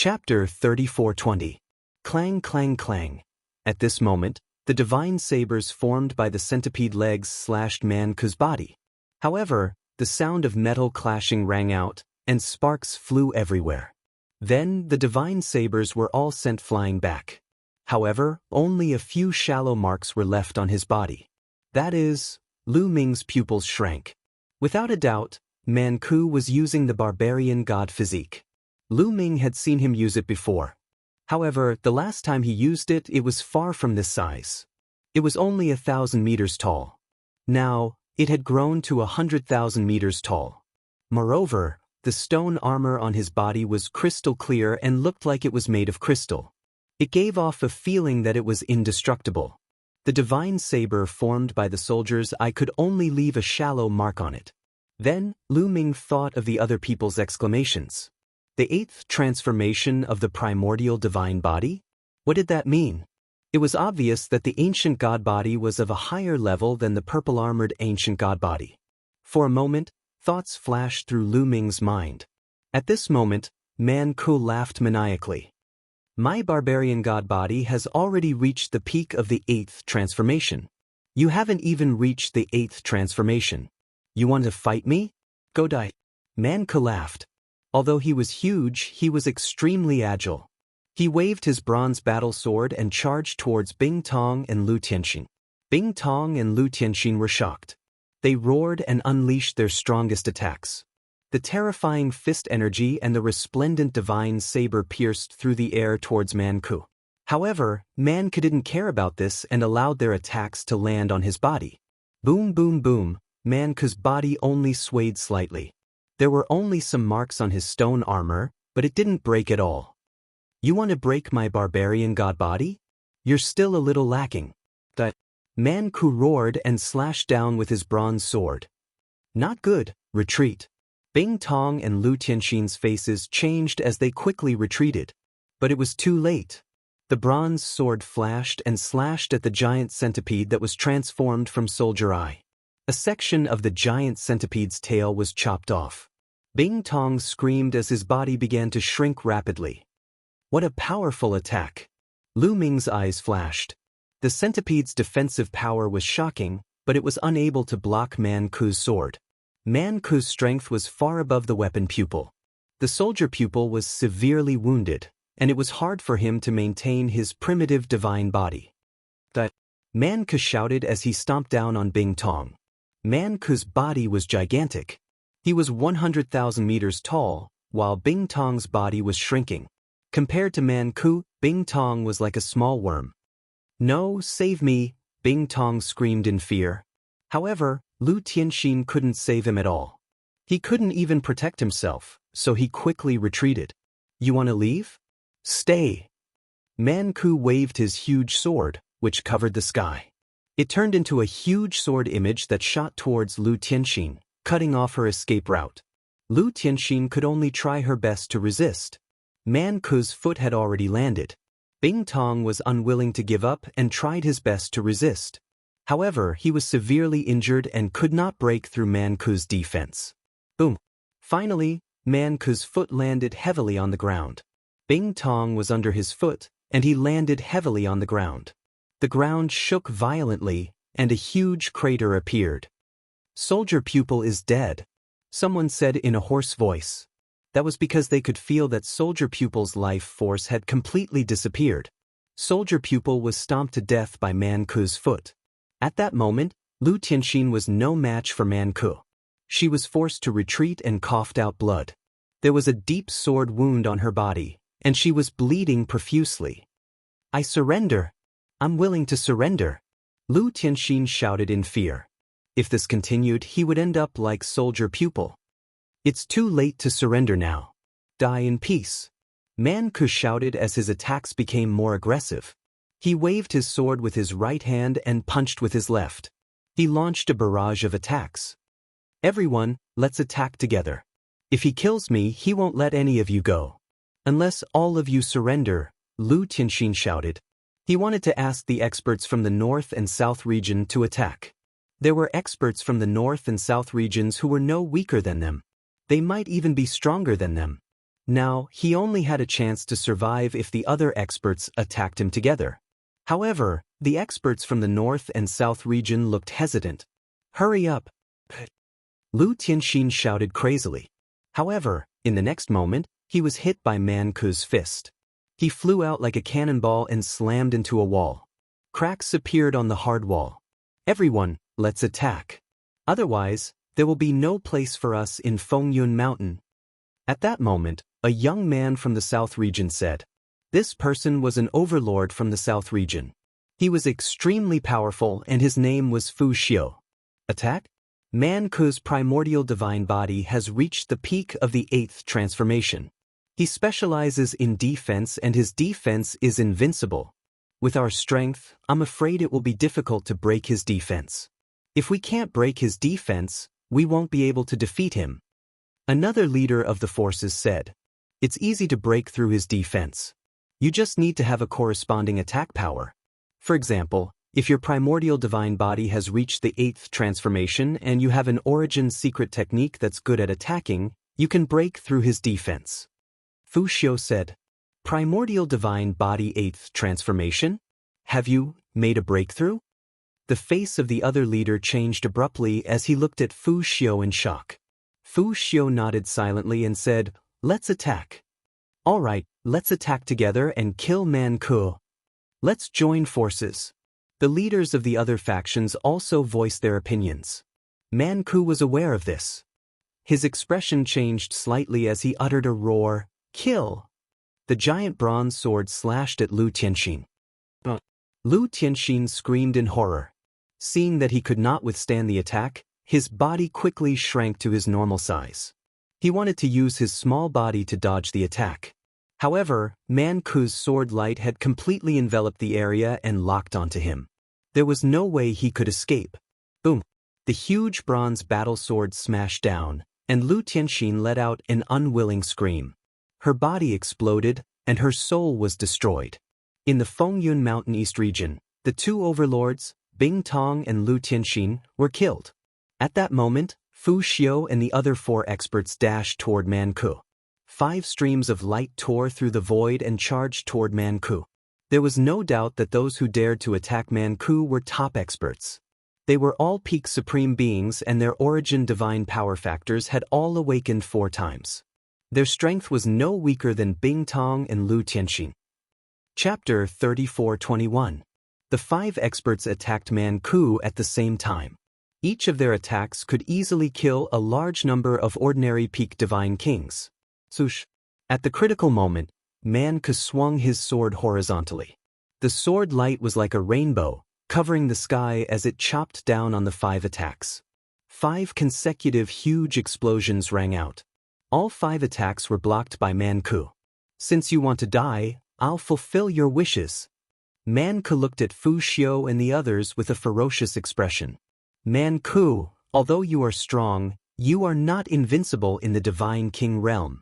Chapter 34:20. Clang clang clang. At this moment, the divine sabers formed by the centipede legs slashed Man Ku's body. However, the sound of metal clashing rang out, and sparks flew everywhere. Then, the divine sabers were all sent flying back. However, only a few shallow marks were left on his body. That is, Lu Ming's pupils shrank. Without a doubt, Man Ku was using the barbarian god physique. Lu Ming had seen him use it before. However, the last time he used it, it was far from this size. It was only 1,000 meters tall. Now, it had grown to 100,000 meters tall. Moreover, the stone armor on his body was crystal clear and looked like it was made of crystal. It gave off a feeling that it was indestructible. The divine saber formed by the soldiers' eye could only leave a shallow mark on it. Then, Lu Ming thought of the other people's exclamations. The 8th transformation of the primordial divine body? What did that mean? It was obvious that the ancient god body was of a higher level than the purple-armored ancient god body. For a moment, thoughts flashed through Lu Ming's mind. At this moment, Man Ku laughed maniacally. My barbarian god body has already reached the peak of the 8th transformation. You haven't even reached the 8th transformation. You want to fight me? Go die. Man Ku laughed. Although he was huge, he was extremely agile. He waved his bronze battle sword and charged towards Bing Tong and Lu Tianxin. Bing Tong and Lu Tianxin were shocked. They roared and unleashed their strongest attacks. The terrifying fist energy and the resplendent divine saber pierced through the air towards Man Ku. However, Man Ku didn't care about this and allowed their attacks to land on his body. Boom boom boom, Man Ku's body only swayed slightly. There were only some marks on his stone armor, but it didn't break at all. You want to break my barbarian god body? You're still a little lacking. That Man Ku roared and slashed down with his bronze sword. Not good, retreat. Bing Tong and Lu Tianxin's faces changed as they quickly retreated. But it was too late. The bronze sword flashed and slashed at the giant centipede that was transformed from Soldier Eye. A section of the giant centipede's tail was chopped off. Bing Tong screamed as his body began to shrink rapidly. What a powerful attack! Lu Ming's eyes flashed. The centipede's defensive power was shocking, but it was unable to block Man Ku's sword. Man Ku's strength was far above the weapon pupil. The soldier pupil was severely wounded, and it was hard for him to maintain his primitive divine body. That Man Ku shouted as he stomped down on Bing Tong. Man Ku's body was gigantic. He was 100,000 meters tall, while Bing Tong's body was shrinking. Compared to Man Ku, Bing Tong was like a small worm. No, save me, Bing Tong screamed in fear. However, Lu Tianxin couldn't save him at all. He couldn't even protect himself, so he quickly retreated. You want to leave? Stay. Man Ku waved his huge sword, which covered the sky. It turned into a huge sword image that shot towards Lu Tianxin, cutting off her escape route. Lu Tianxin could only try her best to resist. Man Ku's foot had already landed. Bing Tong was unwilling to give up and tried his best to resist. However, he was severely injured and could not break through Man Ku's defense. Boom! Finally, Man Ku's foot landed heavily on the ground. Bing Tong was under his foot, and he landed heavily on the ground. The ground shook violently, and a huge crater appeared. Soldier pupil is dead, someone said in a hoarse voice. That was because they could feel that soldier pupil's life force had completely disappeared. Soldier pupil was stomped to death by Man Ku's foot. At that moment, Lu Tianxin was no match for Man Ku. She was forced to retreat and coughed out blood. There was a deep sword wound on her body, and she was bleeding profusely. I surrender. I'm willing to surrender. Lu Tianxin shouted in fear. If this continued, he would end up like soldier pupil. It's too late to surrender now. Die in peace. Man Ku shouted as his attacks became more aggressive. He waved his sword with his right hand and punched with his left. He launched a barrage of attacks. Everyone, let's attack together. If he kills me, he won't let any of you go. Unless all of you surrender, Lu Tianxin shouted. He wanted to ask the experts from the north and south region to attack. There were experts from the north and south regions who were no weaker than them. They might even be stronger than them. Now, he only had a chance to survive if the other experts attacked him together. However, the experts from the north and south region looked hesitant. "Hurry up!" Lu Tianxin shouted crazily. However, in the next moment, he was hit by Man Ku's fist. He flew out like a cannonball and slammed into a wall. Cracks appeared on the hard wall. "Everyone, let's attack. Otherwise, there will be no place for us in Fengyun Mountain." At that moment, a young man from the south region said. This person was an overlord from the south region. He was extremely powerful and his name was Fu Xiu. Attack? Man Ku's primordial divine body has reached the peak of the 8th transformation. He specializes in defense and his defense is invincible. With our strength, I'm afraid it will be difficult to break his defense. If we can't break his defense, we won't be able to defeat him. Another leader of the forces said. It's easy to break through his defense. You just need to have a corresponding attack power. For example, if your primordial divine body has reached the 8th transformation and you have an origin secret technique that's good at attacking, you can break through his defense. Fu Xiu said, Primordial divine body 8th transformation? Have you made a breakthrough? The face of the other leader changed abruptly as he looked at Fu Xiu in shock. Fu Xiu nodded silently and said, Let's attack. All right, let's attack together and kill Man Ku. Let's join forces. The leaders of the other factions also voiced their opinions. Man Ku was aware of this. His expression changed slightly as he uttered a roar, Kill! The giant bronze sword slashed at Lu Tianxin. Lu Tianxin screamed in horror. Seeing that he could not withstand the attack, his body quickly shrank to his normal size. He wanted to use his small body to dodge the attack. However, Man Ku's sword light had completely enveloped the area and locked onto him. There was no way he could escape. Boom! The huge bronze battle sword smashed down, and Lu Tianxin let out an unwilling scream. Her body exploded, and her soul was destroyed. In the Fengyun Mountain East region, the two overlords, Bing Tong and Lu Tianxin, were killed. At that moment, Fu Xiu and the other 4 experts dashed toward Man Ku. 5 streams of light tore through the void and charged toward Man Ku. There was no doubt that those who dared to attack Man Ku were top experts. They were all peak supreme beings and their origin divine power factors had all awakened 4 times. Their strength was no weaker than Bing Tong and Lu Tianxin. Chapter 34-21. The 5 experts attacked Man Ku at the same time. Each of their attacks could easily kill a large number of ordinary peak divine kings. Swoosh! At the critical moment, Man Ku swung his sword horizontally. The sword light was like a rainbow, covering the sky as it chopped down on the 5 attacks. 5 consecutive huge explosions rang out. All 5 attacks were blocked by Man Ku. Since you want to die, I'll fulfill your wishes. Man Ku looked at Fu Xiu and the others with a ferocious expression. Man Ku, although you are strong, you are not invincible in the Divine King realm.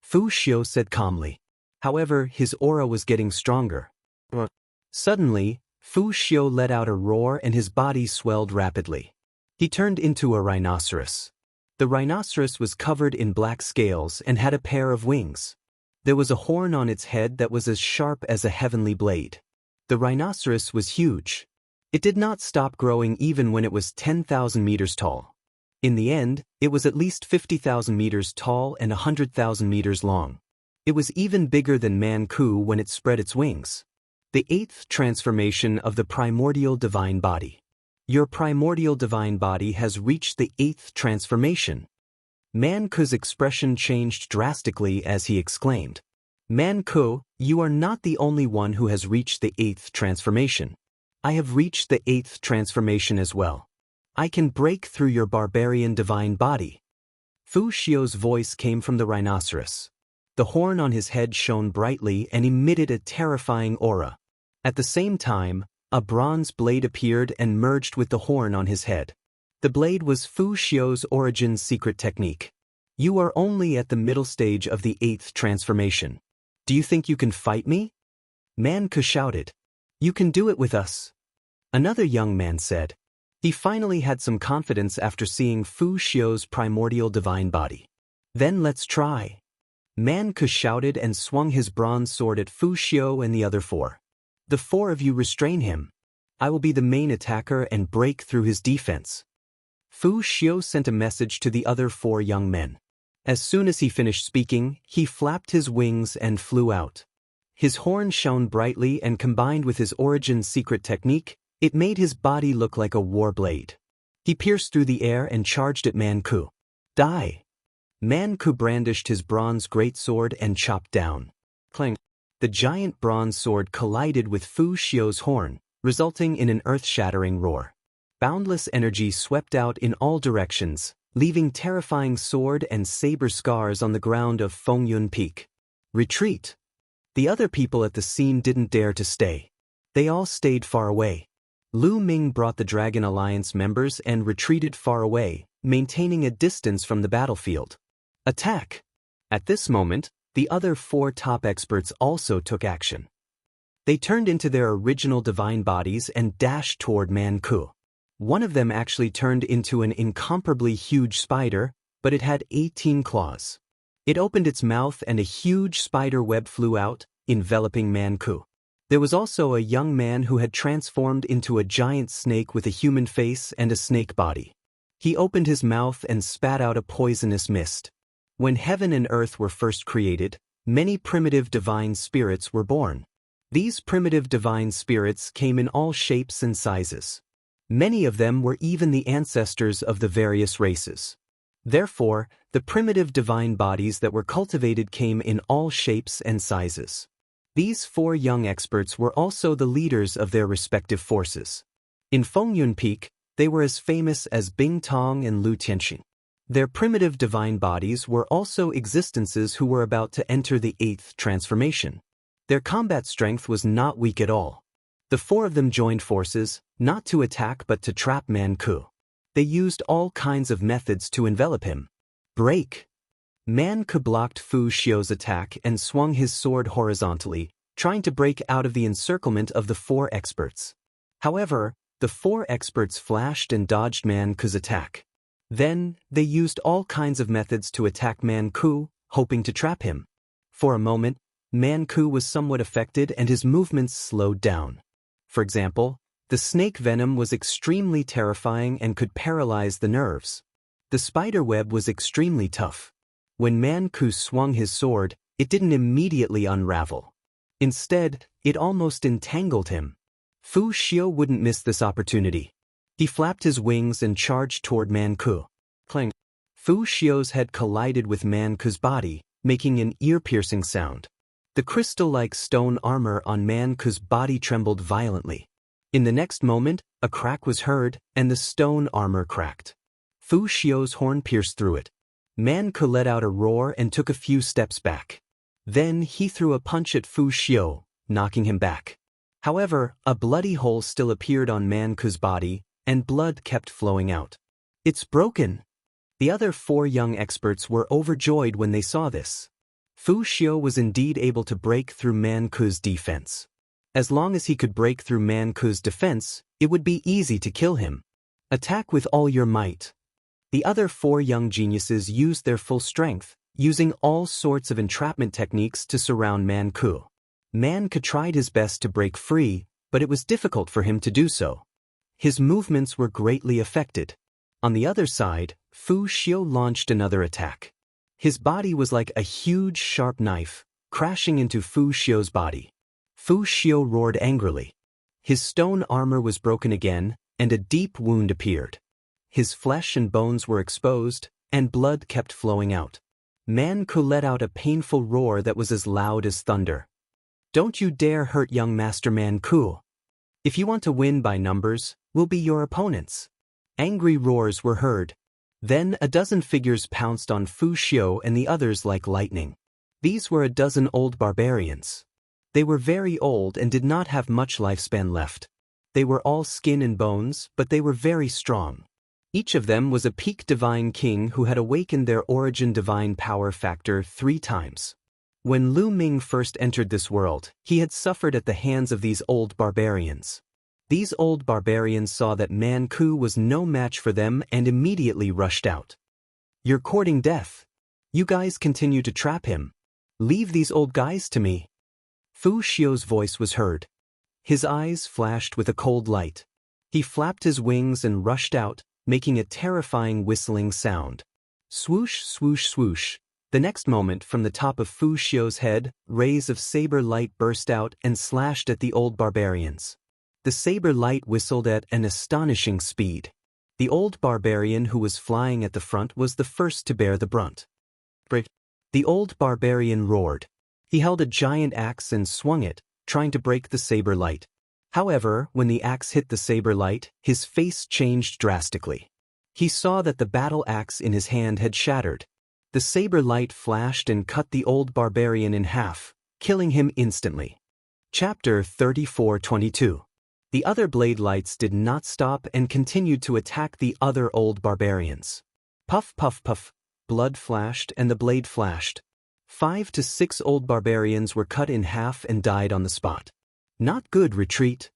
Fu Xiu said calmly. However, his aura was getting stronger. Suddenly, Fu Xiu let out a roar and his body swelled rapidly. He turned into a rhinoceros. The rhinoceros was covered in black scales and had a pair of wings. There was a horn on its head that was as sharp as a heavenly blade. The rhinoceros was huge. It did not stop growing even when it was 10,000 meters tall. In the end, it was at least 50,000 meters tall and 100,000 meters long. It was even bigger than Man Ku when it spread its wings. The 8th transformation of the primordial divine body. Your primordial divine body has reached the 8th transformation. Man Ku's expression changed drastically as he exclaimed. Man Ku, you are not the only one who has reached the 8th transformation. I have reached the 8th transformation as well. I can break through your barbarian divine body. Fu Xiu's voice came from the rhinoceros. The horn on his head shone brightly and emitted a terrifying aura. At the same time, a bronze blade appeared and merged with the horn on his head. The blade was Fu Xiu's origin secret technique. You are only at the middle stage of the 8th transformation. Do you think you can fight me? Man Ku shouted. You can do it with us. Another young man said. He finally had some confidence after seeing Fu Xiu's primordial divine body. Then let's try. Man Ke shouted and swung his bronze sword at Fu Xiu and the other four. The four of you restrain him. I will be the main attacker and break through his defense. Fu Xiu sent a message to the other four young men. As soon as he finished speaking, he flapped his wings and flew out. His horn shone brightly and combined with his origin secret technique, it made his body look like a war blade. He pierced through the air and charged at Man Ke. Die! Man Ke brandished his bronze greatsword and chopped down. Clang! The giant bronze sword collided with Fu Xiu's horn, resulting in an earth-shattering roar. Boundless energy swept out in all directions, leaving terrifying sword and saber scars on the ground of Fengyun Peak. Retreat! The other people at the scene didn't dare to stay. They all stayed far away. Lu Ming brought the Dragon Alliance members and retreated far away, maintaining a distance from the battlefield. Attack! At this moment, the other four top experts also took action. They turned into their original divine bodies and dashed toward Man Ke. One of them actually turned into an incomparably huge spider, but it had 18 claws. It opened its mouth and a huge spider web flew out, enveloping Man Ke. There was also a young man who had transformed into a giant snake with a human face and a snake body. He opened his mouth and spat out a poisonous mist. When heaven and earth were first created, many primitive divine spirits were born. These primitive divine spirits came in all shapes and sizes. Many of them were even the ancestors of the various races. Therefore, the primitive divine bodies that were cultivated came in all shapes and sizes. These four young experts were also the leaders of their respective forces. In Fengyun Peak, they were as famous as Bing Tong and Lu Tianxing. Their primitive divine bodies were also existences who were about to enter the 8th transformation. Their combat strength was not weak at all. The four of them joined forces, not to attack but to trap Man Ke. They used all kinds of methods to envelop him. Break! Man Ke blocked Fu Xiu's attack and swung his sword horizontally, trying to break out of the encirclement of the four experts. However, the four experts flashed and dodged Man Ke's attack. Then, they used all kinds of methods to attack Man Ke, hoping to trap him. For a moment, Man Ke was somewhat affected and his movements slowed down. For example, the snake venom was extremely terrifying and could paralyze the nerves. The spider web was extremely tough. When Man Ke swung his sword, it didn't immediately unravel. Instead, it almost entangled him. Fu Xiu wouldn't miss this opportunity. He flapped his wings and charged toward Man Ke. Clang! Fu Xiu's head collided with Man Ke's body, making an ear-piercing sound. The crystal-like stone armor on Man Ke's body trembled violently. In the next moment, a crack was heard, and the stone armor cracked. Fu Xiu's horn pierced through it. Man Ke let out a roar and took a few steps back. Then he threw a punch at Fu Xiu, knocking him back. However, a bloody hole still appeared on Man Ke's body, and blood kept flowing out. It's broken! The other four young experts were overjoyed when they saw this. Fu Xiu was indeed able to break through Man Ke's defense. As long as he could break through Man Ke's defense, it would be easy to kill him. Attack with all your might. The other four young geniuses used their full strength, using all sorts of entrapment techniques to surround Man Ke. Man Ke tried his best to break free, but it was difficult for him to do so. His movements were greatly affected. On the other side, Fu Xiu launched another attack. His body was like a huge sharp knife, crashing into Fu Xiu's body. Fu Xiu roared angrily. His stone armor was broken again, and a deep wound appeared. His flesh and bones were exposed, and blood kept flowing out. Man Ke let out a painful roar that was as loud as thunder. Don't you dare hurt young Master Man Ke. If you want to win by numbers, we'll be your opponents. Angry roars were heard. Then a dozen figures pounced on Fu Xiu and the others like lightning. These were a dozen old barbarians. They were very old and did not have much lifespan left. They were all skin and bones, but they were very strong. Each of them was a peak divine king who had awakened their origin divine power factor 3 times. When Lu Ming first entered this world, he had suffered at the hands of these old barbarians. These old barbarians saw that Man Ke was no match for them and immediately rushed out. You're courting death. You guys continue to trap him. Leave these old guys to me. Fu Xiu's voice was heard. His eyes flashed with a cold light. He flapped his wings and rushed out, making a terrifying whistling sound. Swoosh, swoosh, swoosh. The next moment, from the top of Fu Xiu's head, rays of saber light burst out and slashed at the old barbarians. The saber light whistled at an astonishing speed. The old barbarian who was flying at the front was the first to bear the brunt. The old barbarian roared. He held a giant axe and swung it, trying to break the saber light. However, when the axe hit the saber light, his face changed drastically. He saw that the battle axe in his hand had shattered. The saber light flashed and cut the old barbarian in half, killing him instantly. Chapter 34:22. The other blade lights did not stop and continued to attack the other old barbarians. Puff, puff, puff. Blood flashed and the blade flashed. 5 to 6 old barbarians were cut in half and died on the spot. Not good, retreat.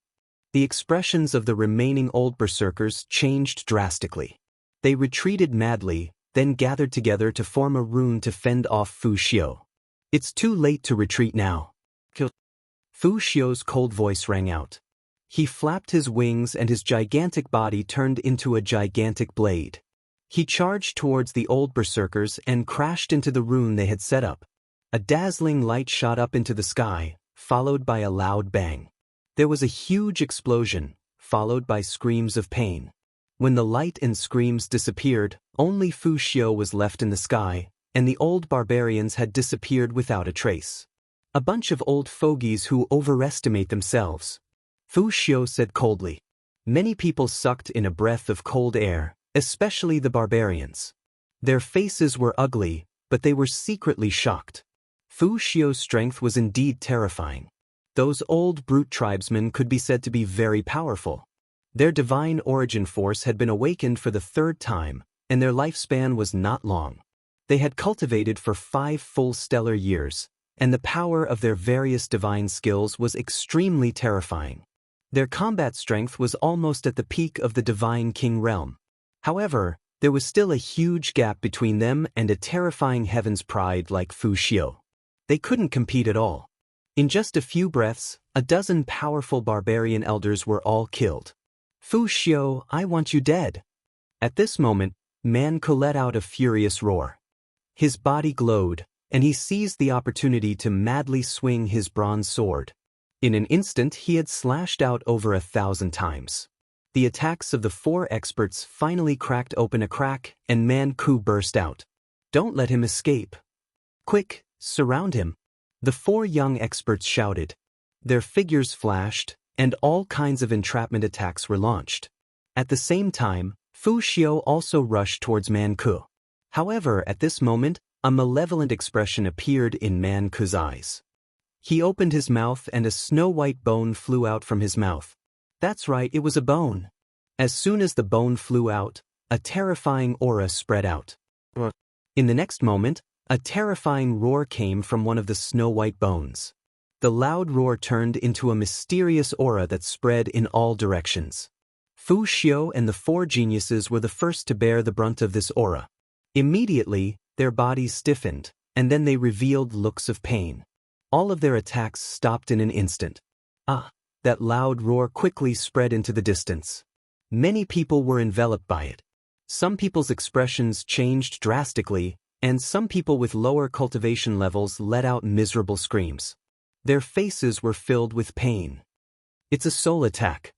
The expressions of the remaining old berserkers changed drastically. They retreated madly, then gathered together to form a rune to fend off Fu Xiu. It's too late to retreat now. Fu Xiu's cold voice rang out. He flapped his wings and his gigantic body turned into a gigantic blade. He charged towards the old berserkers and crashed into the rune they had set up. A dazzling light shot up into the sky, followed by a loud bang. There was a huge explosion, followed by screams of pain. When the light and screams disappeared, only Fu Xiu was left in the sky, and the old barbarians had disappeared without a trace. A bunch of old fogies who overestimate themselves. Fu Xiu said coldly. Many people sucked in a breath of cold air, especially the barbarians. Their faces were ugly, but they were secretly shocked. Fu Xiu's strength was indeed terrifying. Those old brute tribesmen could be said to be very powerful. Their divine origin force had been awakened for the 3rd time, and their lifespan was not long. They had cultivated for 5 full stellar years, and the power of their various divine skills was extremely terrifying. Their combat strength was almost at the peak of the divine king realm. However, there was still a huge gap between them and a terrifying heaven's pride like Fu Xiu. They couldn't compete at all. In just a few breaths, a dozen powerful barbarian elders were all killed. Fu Xiu, I want you dead. At this moment, Man Ku let out a furious roar. His body glowed, and he seized the opportunity to madly swing his bronze sword. In an instant, he had slashed out over 1,000 times. The attacks of the 4 experts finally cracked open a crack, and Man Ku burst out. Don't let him escape. Quick, surround him. The 4 young experts shouted. Their figures flashed, and all kinds of entrapment attacks were launched. At the same time, Fu Xiu also rushed towards Man Ku. However, at this moment, a malevolent expression appeared in Man Ku's eyes. He opened his mouth and a snow-white bone flew out from his mouth. That's right, it was a bone. As soon as the bone flew out, a terrifying aura spread out. In the next moment, a terrifying roar came from one of the snow-white bones. The loud roar turned into a mysterious aura that spread in all directions. Fu Xiu and the 4 geniuses were the first to bear the brunt of this aura. Immediately, their bodies stiffened, and then they revealed looks of pain. All of their attacks stopped in an instant. That loud roar quickly spread into the distance. Many people were enveloped by it. Some people's expressions changed drastically, and some people with lower cultivation levels let out miserable screams. Their faces were filled with pain. It's a soul attack.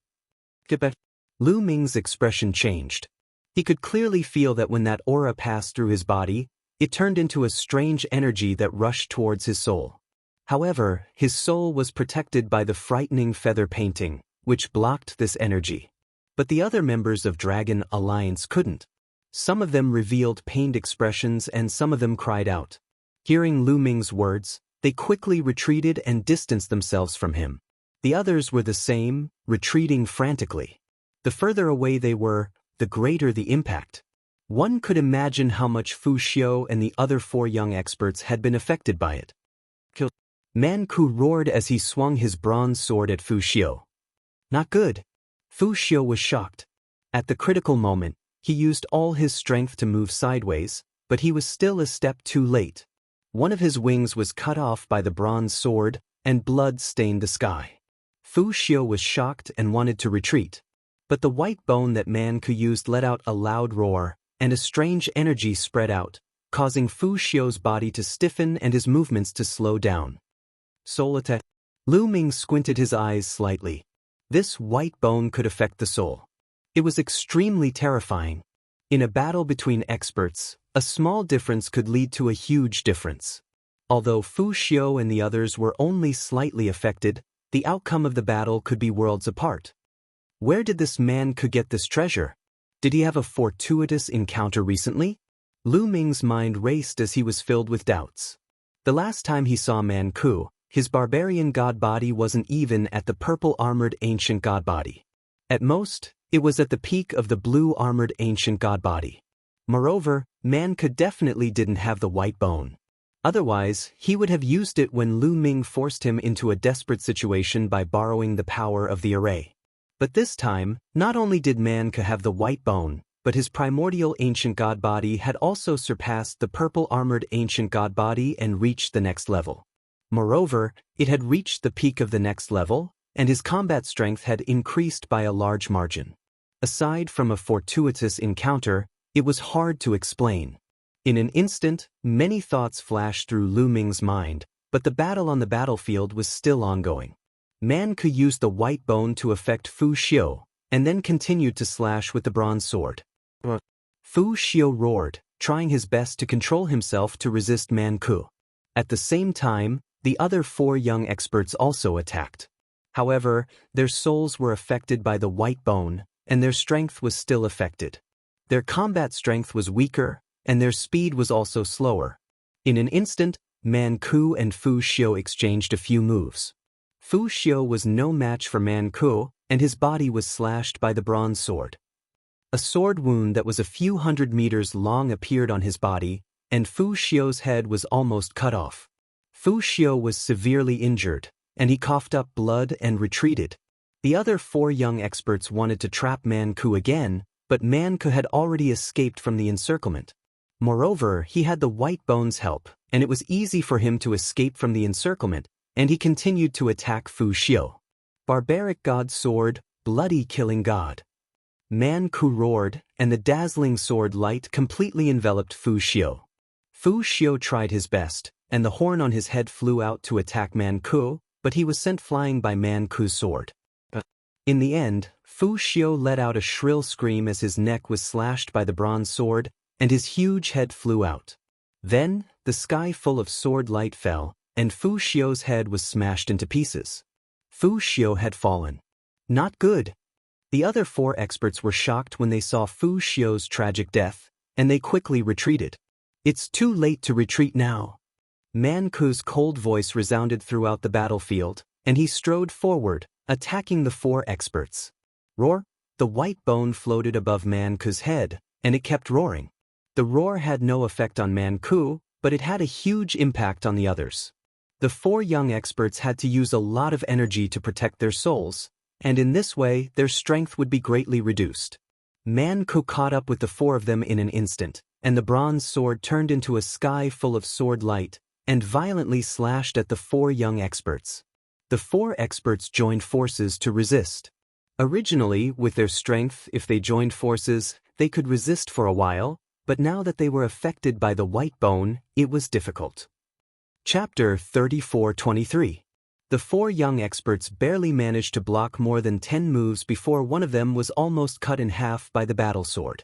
Lu Ming's expression changed. He could clearly feel that when that aura passed through his body, it turned into a strange energy that rushed towards his soul. However, his soul was protected by the frightening feather painting, which blocked this energy. But the other members of Dragon Alliance couldn't. Some of them revealed pained expressions and some of them cried out. Hearing Lu Ming's words, they quickly retreated and distanced themselves from him. The others were the same, retreating frantically. The further away they were, the greater the impact. One could imagine how much Fu Xiu and the other 4 young experts had been affected by it. Man Ku roared as he swung his bronze sword at Fu Xiu. Not good. Fu Xiu was shocked. At the critical moment, he used all his strength to move sideways, but he was still a step too late. One of his wings was cut off by the bronze sword, and blood stained the sky. Fu Xiu was shocked and wanted to retreat. But the white bone that Man Ku used let out a loud roar, and a strange energy spread out, causing Fu Xiu's body to stiffen and his movements to slow down. Soul attack. Lu Ming squinted his eyes slightly. This white bone could affect the soul. It was extremely terrifying. In a battle between experts, a small difference could lead to a huge difference. Although Fu Xiu and the others were only slightly affected, the outcome of the battle could be worlds apart. Where did this Man Ku get this treasure? Did he have a fortuitous encounter recently? Lu Ming's mind raced as he was filled with doubts. The last time he saw Man Ku, his barbarian god body wasn't even at the purple-armored ancient god body. At most, it was at the peak of the blue-armored ancient god body. Moreover, Man Ku definitely didn't have the white bone. Otherwise, he would have used it when Lu Ming forced him into a desperate situation by borrowing the power of the array. But this time, not only did Man Ku have the white bone, but his primordial ancient god body had also surpassed the purple-armored ancient god body and reached the next level. Moreover, it had reached the peak of the next level, and his combat strength had increased by a large margin. Aside from a fortuitous encounter, it was hard to explain. In an instant, many thoughts flashed through Lu Ming's mind, but the battle on the battlefield was still ongoing. Man Ku used the white bone to affect Fu Xiu, and then continued to slash with the bronze sword. Fu Xiu roared, trying his best to control himself to resist Man Ku. At the same time, the other 4 young experts also attacked. However, their souls were affected by the white bone, and their strength was still affected. Their combat strength was weaker, and their speed was also slower. In an instant, Man Ku and Fu Xiu exchanged a few moves. Fu Xiu was no match for Man Ku, and his body was slashed by the bronze sword. A sword wound that was a few hundred meters long appeared on his body, and Fu Xiu's head was almost cut off. Fu Xiu was severely injured, and he coughed up blood and retreated. The other 4 young experts wanted to trap Man Ku again, but Man Ku had already escaped from the encirclement. Moreover, he had the white bone's help, and it was easy for him to escape from the encirclement, and he continued to attack Fu Xiu. Barbaric God Sword, Bloody Killing God. Man Ku roared, and the dazzling sword light completely enveloped Fu Xiu. Fu Xiu tried his best, and the horn on his head flew out to attack Man Ku, but he was sent flying by Man Ku's sword. In the end, Fu Xiu let out a shrill scream as his neck was slashed by the bronze sword, and his huge head flew out. Then, the sky full of sword light fell, and Fu Xiu's head was smashed into pieces. Fu Xiu had fallen. Not good. The other 4 experts were shocked when they saw Fu Xiu's tragic death, and they quickly retreated. It's too late to retreat now. Man Ku's cold voice resounded throughout the battlefield, and he strode forward, attacking the 4 experts. Roar! The white bone floated above Man Ku's head, and it kept roaring. The roar had no effect on Man Ku, but it had a huge impact on the others. The 4 young experts had to use a lot of energy to protect their souls, and in this way their strength would be greatly reduced. Man Ku caught up with the 4 of them in an instant, and the bronze sword turned into a sky full of sword light, and violently slashed at the 4 young experts. The 4 experts joined forces to resist. Originally, with their strength, if they joined forces, they could resist for a while, but now that they were affected by the white bone, it was difficult. Chapter 34-23. The 4 young experts barely managed to block more than 10 moves before one of them was almost cut in half by the battle sword.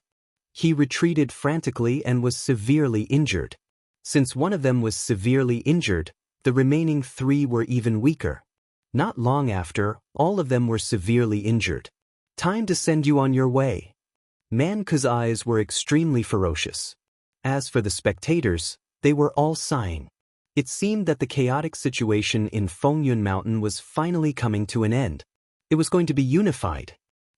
He retreated frantically and was severely injured. Since one of them was severely injured, the remaining 3 were even weaker. Not long after, all of them were severely injured. Time to send you on your way. Man Ku's eyes were extremely ferocious. As for the spectators, they were all sighing. It seemed that the chaotic situation in Fengyun Mountain was finally coming to an end. It was going to be unified.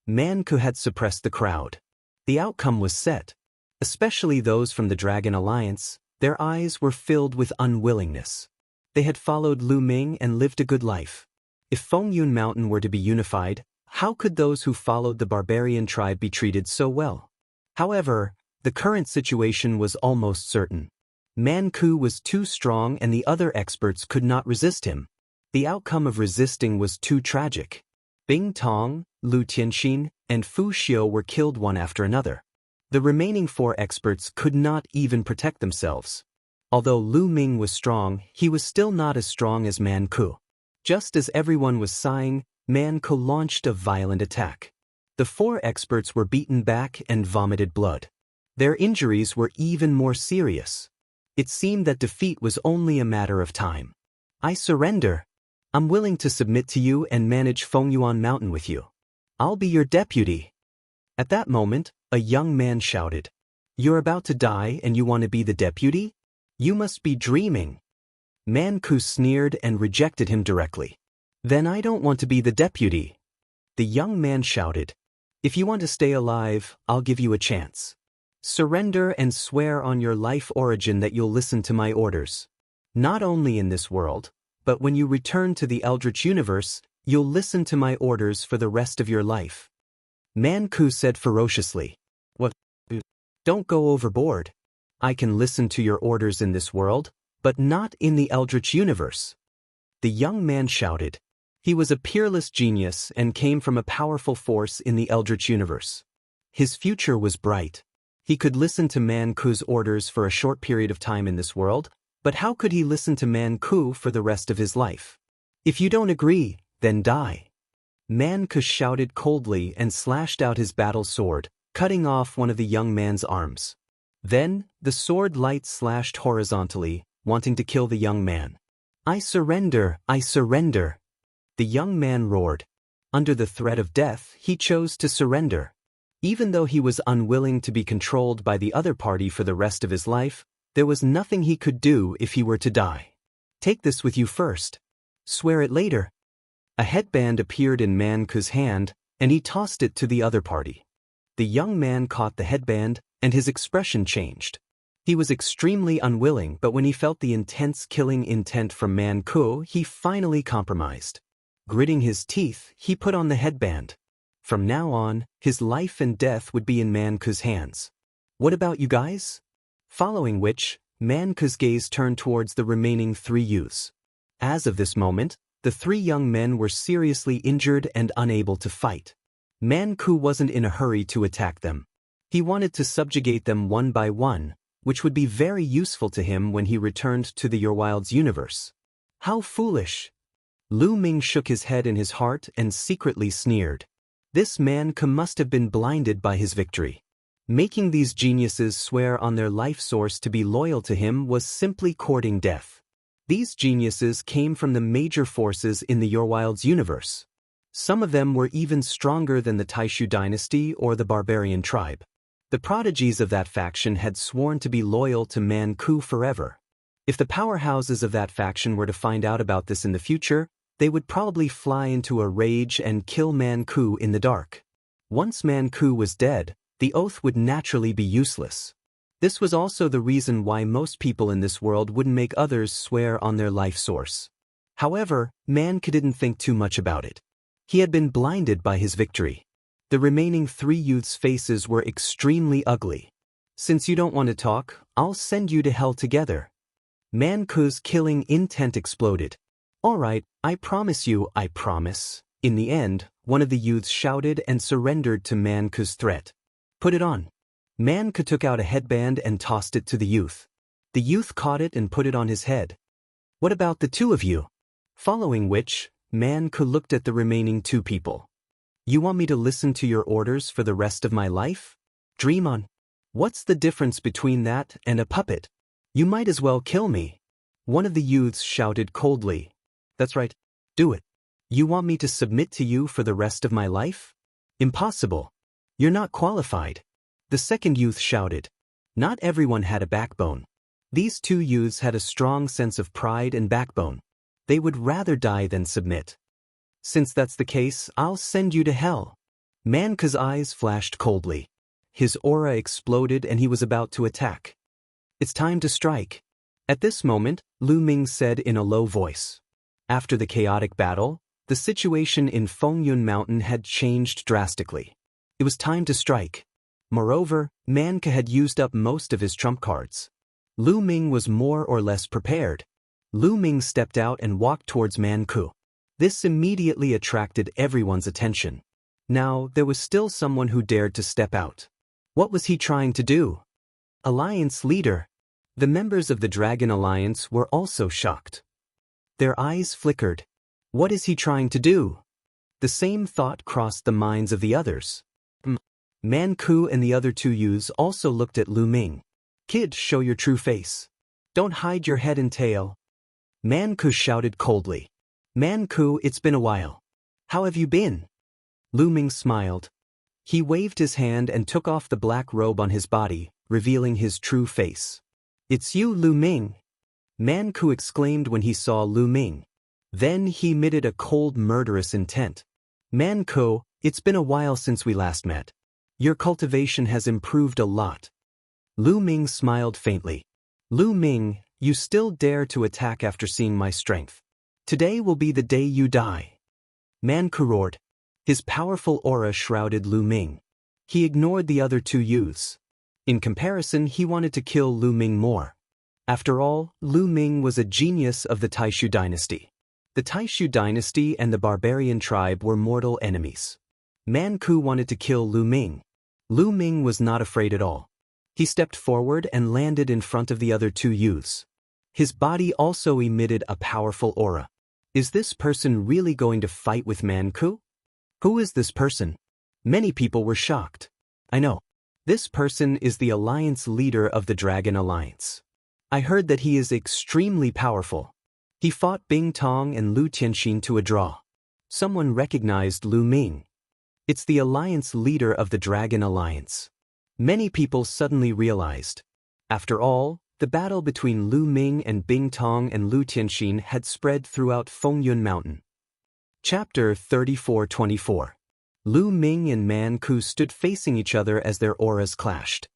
Man Ku had suppressed the crowd. The outcome was set. Especially those from the Dragon Alliance, their eyes were filled with unwillingness. They had followed Lu Ming and lived a good life. If Fengyun Mountain were to be unified, how could those who followed the barbarian tribe be treated so well? However, the current situation was almost certain. Man Ku was too strong and the other experts could not resist him. The outcome of resisting was too tragic. Bing Tong, Lu Tianxin, and Fu Xiu were killed one after another. The remaining 4 experts could not even protect themselves. Although Lu Ming was strong, he was still not as strong as Man Ku. Just as everyone was sighing, Man Ku launched a violent attack. The 4 experts were beaten back and vomited blood. Their injuries were even more serious. It seemed that defeat was only a matter of time. I surrender. I'm willing to submit to you and manage Fengyuan Mountain with you. I'll be your deputy. At that moment, a young man shouted, "You're about to die and you want to be the deputy? You must be dreaming." Man Ku sneered and rejected him directly. "Then I don't want to be the deputy." The young man shouted, "If you want to stay alive, I'll give you a chance. Surrender and swear on your life origin that you'll listen to my orders. Not only in this world, but when you return to the Eldritch universe, you'll listen to my orders for the rest of your life." Man Ku said ferociously, "What? Don't go overboard. I can listen to your orders in this world, but not in the Eldritch universe." The young man shouted. He was a peerless genius and came from a powerful force in the Eldritch universe. His future was bright. He could listen to Man Ku's orders for a short period of time in this world, but how could he listen to Man Ku for the rest of his life? "If you don't agree, then die." Man Ku shouted coldly and slashed out his battle sword, cutting off one of the young man's arms. Then, the sword light slashed horizontally, wanting to kill the young man. "I surrender, I surrender." The young man roared. Under the threat of death, he chose to surrender. Even though he was unwilling to be controlled by the other party for the rest of his life, there was nothing he could do if he were to die. "Take this with you first. Swear it later." A headband appeared in Man Ku's hand, and he tossed it to the other party. The young man caught the headband, and his expression changed. He was extremely unwilling, but when he felt the intense killing intent from Man Ku, he finally compromised. Gritting his teeth, he put on the headband. From now on, his life and death would be in Man Ku's hands. "What about you guys?" Following which, Man Ku's gaze turned towards the remaining 3 youths. As of this moment, the 3 young men were seriously injured and unable to fight. Man Ku wasn't in a hurry to attack them. He wanted to subjugate them one by one, which would be very useful to him when he returned to the Your Wilds universe. How foolish! Lu Ming shook his head in his heart and secretly sneered. This Man Ku must have been blinded by his victory. Making these geniuses swear on their life source to be loyal to him was simply courting death. These geniuses came from the major forces in the Your Wilds universe. Some of them were even stronger than the Taishu dynasty or the barbarian tribe. The prodigies of that faction had sworn to be loyal to Man Ku forever. If the powerhouses of that faction were to find out about this in the future, they would probably fly into a rage and kill Man Ku in the dark. Once Man Ku was dead, the oath would naturally be useless. This was also the reason why most people in this world wouldn't make others swear on their life source. However, Man Ku didn't think too much about it. He had been blinded by his victory. The remaining 3 youths' faces were extremely ugly. "Since you don't want to talk, I'll send you to hell together." Man Ku's killing intent exploded. "All right, I promise you, I promise." In the end, one of the youths shouted and surrendered to Man Ku's threat. "Put it on." Man Ku took out a headband and tossed it to the youth. The youth caught it and put it on his head. "What about the 2 of you?" Following which, Man Ku looked at the remaining 2 people. "You want me to listen to your orders for the rest of my life? Dream on. What's the difference between that and a puppet? You might as well kill me." One of the youths shouted coldly. "That's right. Do it. You want me to submit to you for the rest of my life? Impossible. You're not qualified." The second youth shouted. Not everyone had a backbone. These 2 youths had a strong sense of pride and backbone. They would rather die than submit. "Since that's the case, I'll send you to hell." Man Ku's eyes flashed coldly. His aura exploded and he was about to attack. "It's time to strike." At this moment, Lu Ming said in a low voice. After the chaotic battle, the situation in Fengyuan Mountain had changed drastically. It was time to strike. Moreover, Man Ku had used up most of his trump cards. Lu Ming was more or less prepared. Lu Ming stepped out and walked towards Man Ku. This immediately attracted everyone's attention. Now, there was still someone who dared to step out. What was he trying to do? Alliance leader. The members of the Dragon Alliance were also shocked. Their eyes flickered. What is he trying to do? The same thought crossed the minds of the others. Man Ku and the other two youths also looked at Lu Ming. Kid, show your true face. Don't hide your head and tail. Man Ku shouted coldly. Man Ku, it's been a while. How have you been? Lu Ming smiled. He waved his hand and took off the black robe on his body, revealing his true face. It's you, Lu Ming. Man Ku exclaimed when he saw Lu Ming. Then he emitted a cold, murderous intent. Man Ku, it's been a while since we last met. Your cultivation has improved a lot. Lu Ming smiled faintly. Lu Ming, you still dare to attack after seeing my strength. Today will be the day you die. Man Ku roared. His powerful aura shrouded Lu Ming. He ignored the other two youths. In comparison, he wanted to kill Lu Ming more. After all, Lu Ming was a genius of the Taishu dynasty. The Taishu dynasty and the barbarian tribe were mortal enemies. Man Ku wanted to kill Lu Ming. Lu Ming was not afraid at all. He stepped forward and landed in front of the other two youths. His body also emitted a powerful aura. Is this person really going to fight with Man Ku? Who is this person? Many people were shocked. I know. This person is the alliance leader of the Dragon Alliance. I heard that he is extremely powerful. He fought Bing Tong and Lu Tianxin to a draw. Someone recognized Lu Ming. It's the alliance leader of the Dragon Alliance. Many people suddenly realized. After all, the battle between Lu Ming and Bing Tong and Lu Tianxin had spread throughout Fengyun Mountain. Chapter 34-24. Lu Ming and Man Ku stood facing each other as their auras clashed.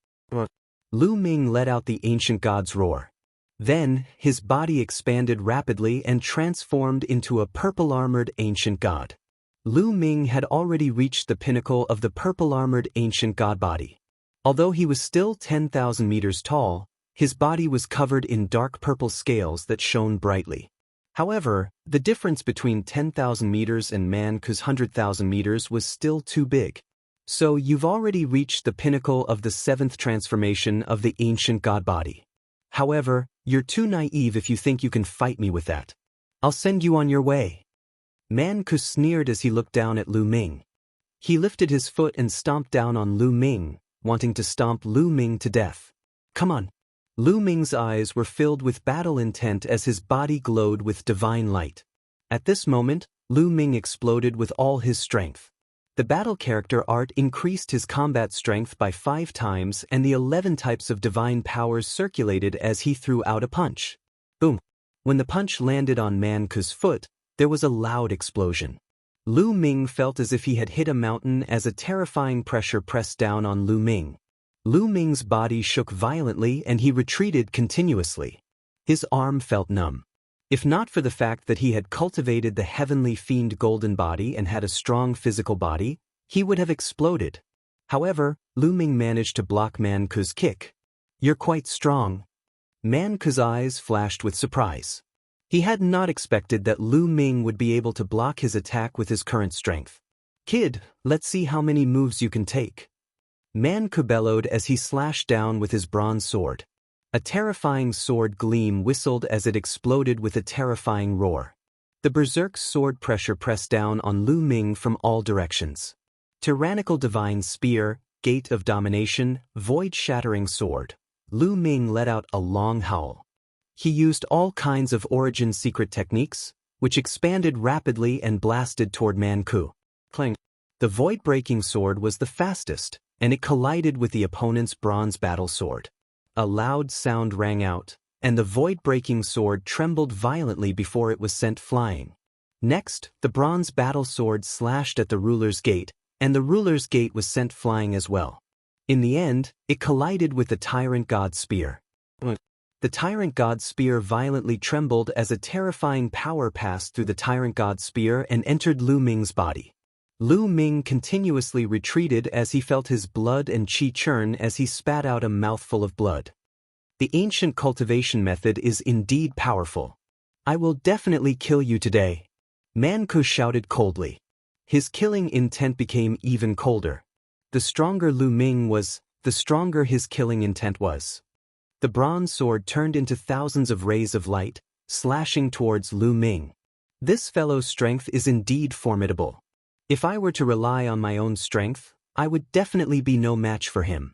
Lu Ming let out the ancient god's roar. Then, his body expanded rapidly and transformed into a purple-armored ancient god. Lu Ming had already reached the pinnacle of the purple-armored ancient god body. Although he was still 10,000 meters tall, his body was covered in dark purple scales that shone brightly. However, the difference between 10,000 meters and Man Ku's 100,000 meters was still too big. So you've already reached the pinnacle of the 7th transformation of the ancient god body. However, you're too naive if you think you can fight me with that. I'll send you on your way. Man Ku sneered as he looked down at Lu Ming. He lifted his foot and stomped down on Lu Ming, wanting to stomp Lu Ming to death. Come on. Lu Ming's eyes were filled with battle intent as his body glowed with divine light. At this moment, Lu Ming exploded with all his strength. The battle character art increased his combat strength by 5 times and the 11 types of divine powers circulated as he threw out a punch. Boom! When the punch landed on Man Ku's foot, there was a loud explosion. Lu Ming felt as if he had hit a mountain as a terrifying pressure pressed down on Lu Ming. Lu Ming's body shook violently and he retreated continuously. His arm felt numb. If not for the fact that he had cultivated the heavenly fiend golden body and had a strong physical body, he would have exploded. However, Lu Ming managed to block Man Ku's kick. You're quite strong. Man Ku's eyes flashed with surprise. He had not expected that Lu Ming would be able to block his attack with his current strength. Kid, let's see how many moves you can take. Man Ku bellowed as he slashed down with his bronze sword. A terrifying sword gleam whistled as it exploded with a terrifying roar. The berserk sword pressure pressed down on Lu Ming from all directions. Tyrannical divine spear, gate of domination, void-shattering sword. Lu Ming let out a long howl. He used all kinds of origin secret techniques, which expanded rapidly and blasted toward Man Ku. Clang! The void-breaking sword was the fastest, and it collided with the opponent's bronze battle sword. A loud sound rang out, and the void-breaking sword trembled violently before it was sent flying. Next, the bronze battle sword slashed at the ruler's gate, and the ruler's gate was sent flying as well. In the end, it collided with the tyrant god's spear. The tyrant god's spear violently trembled as a terrifying power passed through the tyrant god's spear and entered Lu Ming's body. Lu Ming continuously retreated as he felt his blood and qi churn as he spat out a mouthful of blood. The ancient cultivation method is indeed powerful. I will definitely kill you today. Manku shouted coldly. His killing intent became even colder. The stronger Lu Ming was, the stronger his killing intent was. The bronze sword turned into thousands of rays of light, slashing towards Lu Ming. This fellow's strength is indeed formidable. If I were to rely on my own strength, I would definitely be no match for him.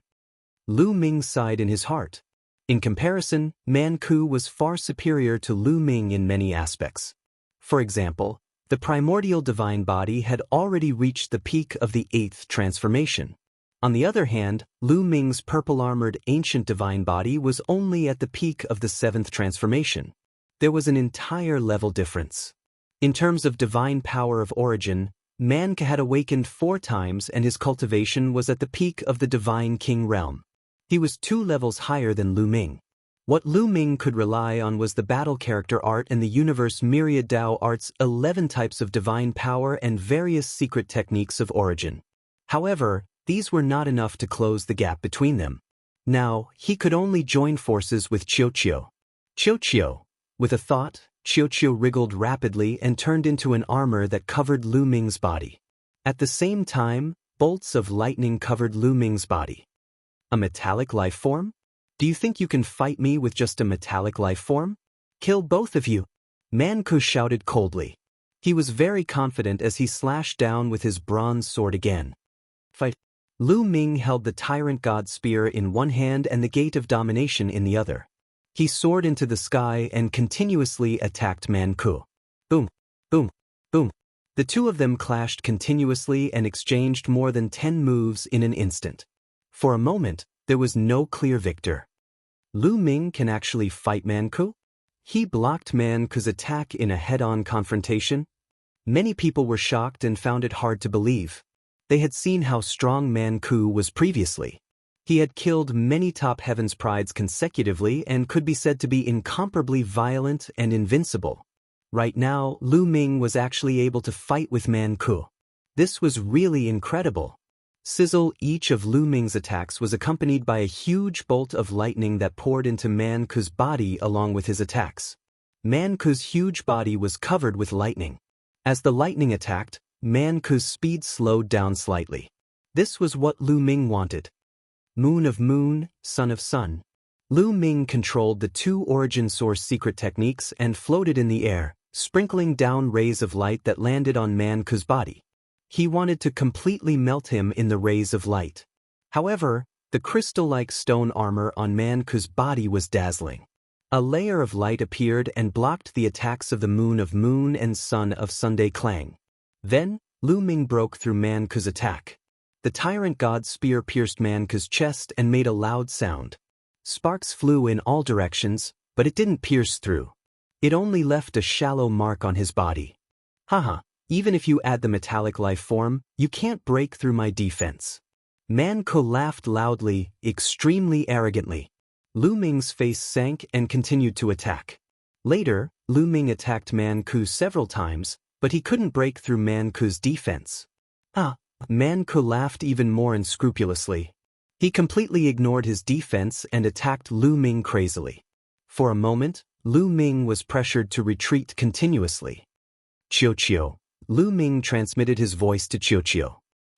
Lu Ming sighed in his heart. In comparison, Manku was far superior to Lu Ming in many aspects. For example, the primordial divine body had already reached the peak of the 8th transformation. On the other hand, Lu Ming's purple-armored ancient divine body was only at the peak of the 7th transformation. There was an entire level difference. In terms of divine power of origin, Manku had awakened 4 times and his cultivation was at the peak of the divine king realm. He was 2 levels higher than Lu Ming. What Lu Ming could rely on was the battle character art and the universe myriad Dao art's 11 types of divine power and various secret techniques of origin. However, these were not enough to close the gap between them. Now, he could only join forces with Qiuqiu. Qiuqiu. With a thought, Qiuqiu wriggled rapidly and turned into an armor that covered Lu Ming's body. At the same time, bolts of lightning covered Lu Ming's body. A metallic life form? Do you think you can fight me with just a metallic life form? Kill both of you! Manku shouted coldly. He was very confident as he slashed down with his bronze sword again. Fight! Lu Ming held the tyrant god spear in one hand and the gate of domination in the other. He soared into the sky and continuously attacked Manku. Boom! Boom! Boom! The two of them clashed continuously and exchanged more than 10 moves in an instant. For a moment, there was no clear victor. Lu Ming can actually fight Manku? He blocked Manku's attack in a head-on confrontation? Many people were shocked and found it hard to believe. They had seen how strong Manku was previously. He had killed many top heavens prides consecutively and could be said to be incomparably violent and invincible. Right now, Lu Ming was actually able to fight with Manku. This was really incredible. Sizzle! Each of Lu Ming's attacks was accompanied by a huge bolt of lightning that poured into Manku's body along with his attacks. Manku's huge body was covered with lightning. As the lightning attacked, Manku's speed slowed down slightly. This was what Lu Ming wanted. Moon of Moon, Sun of Sun. Lu Ming controlled the 2 origin source secret techniques and floated in the air, sprinkling down rays of light that landed on Manku's body. He wanted to completely melt him in the rays of light. However, the crystal-like stone armor on Manku's body was dazzling. A layer of light appeared and blocked the attacks of the Moon of Moon and Sun of Sunday Clang. Then, Lu Ming broke through Manku's attack. The tyrant god's spear pierced Manku's chest and made a loud sound. Sparks flew in all directions, but it didn't pierce through. It only left a shallow mark on his body. Haha. Even if you add the metallic life form, you can't break through my defense. Manku laughed loudly, extremely arrogantly. Lu Ming's face sank and continued to attack. Later, Lu Ming attacked Manku several times, but he couldn't break through Manku's defense. Manku laughed even more unscrupulously. He completely ignored his defense and attacked Lu Ming crazily. For a moment, Lu Ming was pressured to retreat continuously. Qiuqiu. Lu Ming transmitted his voice to Qiuqiu.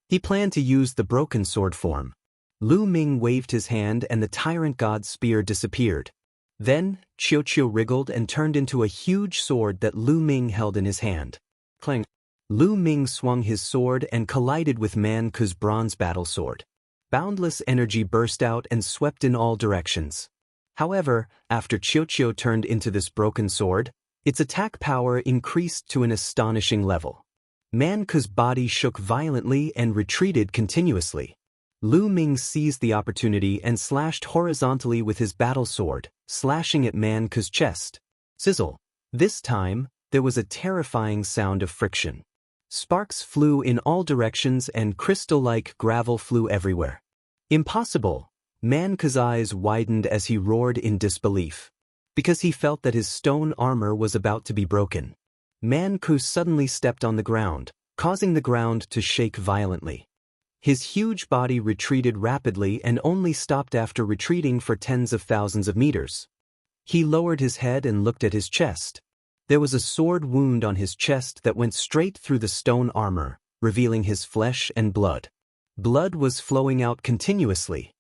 He planned to use the broken sword form. Lu Ming waved his hand and the tyrant god's spear disappeared. Then, Qiuqiu wriggled and turned into a huge sword that Lu Ming held in his hand. Clang! Lu Ming swung his sword and collided with Manku's bronze battle sword. Boundless energy burst out and swept in all directions. However, after Qiuqiu turned into this broken sword, its attack power increased to an astonishing level. Manku's body shook violently and retreated continuously. Lu Ming seized the opportunity and slashed horizontally with his battle sword, slashing at Manku's chest. Sizzle! This time, there was a terrifying sound of friction. Sparks flew in all directions and crystal-like gravel flew everywhere. Impossible! Manku's eyes widened as he roared in disbelief. Because he felt that his stone armor was about to be broken. Manku suddenly stepped on the ground, causing the ground to shake violently. His huge body retreated rapidly and only stopped after retreating for tens of thousands of meters. He lowered his head and looked at his chest. There was a sword wound on his chest that went straight through the stone armor, revealing his flesh and blood. Blood was flowing out continuously.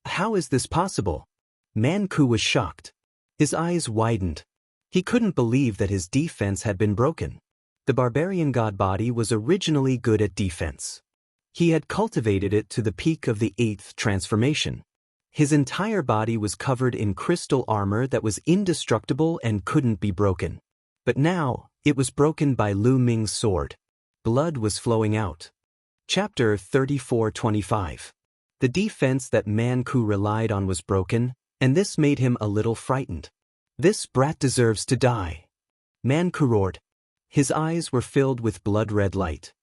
How is this possible? Man-Ku was shocked. His eyes widened. He couldn't believe that his defense had been broken. The barbarian god body was originally good at defense. He had cultivated it to the peak of the 8th transformation. His entire body was covered in crystal armor that was indestructible and couldn't be broken. But now, it was broken by Lu Ming's sword. Blood was flowing out. Chapter 34:25. The defense that Man-Ku relied on was broken, and this made him a little frightened. This brat deserves to die. Man-Ku roared. His eyes were filled with blood-red light.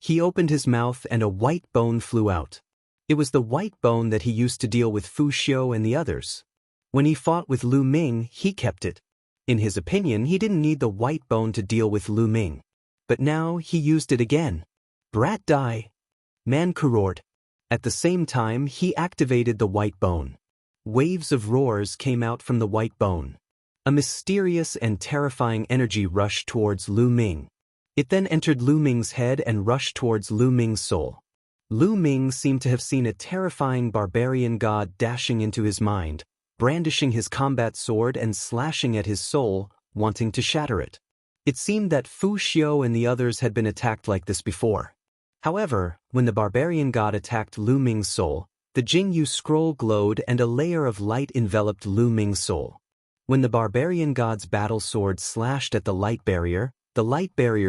He opened his mouth and a white bone flew out. It was the white bone that he used to deal with Fu Xiu and the others. When he fought with Lu Ming, he kept it. In his opinion, he didn't need the white bone to deal with Lu Ming. But now he used it again. Brat die! Man-Ku roared. At the same time, he activated the white bone. Waves of roars came out from the white bone. A mysterious and terrifying energy rushed towards Lu Ming. It then entered Lu Ming's head and rushed towards Lu Ming's soul. Lu Ming seemed to have seen a terrifying barbarian god dashing into his mind, brandishing his combat sword and slashing at his soul, wanting to shatter it. It seemed that Fu Xiu and the others had been attacked like this before. However, when the barbarian god attacked Lu Ming's soul, the Jianghu scroll glowed and a layer of light enveloped Lu Ming's soul. When the barbarian god's battle sword slashed at the light barrier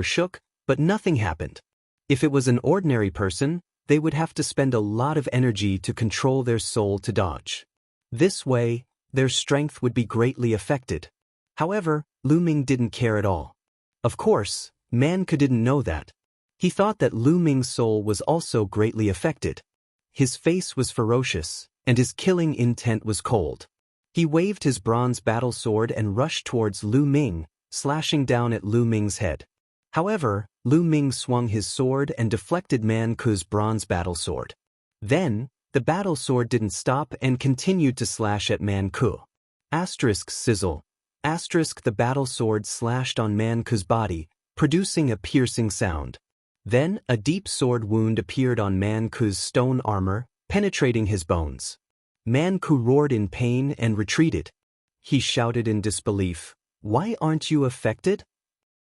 shook, but nothing happened. If it was an ordinary person, they would have to spend a lot of energy to control their soul to dodge. This way, their strength would be greatly affected. However, Lu Ming didn't care at all. Of course, Man-Ku didn't know that. He thought that Lu Ming's soul was also greatly affected. His face was ferocious, and his killing intent was cold. He waved his bronze battle sword and rushed towards Lu Ming, slashing down at Lu Ming's head. However, Lu Ming swung his sword and deflected Man-Ku's bronze battle sword. Then, the battle sword didn't stop and continued to slash at Man-Ku. Sizzle. The battle sword slashed on Man-Ku's body, producing a piercing sound. Then, a deep sword wound appeared on Man-Ku's stone armor, penetrating his bones. Man-Ku roared in pain and retreated. He shouted in disbelief, "Why aren't you affected?"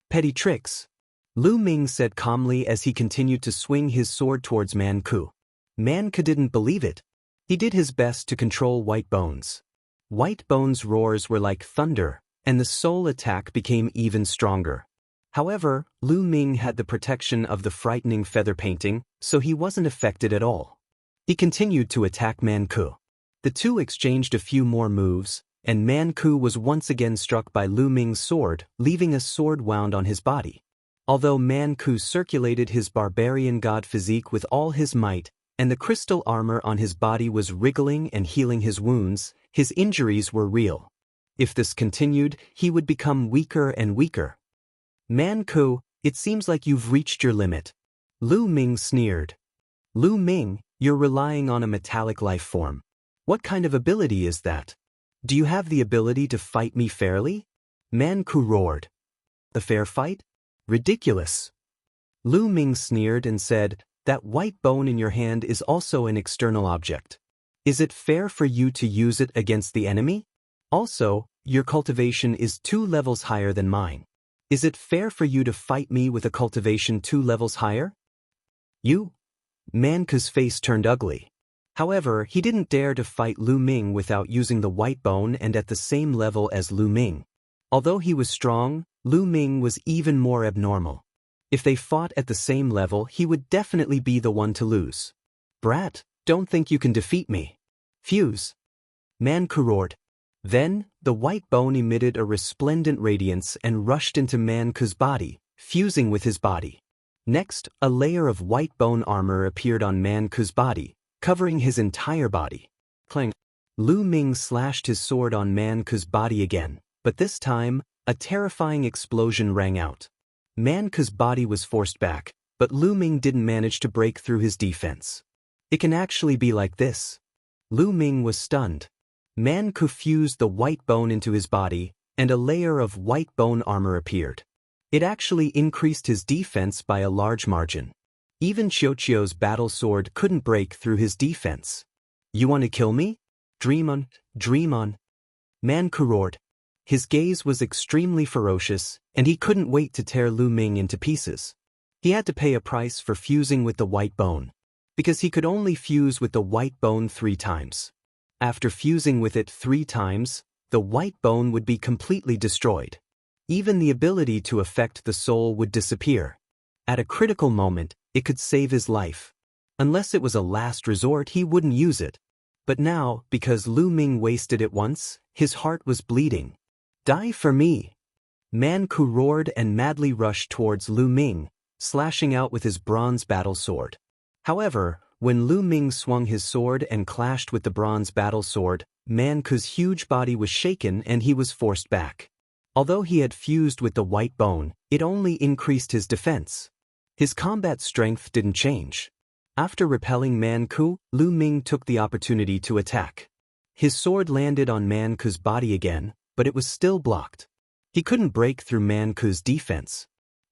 "Petty tricks," Lu Ming said calmly as he continued to swing his sword towards Man-Ku. Man-Ku didn't believe it. He did his best to control White Bones. White Bones' roars were like thunder, and the soul attack became even stronger. However, Lu Ming had the protection of the frightening feather painting, so he wasn't affected at all. He continued to attack Man-Ku. The two exchanged a few more moves, and Man-Ku was once again struck by Lu Ming's sword, leaving a sword wound on his body. Although Man-Ku circulated his barbarian god physique with all his might, and the crystal armor on his body was wriggling and healing his wounds, his injuries were real. If this continued, he would become weaker and weaker. "Man-Ku, it seems like you've reached your limit," Lu Ming sneered. "Lu Ming, you're relying on a metallic life form. What kind of ability is that? Do you have the ability to fight me fairly?" Man-Ku roared. "A fair fight? Ridiculous." Lu Ming sneered and said, "That white bone in your hand is also an external object. Is it fair for you to use it against the enemy? Also, your cultivation is 2 levels higher than mine. Is it fair for you to fight me with a cultivation 2 levels higher?" "You?" Man-Ku's face turned ugly. However, he didn't dare to fight Lu Ming without using the white bone and at the same level as Lu Ming. Although he was strong, Lu Ming was even more abnormal. If they fought at the same level, he would definitely be the one to lose. "Brat, don't think you can defeat me. Fuse." Man-Ku roared. Then, the white bone emitted a resplendent radiance and rushed into Man-Ku's body, fusing with his body. Next, a layer of white bone armor appeared on Man-Ku's body, covering his entire body. Clang. Lu Ming slashed his sword on Man-Ku's body again, but this time, a terrifying explosion rang out. Man-Ku's body was forced back, but Lu Ming didn't manage to break through his defense. It can actually be like this. Lu Ming was stunned. Man Ku fused the white bone into his body, and a layer of white bone armor appeared. It actually increased his defense by a large margin. Even Qiuqiu's battle sword couldn't break through his defense. You want to kill me? Dream on, dream on. Man Ku roared. His gaze was extremely ferocious, and he couldn't wait to tear Lu Ming into pieces. He had to pay a price for fusing with the white bone, because he could only fuse with the white bone 3 times. After fusing with it 3 times, the white bone would be completely destroyed. Even the ability to affect the soul would disappear. At a critical moment, it could save his life. Unless it was a last resort, he wouldn't use it. But now, because Lu Ming wasted it once, his heart was bleeding. Die for me! Man Ku roared and madly rushed towards Lu Ming, slashing out with his bronze battle sword. However, when Lu Ming swung his sword and clashed with the bronze battle sword, Man Ku's huge body was shaken and he was forced back. Although he had fused with the white bone, it only increased his defense. His combat strength didn't change. After repelling Man Ku, Lu Ming took the opportunity to attack. His sword landed on Man Ku's body again, but it was still blocked. He couldn't break through Man Ku's defense.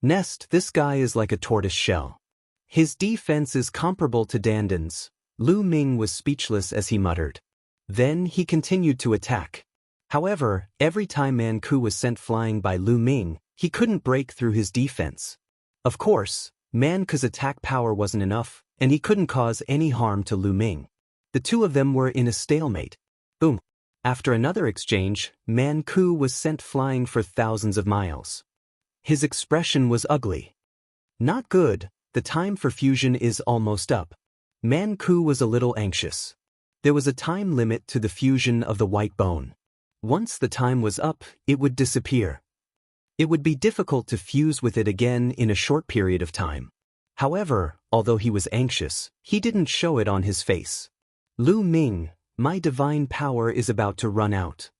Nest, this guy is like a tortoise shell. His defense is comparable to Danden's. Lu Ming was speechless as he muttered. Then he continued to attack. However, every time Man Ku was sent flying by Lu Ming, he couldn't break through his defense. Of course, Man Ku's attack power wasn't enough, and he couldn't cause any harm to Lu Ming. The two of them were in a stalemate. Boom. After another exchange, Man Ku was sent flying for thousands of miles. His expression was ugly. Not good, the time for fusion is almost up. Man Ku was a little anxious. There was a time limit to the fusion of the white bone. Once the time was up, it would disappear. It would be difficult to fuse with it again in a short period of time. However, although he was anxious, he didn't show it on his face. Lu Ming, my divine power is about to run out.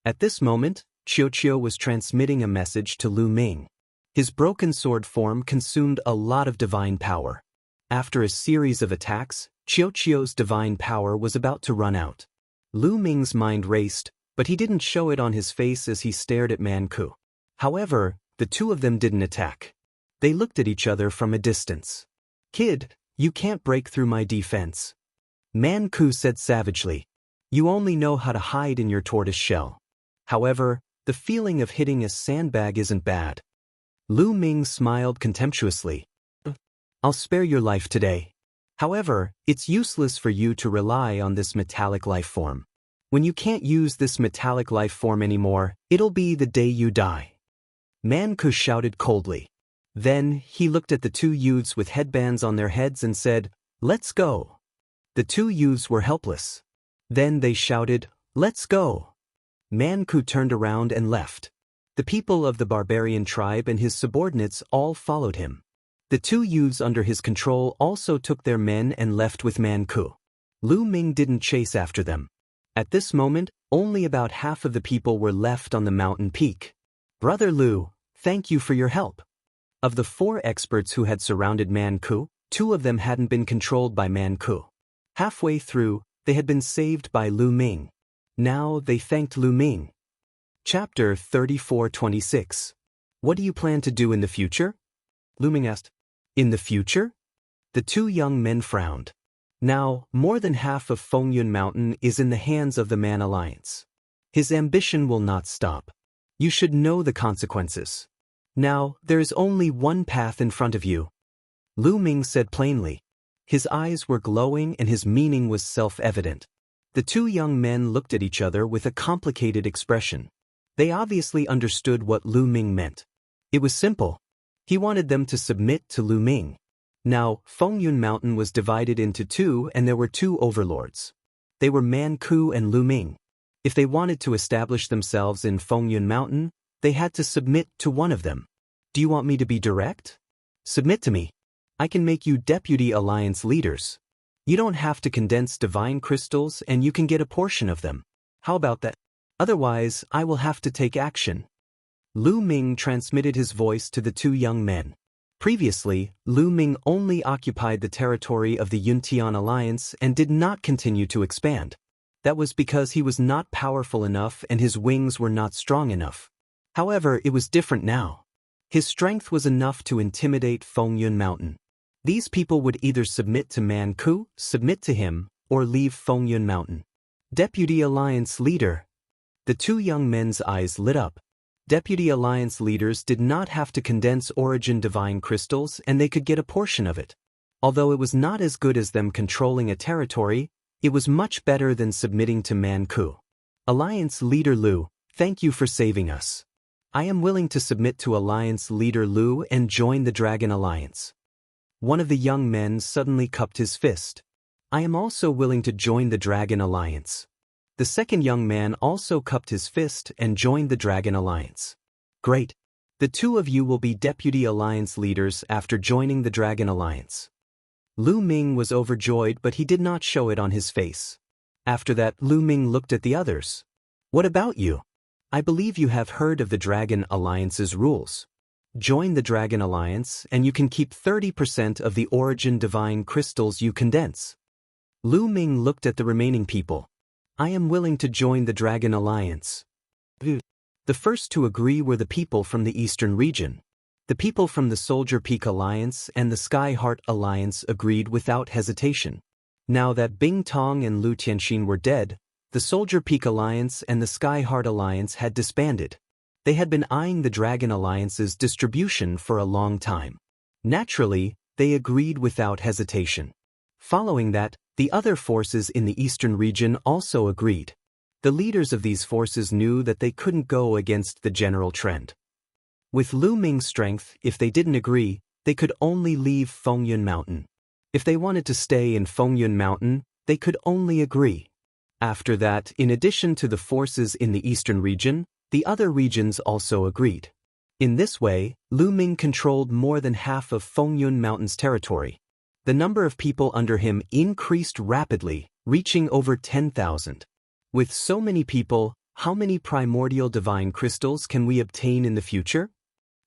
At this moment, Qiuqiu was transmitting a message to Lu Ming. His broken sword form consumed a lot of divine power. After a series of attacks, Qiuqiu's divine power was about to run out. Lu Ming's mind raced, but he didn't show it on his face as he stared at Man Ku. However, the two of them didn't attack. They looked at each other from a distance. Kid, you can't break through my defense. Man Ku said savagely. You only know how to hide in your tortoise shell. However, the feeling of hitting a sandbag isn't bad. Lu Ming smiled contemptuously. I'll spare your life today. However, it's useless for you to rely on this metallic life form. When you can't use this metallic life form anymore, it'll be the day you die. Man Ku shouted coldly. Then, he looked at the two youths with headbands on their heads and said, Let's go. The two youths were helpless. Then they shouted, Let's go. Man Ku turned around and left. The people of the barbarian tribe and his subordinates all followed him. The two youths under his control also took their men and left with Man Ku. Lu Ming didn't chase after them. At this moment, only about half of the people were left on the mountain peak. Brother Lu, thank you for your help. Of the 4 experts who had surrounded Man Ku, 2 of them hadn't been controlled by Man Ku. Halfway through, they had been saved by Lu Ming. Now they thanked Lu Ming. Chapter 34-26. What do you plan to do in the future? Lu Ming asked. In the future? The 2 young men frowned. Now, more than half of Fengyun Mountain is in the hands of the Man Alliance. His ambition will not stop. You should know the consequences. Now, there is only one path in front of you. Lu Ming said plainly. His eyes were glowing and his meaning was self-evident. The 2 young men looked at each other with a complicated expression. They obviously understood what Lu Ming meant. It was simple. He wanted them to submit to Lu Ming. Now, Fengyun Mountain was divided into 2 and there were 2 overlords. They were Man Ku and Lu Ming. If they wanted to establish themselves in Fengyun Mountain, they had to submit to one of them. Do you want me to be direct? Submit to me. I can make you deputy alliance leaders. You don't have to condense divine crystals and you can get a portion of them. How about that? Otherwise, I will have to take action. Lu Ming transmitted his voice to the 2 young men. Previously, Lu Ming only occupied the territory of the Yuntian Alliance and did not continue to expand. That was because he was not powerful enough and his wings were not strong enough. However, it was different now. His strength was enough to intimidate Fengyun Mountain. These people would either submit to Man Ku, submit to him, or leave Fengyun Mountain. Deputy Alliance Leader. The two young men's eyes lit up. Deputy Alliance leaders did not have to condense origin divine crystals and they could get a portion of it. Although it was not as good as them controlling a territory, it was much better than submitting to Man Ku. Alliance Leader Lu, thank you for saving us. I am willing to submit to Alliance Leader Lu and join the Dragon Alliance. One of the young men suddenly cupped his fist. I am also willing to join the Dragon Alliance. The second young man also cupped his fist and joined the Dragon Alliance. Great. The two of you will be Deputy Alliance leaders after joining the Dragon Alliance. Lu Ming was overjoyed, but he did not show it on his face. After that, Lu Ming looked at the others. What about you? I believe you have heard of the Dragon Alliance's rules. Join the Dragon Alliance and you can keep 30% of the origin divine crystals you condense. Lu Ming looked at the remaining people. I am willing to join the Dragon Alliance. The first to agree were the people from the eastern region. The people from the Soldier Peak Alliance and the Sky Heart Alliance agreed without hesitation. Now that Bing Tong and Lu Tianxin were dead, the Soldier Peak Alliance and the Sky Heart Alliance had disbanded. They had been eyeing the Dragon Alliance's distribution for a long time. Naturally, they agreed without hesitation. Following that, the other forces in the eastern region also agreed. The leaders of these forces knew that they couldn't go against the general trend. With Lu Ming's strength, if they didn't agree, they could only leave Fengyun Mountain. If they wanted to stay in Fengyun Mountain, they could only agree. After that, in addition to the forces in the eastern region, the other regions also agreed. In this way, Lu Ming controlled more than half of Fengyun Mountain's territory. The number of people under him increased rapidly, reaching over 10,000. With so many people, how many primordial divine crystals can we obtain in the future?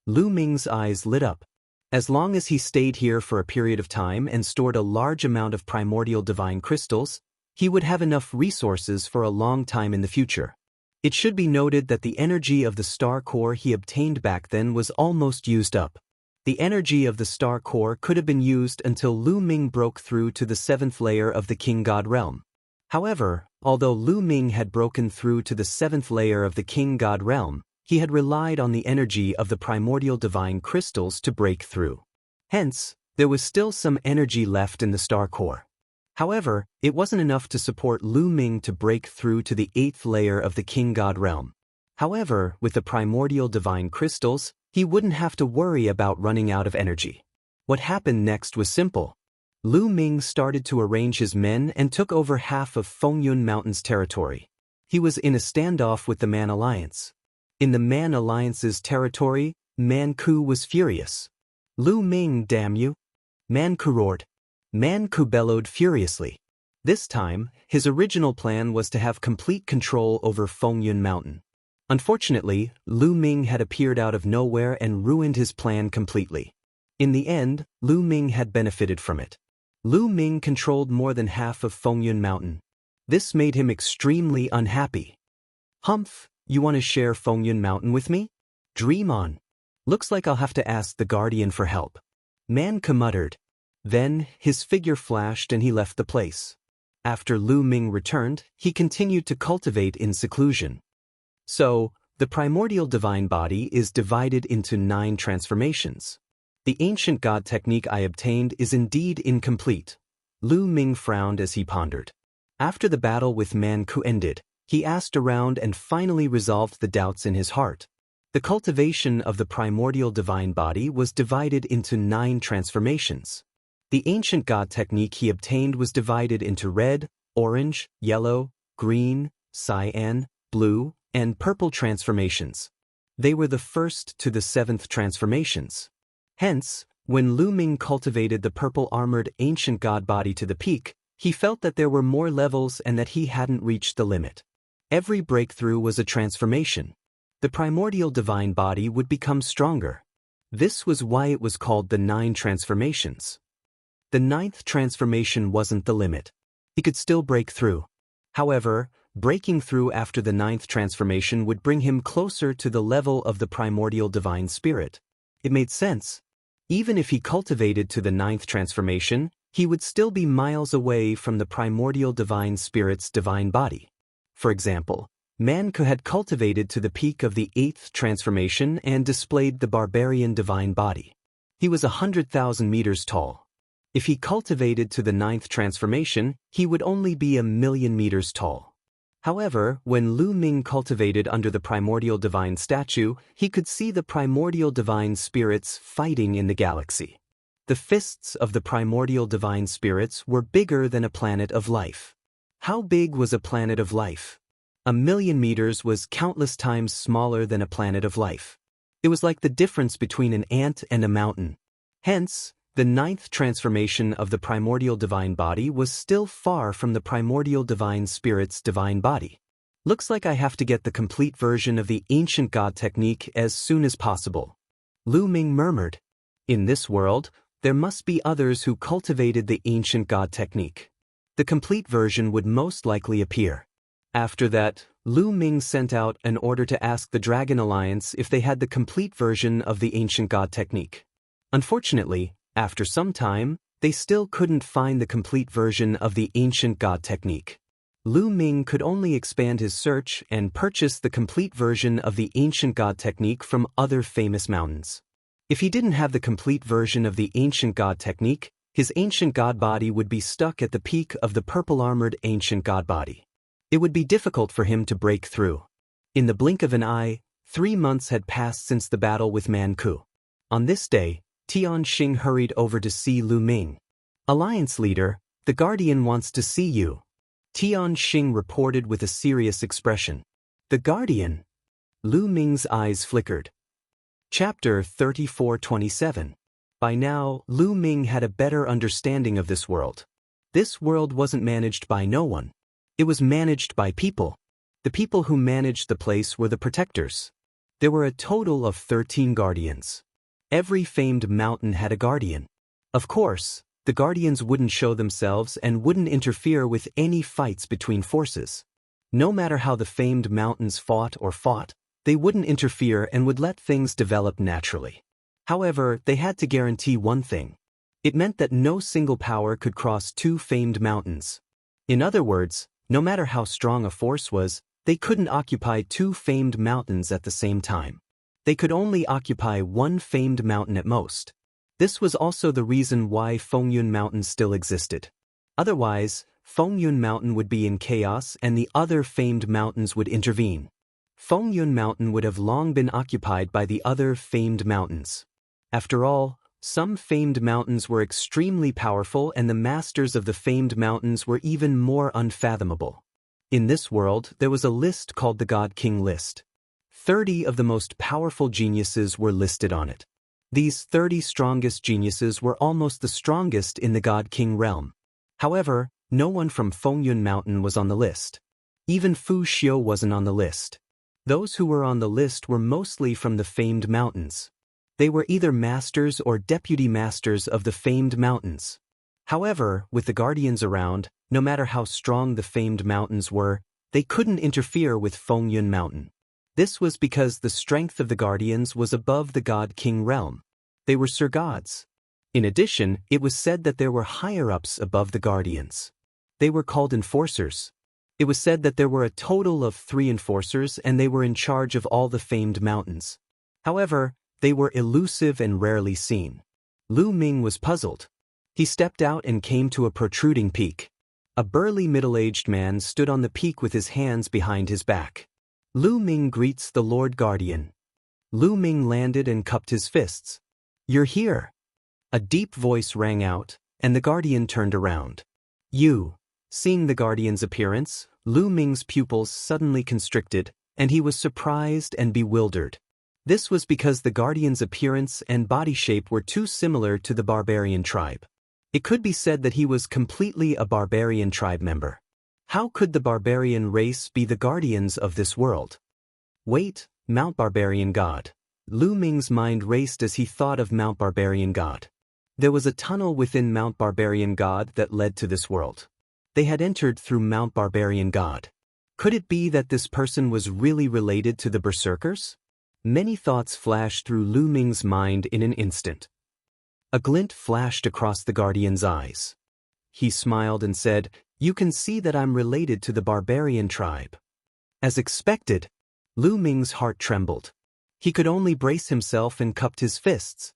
Lu Ming's eyes lit up. As long as he stayed here for a period of time and stored a large amount of primordial divine crystals, he would have enough resources for a long time in the future. It should be noted that the energy of the star core he obtained back then was almost used up. The energy of the star core could have been used until Lu Ming broke through to the 7th layer of the King God realm. However, although Lu Ming had broken through to the 7th layer of the King God realm, he had relied on the energy of the primordial divine crystals to break through. Hence, there was still some energy left in the star core. However, it wasn't enough to support Lu Ming to break through to the 8th layer of the King God realm. However, with the primordial divine crystals, he wouldn't have to worry about running out of energy. What happened next was simple. Lu Ming started to arrange his men and took over half of Fengyun Mountain's territory. He was in a standoff with the Man Alliance. In the Man Alliance's territory, Man Ku was furious. Lu Ming, damn you! Man Ku roared. Man Ku bellowed furiously. This time, his original plan was to have complete control over Fengyun Mountain. Unfortunately, Lu Ming had appeared out of nowhere and ruined his plan completely. In the end, Lu Ming had benefited from it. Lu Ming controlled more than half of Fengyun Mountain. This made him extremely unhappy. Humph, you want to share Fengyun Mountain with me? Dream on. Looks like I'll have to ask the Guardian for help. Man Ku muttered. Then, his figure flashed and he left the place. After Lu Ming returned, he continued to cultivate in seclusion. So, the primordial divine body is divided into 9 transformations. The ancient god technique I obtained is indeed incomplete. Lu Ming frowned as he pondered. After the battle with Man Ku ended, he asked around and finally resolved the doubts in his heart. The cultivation of the primordial divine body was divided into 9 transformations. The ancient god technique he obtained was divided into red, orange, yellow, green, cyan, blue, and purple transformations. They were the first to the 7th transformations. Hence, when Lu Ming cultivated the purple-armored ancient god body to the peak, he felt that there were more levels and that he hadn't reached the limit. Every breakthrough was a transformation. The primordial divine body would become stronger. This was why it was called the 9 transformations. The 9th transformation wasn't the limit. He could still break through. However, breaking through after the 9th transformation would bring him closer to the level of the primordial divine spirit. It made sense. Even if he cultivated to the 9th transformation, he would still be miles away from the primordial divine spirit's divine body. For example, Manku had cultivated to the peak of the 8th transformation and displayed the barbarian divine body. He was 100,000 meters tall. If he cultivated to the 9th transformation, he would only be 1,000,000 meters tall. However, when Lu Ming cultivated under the primordial divine statue, he could see the primordial divine spirits fighting in the galaxy. The fists of the primordial divine spirits were bigger than a planet of life. How big was a planet of life? 1,000,000 meters was countless times smaller than a planet of life. It was like the difference between an ant and a mountain. Hence, the 9th transformation of the primordial divine body was still far from the primordial divine spirit's divine body. Looks like I have to get the complete version of the ancient god technique as soon as possible. Lu Ming murmured. In this world, there must be others who cultivated the ancient god technique. The complete version would most likely appear. After that, Lu Ming sent out an order to ask the Dragon Alliance if they had the complete version of the ancient god technique. Unfortunately, after some time, they still couldn't find the complete version of the ancient god technique. Lu Ming could only expand his search and purchase the complete version of the ancient god technique from other famous mountains. If he didn't have the complete version of the ancient god technique, his ancient god body would be stuck at the peak of the purple-armored ancient god body. It would be difficult for him to break through. In the blink of an eye, 3 months had passed since the battle with Manku. On this day, Tian Xing hurried over to see Lu Ming. Alliance leader, the Guardian wants to see you. Tian Xing reported with a serious expression. The Guardian? Lu Ming's eyes flickered. Chapter 34:27. By now, Lu Ming had a better understanding of this world. This world wasn't managed by no one. It was managed by people. The people who managed the place were the protectors. There were a total of 13 guardians. Every famed mountain had a guardian. Of course, the guardians wouldn't show themselves and wouldn't interfere with any fights between forces. No matter how the famed mountains fought, they wouldn't interfere and would let things develop naturally. However, they had to guarantee one thing. It meant that no single power could cross 2 famed mountains. In other words, no matter how strong a force was, they couldn't occupy 2 famed mountains at the same time. They could only occupy 1 famed mountain at most. This was also the reason why Fengyun Mountain still existed. Otherwise, Fengyun Mountain would be in chaos and the other famed mountains would intervene. Fengyun Mountain would have long been occupied by the other famed mountains. After all, some famed mountains were extremely powerful and the masters of the famed mountains were even more unfathomable. In this world, there was a list called the God King list. 30 of the most powerful geniuses were listed on it. These 30 strongest geniuses were almost the strongest in the God King realm. However, no one from Fengyun Mountain was on the list. Even Fu Xiu wasn't on the list. Those who were on the list were mostly from the famed mountains. They were either masters or deputy masters of the famed mountains. However, with the guardians around, no matter how strong the famed mountains were, they couldn't interfere with Fengyun Mountain. This was because the strength of the guardians was above the God King realm. They were Sir Gods. In addition, it was said that there were higher-ups above the guardians. They were called enforcers. It was said that there were a total of 3 enforcers and they were in charge of all the famed mountains. However, they were elusive and rarely seen. Lu Ming was puzzled. He stepped out and came to a protruding peak. A burly middle-aged man stood on the peak with his hands behind his back. Lu Ming greets the Lord Guardian. Lu Ming landed and cupped his fists. You're here. A deep voice rang out, and the Guardian turned around. You. Seeing the Guardian's appearance, Lu Ming's pupils suddenly constricted, and he was surprised and bewildered. This was because the Guardian's appearance and body shape were too similar to the barbarian tribe. It could be said that he was completely a barbarian tribe member. How could the barbarian race be the guardians of this world? Wait, Mount Barbarian God. Lu Ming's mind raced as he thought of Mount Barbarian God. There was a tunnel within Mount Barbarian God that led to this world. They had entered through Mount Barbarian God. Could it be that this person was really related to the Berserkers? Many thoughts flashed through Lu Ming's mind in an instant. A glint flashed across the Guardian's eyes. He smiled and said, "You can see that I'm related to the Barbarian tribe." As expected, Lu Ming's heart trembled. He could only brace himself and cupped his fists.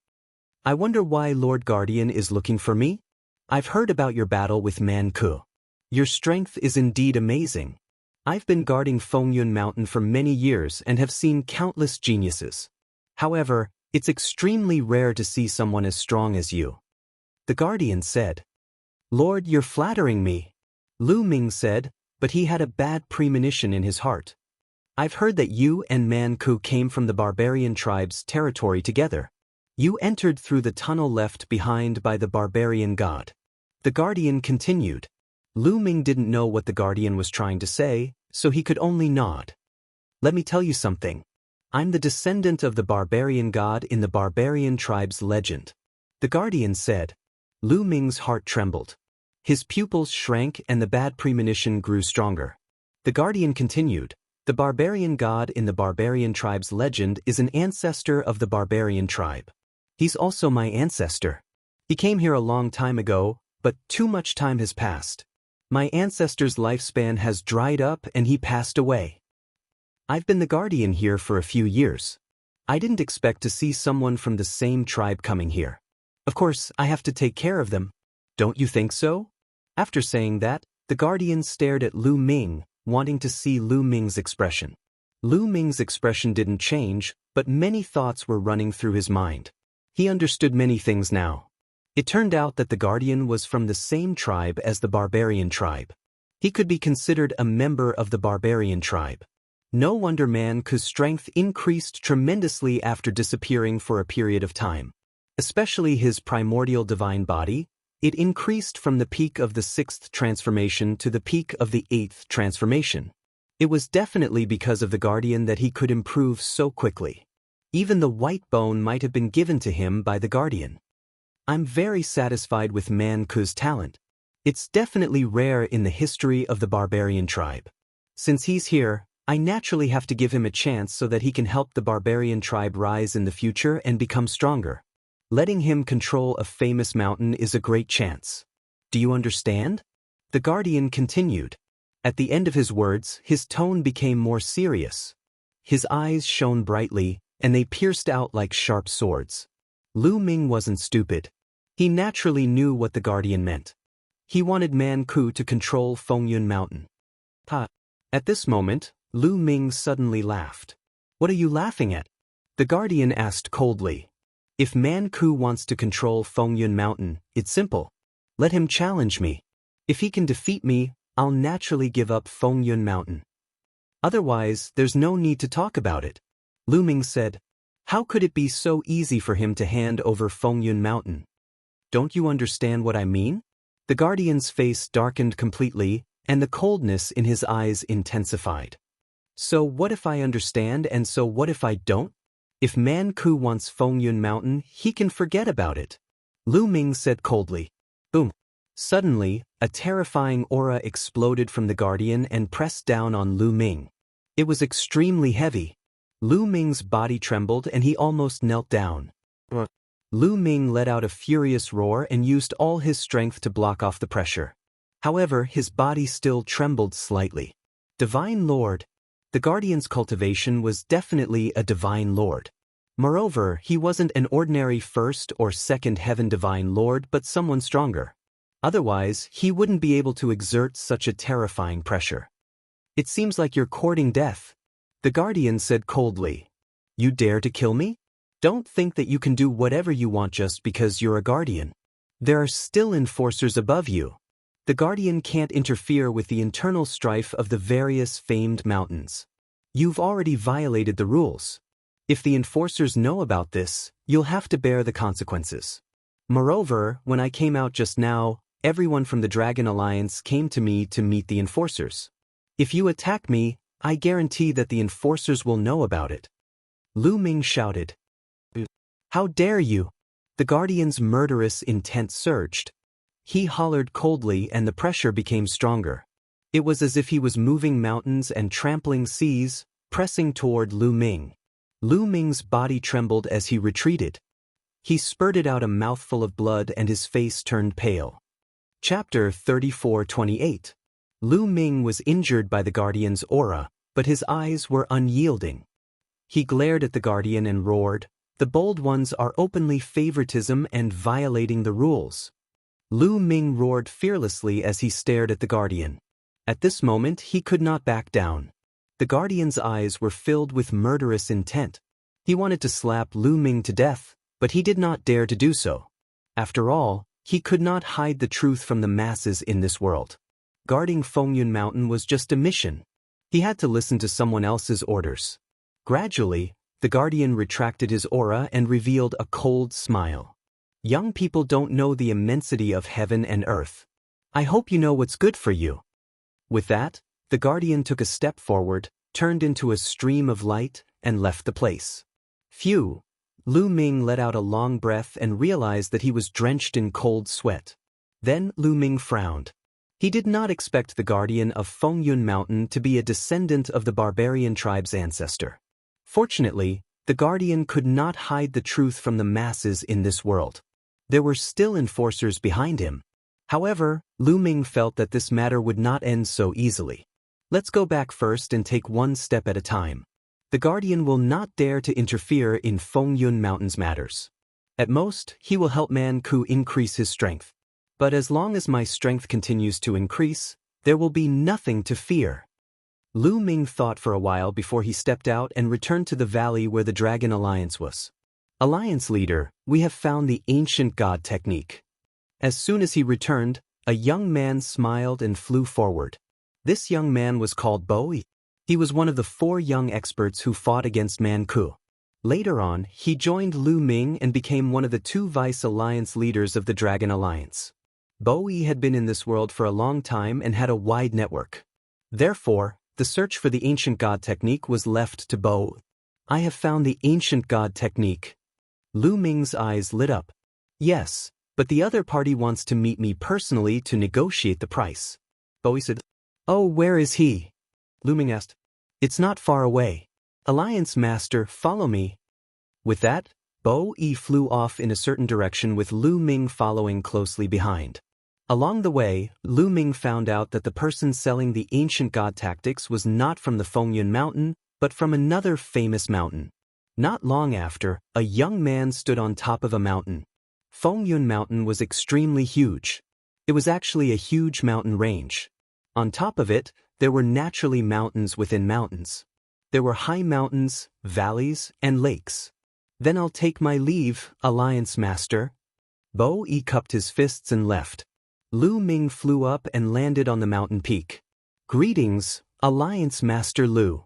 "I wonder why Lord Guardian is looking for me? I've heard about your battle with Man Ku. Your strength is indeed amazing. I've been guarding Fengyun Mountain for many years and have seen countless geniuses. However, it's extremely rare to see someone as strong as you." The Guardian said. "Lord, you're flattering me," Lu Ming said, but he had a bad premonition in his heart. "I've heard that you and Man Ku came from the Barbarian tribe's territory together. You entered through the tunnel left behind by the Barbarian God." The Guardian continued. Lu Ming didn't know what the Guardian was trying to say, so he could only nod. "Let me tell you something. I'm the descendant of the Barbarian God in the Barbarian tribe's legend," the Guardian said. Lu Ming's heart trembled. His pupils shrank and the bad premonition grew stronger. The Guardian continued. "The Barbarian God in the Barbarian tribe's legend is an ancestor of the Barbarian tribe. He's also my ancestor. He came here a long time ago, but too much time has passed. My ancestor's lifespan has dried up and he passed away. I've been the Guardian here for a few years. I didn't expect to see someone from the same tribe coming here. Of course, I have to take care of them. Don't you think so?" After saying that, the Guardian stared at Lu Ming, wanting to see Lu Ming's expression. Lu Ming's expression didn't change, but many thoughts were running through his mind. He understood many things now. It turned out that the Guardian was from the same tribe as the Barbarian tribe. He could be considered a member of the Barbarian tribe. No wonder Man Ku's strength increased tremendously after disappearing for a period of time. Especially his primordial divine body, it increased from the peak of the 6th transformation to the peak of the 8th transformation. It was definitely because of the Guardian that he could improve so quickly. Even the white bone might have been given to him by the Guardian. "I'm very satisfied with Man Ku's talent. It's definitely rare in the history of the Barbarian tribe. Since he's here, I naturally have to give him a chance so that he can help the Barbarian tribe rise in the future and become stronger. Letting him control a famous mountain is a great chance. Do you understand?" The Guardian continued. At the end of his words, his tone became more serious. His eyes shone brightly, and they pierced out like sharp swords. Lu Ming wasn't stupid. He naturally knew what the Guardian meant. He wanted Man Ku to control Fengyun Mountain. At this moment, Lu Ming suddenly laughed. "What are you laughing at?" the Guardian asked coldly. "If Man Ku wants to control Fengyun Mountain, it's simple. Let him challenge me. If he can defeat me, I'll naturally give up Fengyun Mountain. Otherwise, there's no need to talk about it," Lu Ming said. "How could it be so easy for him to hand over Fengyun Mountain? Don't you understand what I mean?" The Guardian's face darkened completely, and the coldness in his eyes intensified. "So what if I understand and so what if I don't? If Man Ku wants Fengyun Mountain, he can forget about it," Lu Ming said coldly. Boom. Suddenly, a terrifying aura exploded from the Guardian and pressed down on Lu Ming. It was extremely heavy. Lu Ming's body trembled and he almost knelt down. Lu Ming let out a furious roar and used all his strength to block off the pressure. However, his body still trembled slightly. Divine Lord. The Guardian's cultivation was definitely a Divine Lord. Moreover, he wasn't an ordinary first or second heaven Divine Lord but someone stronger. Otherwise, he wouldn't be able to exert such a terrifying pressure. "It seems like you're courting death," the Guardian said coldly. "You dare to kill me? Don't think that you can do whatever you want just because you're a Guardian. There are still enforcers above you. The Guardian can't interfere with the internal strife of the various famed mountains. You've already violated the rules. If the enforcers know about this, you'll have to bear the consequences. Moreover, when I came out just now, everyone from the Dragon Alliance came to me to meet the enforcers. If you attack me, I guarantee that the enforcers will know about it." Lu Ming shouted. How dare you? The guardian's murderous intent surged. He hollered coldly and the pressure became stronger. It was as if he was moving mountains and trampling seas, pressing toward Lu Ming. Lu Ming's body trembled as he retreated. He spurted out a mouthful of blood and his face turned pale. Chapter 34:28. Lu Ming was injured by the guardian's aura, but his eyes were unyielding. He glared at the guardian and roared, "The bold ones are openly favoritism and violating the rules." Lu Ming roared fearlessly as he stared at the guardian. At this moment he could not back down. The guardian's eyes were filled with murderous intent. He wanted to slap Lu Ming to death, but he did not dare to do so. After all, he could not hide the truth from the masses in this world. Guarding Fengyun Mountain was just a mission. He had to listen to someone else's orders. Gradually, the guardian retracted his aura and revealed a cold smile. Young people don't know the immensity of heaven and earth. I hope you know what's good for you. With that, the guardian took a step forward, turned into a stream of light, and left the place. Phew! Lu Ming let out a long breath and realized that he was drenched in cold sweat. Then Lu Ming frowned. He did not expect the guardian of Fengyun Mountain to be a descendant of the barbarian tribe's ancestor. Fortunately, the guardian could not hide the truth from the masses in this world. There were still enforcers behind him. However, Lu Ming felt that this matter would not end so easily. Let's go back first and take one step at a time. The guardian will not dare to interfere in Fengyun Mountain's matters. At most, he will help Man Ku increase his strength. But as long as my strength continues to increase, there will be nothing to fear. Lu Ming thought for a while before he stepped out and returned to the valley where the Dragon Alliance was. Alliance leader, we have found the ancient god technique. As soon as he returned, a young man smiled and flew forward. This young man was called Bowie. He was one of the 4 young experts who fought against Man Ku. Later on, he joined Lu Ming and became one of the 2 vice alliance leaders of the Dragon Alliance. Bowie had been in this world for a long time and had a wide network. Therefore, the search for the ancient god technique was left to Bowie. I have found the ancient god technique. Lu Ming's eyes lit up. Yes, but the other party wants to meet me personally to negotiate the price. Bowie said, "Oh, where is he?" Lu Ming asked. "It's not far away. Alliance Master, follow me." With that, Bowie flew off in a certain direction with Lu Ming following closely behind. Along the way, Lu Ming found out that the person selling the ancient god tactics was not from the Fengyun Mountain, but from another famous mountain. Not long after, a young man stood on top of a mountain. Fengyun Mountain was extremely huge. It was actually a huge mountain range. On top of it, there were naturally mountains within mountains. There were high mountains, valleys, and lakes. "Then I'll take my leave, Alliance Master." Bowie cupped his fists and left. Lu Ming flew up and landed on the mountain peak. "Greetings, Alliance Master Lu."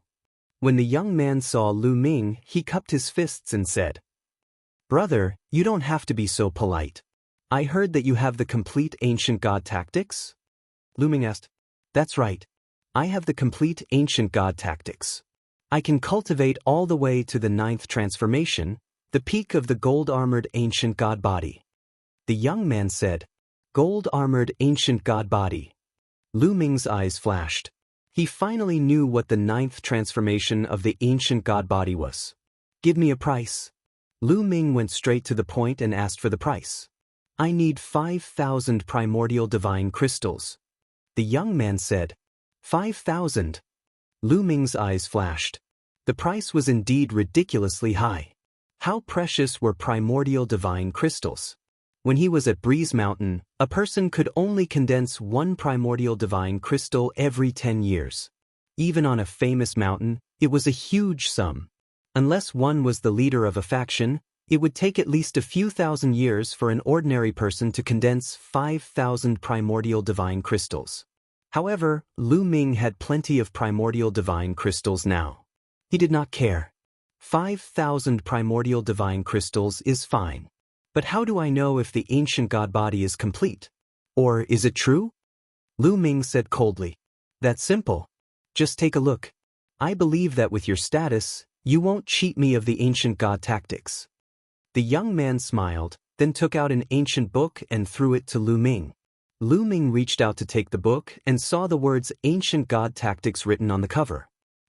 When the young man saw Lu Ming, he cupped his fists and said, "Brother, you don't have to be so polite. I heard that you have the complete ancient god tactics?" Lu Ming asked. "That's right. I have the complete ancient god tactics. I can cultivate all the way to the 9th transformation, the peak of the gold-armored ancient god body." The young man said, "Gold-armored ancient god body." Lu Ming's eyes flashed. He finally knew what the 9th transformation of the ancient god body was. "Give me a price." Lu Ming went straight to the point and asked for the price. "I need 5,000 primordial divine crystals." The young man said, 5,000. Lu Ming's eyes flashed. The price was indeed ridiculously high. How precious were primordial divine crystals? When he was at Breeze Mountain, a person could only condense 1 primordial divine crystal every 10 years. Even on a famous mountain, it was a huge sum. Unless one was the leader of a faction, it would take at least a few thousand years for an ordinary person to condense 5,000 primordial divine crystals. However, Lu Ming had plenty of primordial divine crystals now. He did not care. 5,000 primordial divine crystals is fine. But how do I know if the ancient god body is complete? Or is it true? Lu Ming said coldly. That's simple. Just take a look. I believe that with your status, you won't cheat me of the ancient god tactics. The young man smiled, then took out an ancient book and threw it to Lu Ming. Lu Ming reached out to take the book and saw the words Ancient God Tactics written on the cover.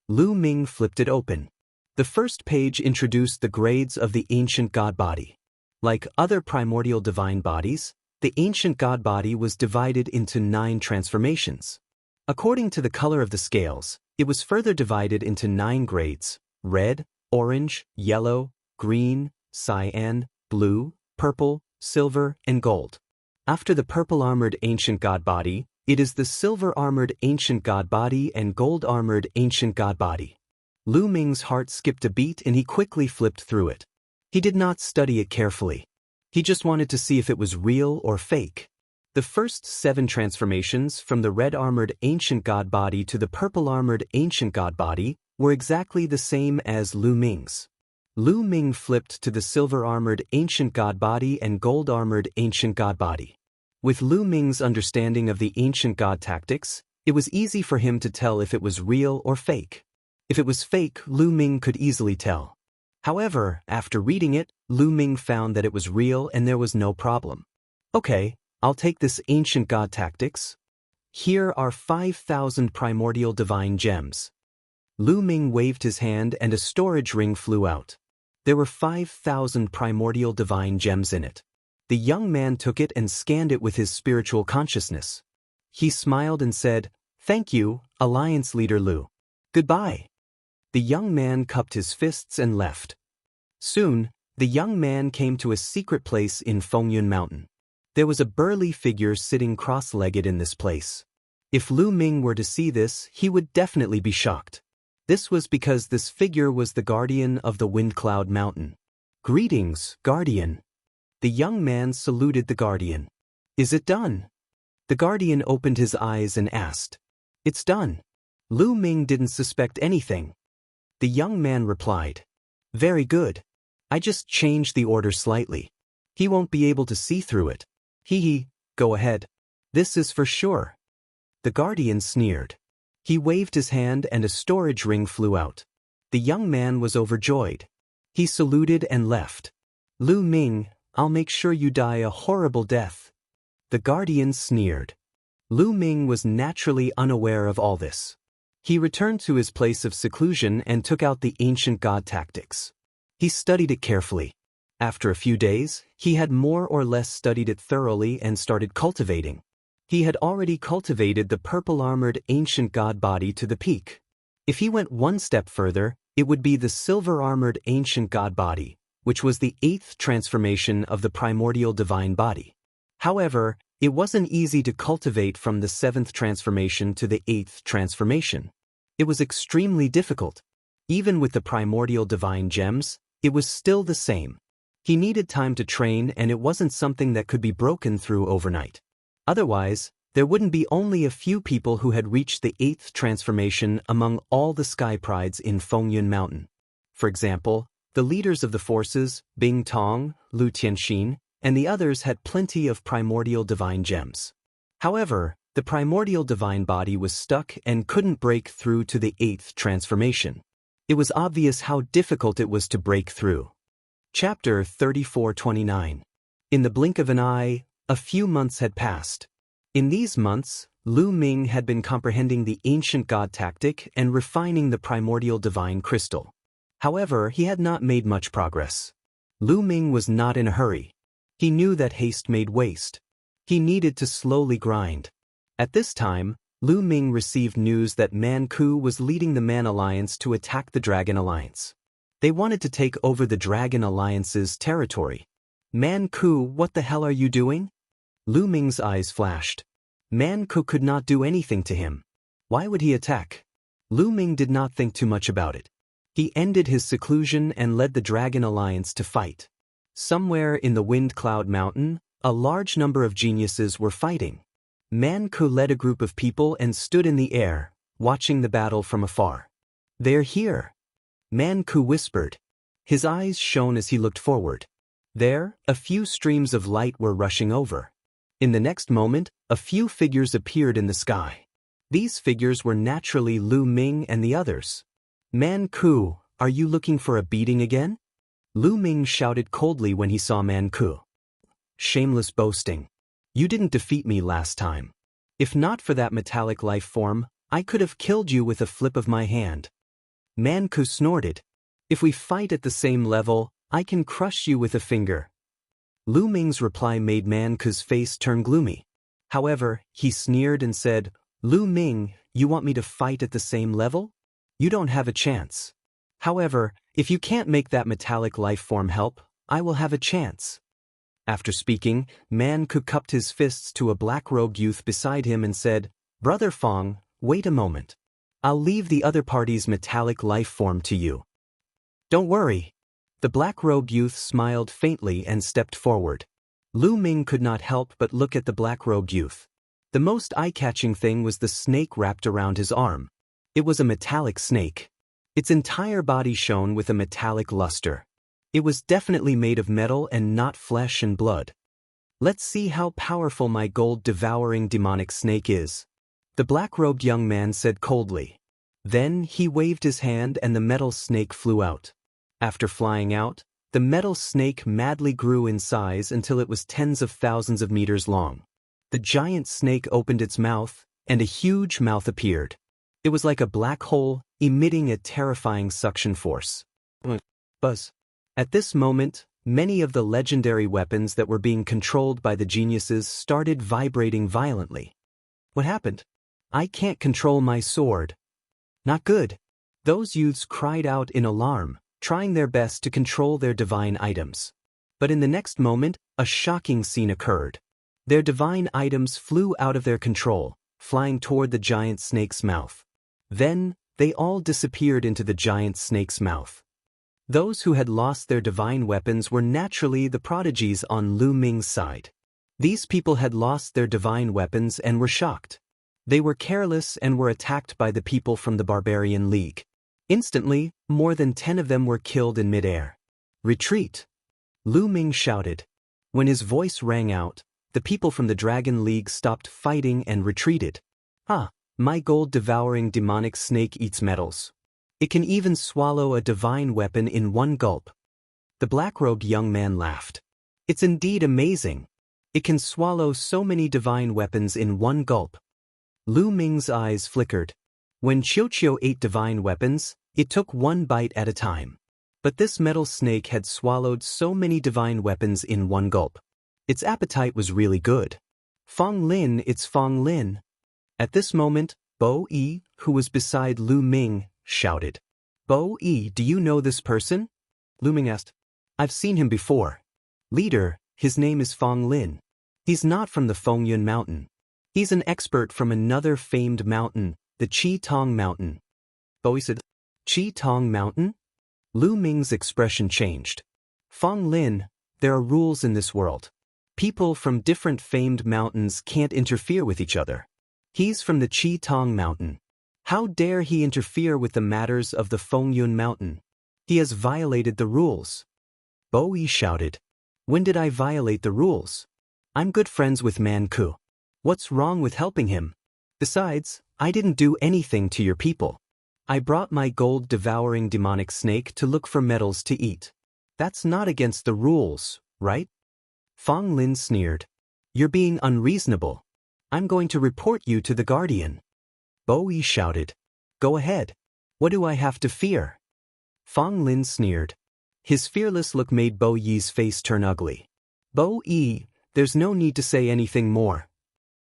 Lu Ming flipped it open. The first page introduced the grades of the ancient God body. Like other primordial divine bodies, the ancient God body was divided into 9 transformations. According to the color of the scales, it was further divided into 9 grades: red, orange, yellow, green, cyan, blue, purple, silver, and gold. After the purple-armored ancient God body, it is the silver-armored ancient God body and gold-armored ancient God body. Lu Ming's heart skipped a beat and he quickly flipped through it. He did not study it carefully. He just wanted to see if it was real or fake. The first 7 transformations from the red-armored ancient God body to the purple-armored ancient God body were exactly the same as Lu Ming's. Lu Ming flipped to the silver-armored ancient God body and gold-armored ancient God body. With Lu Ming's understanding of the ancient God tactics, it was easy for him to tell if it was real or fake. If it was fake, Lu Ming could easily tell. However, after reading it, Lu Ming found that it was real and there was no problem. Okay, I'll take this ancient God tactics. Here are 5,000 primordial divine gems. Lu Ming waved his hand and a storage ring flew out. There were 5,000 primordial divine gems in it. The young man took it and scanned it with his spiritual consciousness. He smiled and said, "Thank you, Alliance Leader Lu. Goodbye." The young man cupped his fists and left. Soon, the young man came to a secret place in Fengyun Mountain. There was a burly figure sitting cross-legged in this place. If Lu Ming were to see this, he would definitely be shocked. This was because this figure was the guardian of the Wind Cloud Mountain. "Greetings, Guardian." The young man saluted the guardian. "Is it done?" The guardian opened his eyes and asked. "It's done." Lu Ming didn't suspect anything. The young man replied, "Very good. I just changed the order slightly. He won't be able to see through it. Hee, go ahead. This is for sure." The guardian sneered. He waved his hand and a storage ring flew out. The young man was overjoyed. He saluted and left. "Lu Ming, I'll make sure you die a horrible death." The guardian sneered. Lu Ming was naturally unaware of all this. He returned to his place of seclusion and took out the ancient God tactics. He studied it carefully. After a few days, he had more or less studied it thoroughly and started cultivating. He had already cultivated the purple-armored ancient God body to the peak. If he went one step further, it would be the silver-armored ancient God body, which was the 8th transformation of the primordial divine body. However, it wasn't easy to cultivate from the 7th transformation to the 8th transformation. It was extremely difficult. Even with the primordial divine gems, it was still the same. He needed time to train and it wasn't something that could be broken through overnight. Otherwise, there wouldn't be only a few people who had reached the 8th transformation among all the sky prides in Fengyun Mountain. For example, the leaders of the forces, Bing Tong, Lu Tianxin, and the others had plenty of primordial divine gems. However, the primordial divine body was stuck and couldn't break through to the 8th transformation. It was obvious how difficult it was to break through. Chapter 34-29. In the blink of an eye, a few months had passed. In these months, Lu Ming had been comprehending the ancient God tactic and refining the primordial divine crystal. However, he had not made much progress. Lu Ming was not in a hurry. He knew that haste made waste. He needed to slowly grind. At this time, Lu Ming received news that Man Ku was leading the Man Alliance to attack the Dragon Alliance. They wanted to take over the Dragon Alliance's territory. "Man Ku, what the hell are you doing?" Lu Ming's eyes flashed. Man Ku could not do anything to him. Why would he attack? Lu Ming did not think too much about it. He ended his seclusion and led the Dragon Alliance to fight. Somewhere in the Wind Cloud Mountain, a large number of geniuses were fighting. Man Ku led a group of people and stood in the air, watching the battle from afar. "They're here," Man Ku whispered. His eyes shone as he looked forward. There, a few streams of light were rushing over. In the next moment, a few figures appeared in the sky. These figures were naturally Lu Ming and the others. "Man Ku, are you looking for a beating again?" Lu Ming shouted coldly when he saw Man Ku. Shameless boasting. You didn't defeat me last time. If not for that metallic life form, I could have killed you with a flip of my hand. Man Ku snorted. If we fight at the same level, I can crush you with a finger. Lu Ming's reply made Man Ku's face turn gloomy. However, he sneered and said, Lu Ming, you want me to fight at the same level? You don't have a chance. However, if you can't make that metallic life form help, I will have a chance. After speaking, Man Ku cupped his fists to a black-robed youth beside him and said, Brother Fong, wait a moment. I'll leave the other party's metallic life form to you. Don't worry. The black-robed youth smiled faintly and stepped forward. Lu Ming could not help but look at the black-robed youth. The most eye-catching thing was the snake wrapped around his arm. It was a metallic snake. Its entire body shone with a metallic luster. It was definitely made of metal and not flesh and blood. Let's see how powerful my gold-devouring demonic snake is, the black-robed young man said coldly. Then he waved his hand and the metal snake flew out. After flying out, the metal snake madly grew in size until it was tens of thousands of meters long. The giant snake opened its mouth, and a huge mouth appeared. It was like a black hole, emitting a terrifying suction force. Buzz. At this moment, many of the legendary weapons that were being controlled by the geniuses started vibrating violently. What happened? I can't control my sword. Not good. Those youths cried out in alarm, trying their best to control their divine items. But in the next moment, a shocking scene occurred. Their divine items flew out of their control, flying toward the giant snake's mouth. Then, they all disappeared into the giant snake's mouth. Those who had lost their divine weapons were naturally the prodigies on Lu Ming's side. These people had lost their divine weapons and were shocked. They were careless and were attacked by the people from the Barbarian League. Instantly, more than 10 of them were killed in midair. Retreat! Lu Ming shouted. When his voice rang out, the people from the Dragon League stopped fighting and retreated. Ah, my gold-devouring demonic snake eats metals. It can even swallow a divine weapon in one gulp. The black-robed young man laughed. It's indeed amazing. It can swallow so many divine weapons in one gulp. Lu Ming's eyes flickered. When Qiuqiu ate divine weapons, it took one bite at a time. But this metal snake had swallowed so many divine weapons in one gulp. Its appetite was really good. Fong Lin, it's Fong Lin. At this moment, Bo Yi, who was beside Lu Ming, shouted. Bo Yi, do you know this person? Lu Ming asked. I've seen him before. Leader, his name is Fong Lin. He's not from the Fengyun Mountain. He's an expert from another famed mountain, the Qi Tong Mountain. Bo Yi said, Qi Tong Mountain? Lu Ming's expression changed. Fong Lin, there are rules in this world. People from different famed mountains can't interfere with each other. He's from the Qi Tong Mountain. How dare he interfere with the matters of the Fengyun Mountain? He has violated the rules. Bo Yi shouted. When did I violate the rules? I'm good friends with Man Ku. What's wrong with helping him? Besides, I didn't do anything to your people. I brought my gold-devouring demonic snake to look for metals to eat. That's not against the rules, right? Fong Lin sneered. You're being unreasonable. I'm going to report you to the Guardian. Bo Yi shouted. Go ahead. What do I have to fear? Fong Lin sneered. His fearless look made Bo Yi's face turn ugly. Bo Yi, there's no need to say anything more.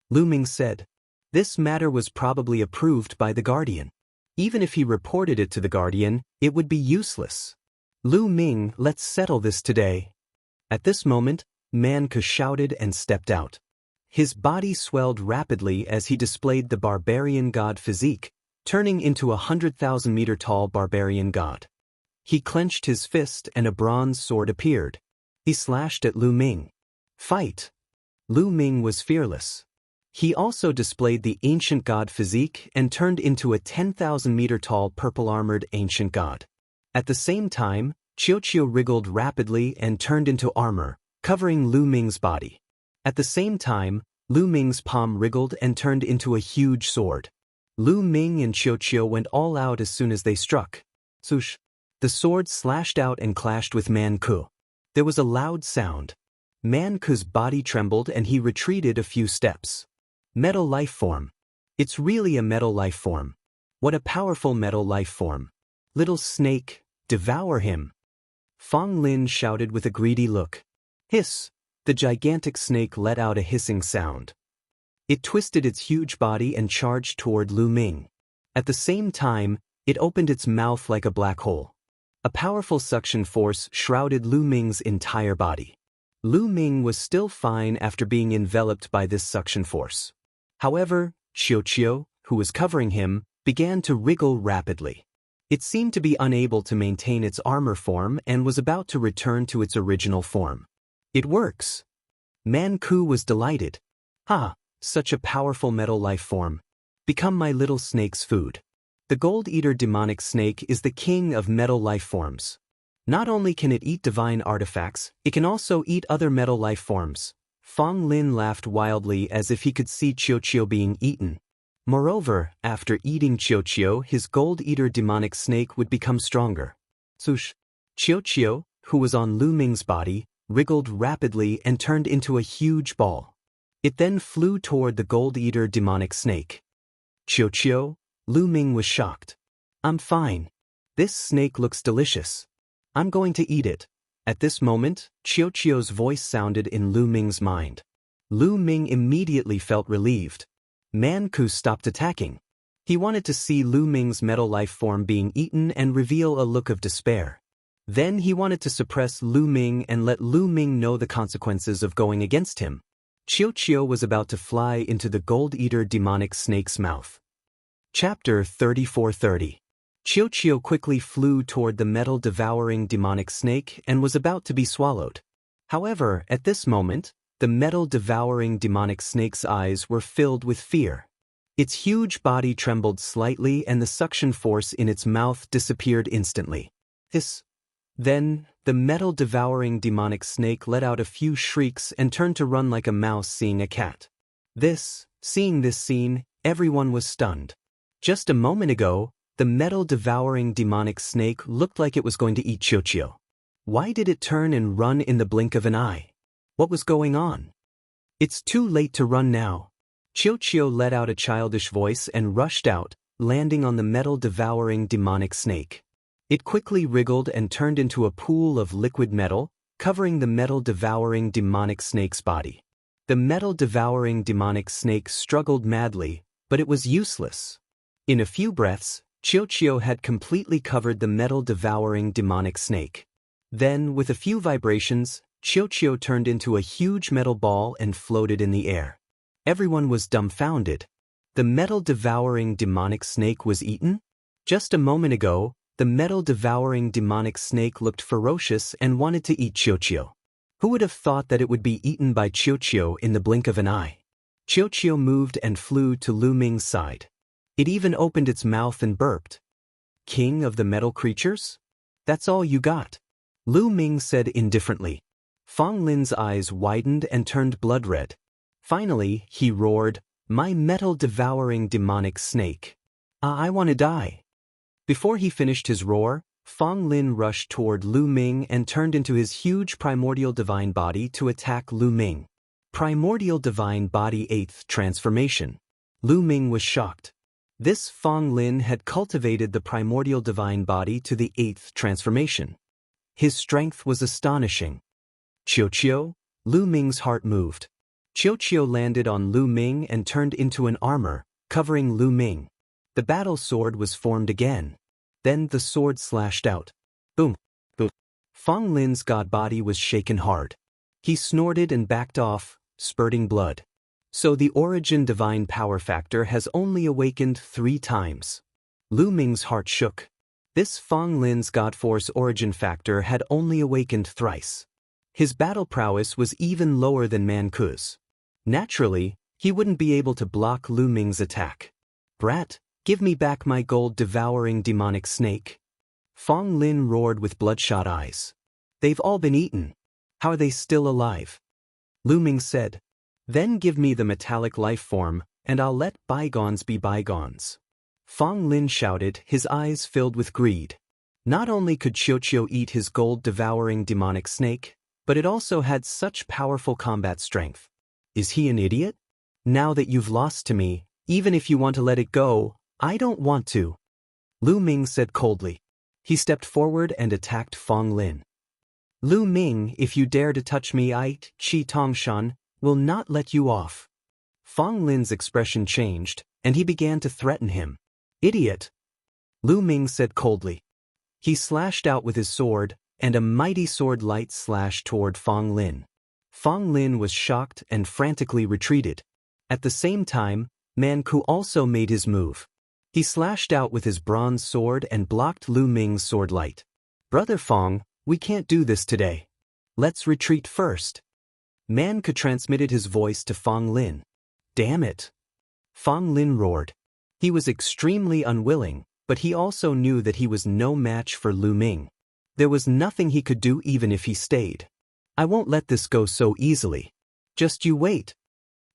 Lu Ming said. This matter was probably approved by the Guardian. Even if he reported it to the Guardian, it would be useless. Lu Ming, let's settle this today. At this moment, Man Ku shouted and stepped out. His body swelled rapidly as he displayed the barbarian god physique, turning into a 100,000-meter-tall barbarian god. He clenched his fist and a bronze sword appeared. He slashed at Lu Ming. Fight! Lu Ming was fearless. He also displayed the ancient god physique and turned into a 10,000-meter-tall purple-armored ancient god. At the same time, Qiuqiu wriggled rapidly and turned into armor, covering Lu Ming's body. At the same time, Lu Ming's palm wriggled and turned into a huge sword. Lu Ming and Qiuqiu went all out as soon as they struck. Swoosh! The sword slashed out and clashed with Man Ku. There was a loud sound. Man Ku's body trembled and he retreated a few steps. Metal life form. It's really a metal life form. What a powerful metal life form. Little snake, devour him. Fang Lin shouted with a greedy look. Hiss! The gigantic snake let out a hissing sound. It twisted its huge body and charged toward Lu Ming. At the same time, it opened its mouth like a black hole. A powerful suction force shrouded Lu Ming's entire body. Lu Ming was still fine after being enveloped by this suction force. However, Qiu, who was covering him, began to wriggle rapidly. It seemed to be unable to maintain its armor form and was about to return to its original form. It works. Man Ku was delighted. Ah, such a powerful metal life form. Become my little snake's food. The Gold Eater demonic snake is the king of metal life forms. Not only can it eat divine artifacts, it can also eat other metal life forms. Fang Lin laughed wildly as if he could see Qiu being eaten. Moreover, after eating Qiu, his Gold Eater demonic snake would become stronger. Swoosh! Qiu, who was on Lu Ming's body, wriggled rapidly and turned into a huge ball. It then flew toward the Gold Eater demonic snake. Qiu, Lu Ming was shocked. I'm fine. This snake looks delicious. I'm going to eat it. At this moment, Qiu's voice sounded in Lu Ming's mind. Lu Ming immediately felt relieved. Man Ku stopped attacking. He wanted to see Lu Ming's metal life form being eaten and reveal a look of despair. Then he wanted to suppress Lu Ming and let Lu Ming know the consequences of going against him. Qiu was about to fly into the Gold Eater demonic snake's mouth. Chapter 34:30. Qiu quickly flew toward the metal-devouring demonic snake and was about to be swallowed. However, at this moment, the metal-devouring demonic snake's eyes were filled with fear. Its huge body trembled slightly and the suction force in its mouth disappeared instantly. Then, the metal-devouring demonic snake let out a few shrieks and turned to run like a mouse seeing a cat. Seeing this scene, everyone was stunned. Just a moment ago, the metal-devouring demonic snake looked like it was going to eat Qiu. Why did it turn and run in the blink of an eye? What was going on? It's too late to run now. Qiu let out a childish voice and rushed out, landing on the metal-devouring demonic snake. It quickly wriggled and turned into a pool of liquid metal, covering the metal-devouring demonic snake's body. The metal-devouring demonic snake struggled madly, but it was useless. In a few breaths, Qiu had completely covered the metal-devouring demonic snake. Then, with a few vibrations, Qiu turned into a huge metal ball and floated in the air. Everyone was dumbfounded. The metal-devouring demonic snake was eaten? Just a moment ago, the metal-devouring demonic snake looked ferocious and wanted to eat Qiu. Who would have thought that it would be eaten by Qiu in the blink of an eye? Qiu moved and flew to Lu Ming's side. It even opened its mouth and burped. King of the metal creatures? That's all you got? Lu Ming said indifferently. Fang Lin's eyes widened and turned blood red. Finally, he roared, "My metal-devouring demonic snake. I want to die." Before he finished his roar, Fang Lin rushed toward Lu Ming and turned into his huge primordial divine body to attack Lu Ming. Primordial divine body 8th transformation. Lu Ming was shocked. This Fang Lin had cultivated the primordial divine body to the 8th transformation. His strength was astonishing. Qiu, Lu Ming's heart moved. Qiu landed on Lu Ming and turned into an armor, covering Lu Ming. The battle sword was formed again. Then the sword slashed out. Boom, boom. Fang Lin's god body was shaken hard. He snorted and backed off, spurting blood. So the origin divine power factor has only awakened 3 times. Lu Ming's heart shook. This Fang Lin's god force origin factor had only awakened thrice. His battle prowess was even lower than Man Ku's. Naturally, he wouldn't be able to block Lu Ming's attack. Brat, give me back my gold-devouring demonic snake. Fang Lin roared with bloodshot eyes. They've all been eaten. How are they still alive? Lu Ming said. Then give me the metallic life form, and I'll let bygones be bygones. Fang Lin shouted, his eyes filled with greed. Not only could Qiuqiu eat his gold-devouring demonic snake, but it also had such powerful combat strength. Is he an idiot? Now that you've lost to me, even if you want to let it go, I don't want to. Lu Ming said coldly. He stepped forward and attacked Fong Lin. Lu Ming, if you dare to touch me, I, Qi Tongshan, will not let you off. Fong Lin's expression changed, and he began to threaten him. Idiot! Lu Ming said coldly. He slashed out with his sword, and a mighty sword light slashed toward Fong Lin. Fong Lin was shocked and frantically retreated. At the same time, Man Ku also made his move. He slashed out with his bronze sword and blocked Lu Ming's sword light. Brother Fong, we can't do this today. Let's retreat first. Man Ku transmitted his voice to Fong Lin. Damn it! Fong Lin roared. He was extremely unwilling, but he also knew that he was no match for Lu Ming. There was nothing he could do even if he stayed. I won't let this go so easily. Just you wait.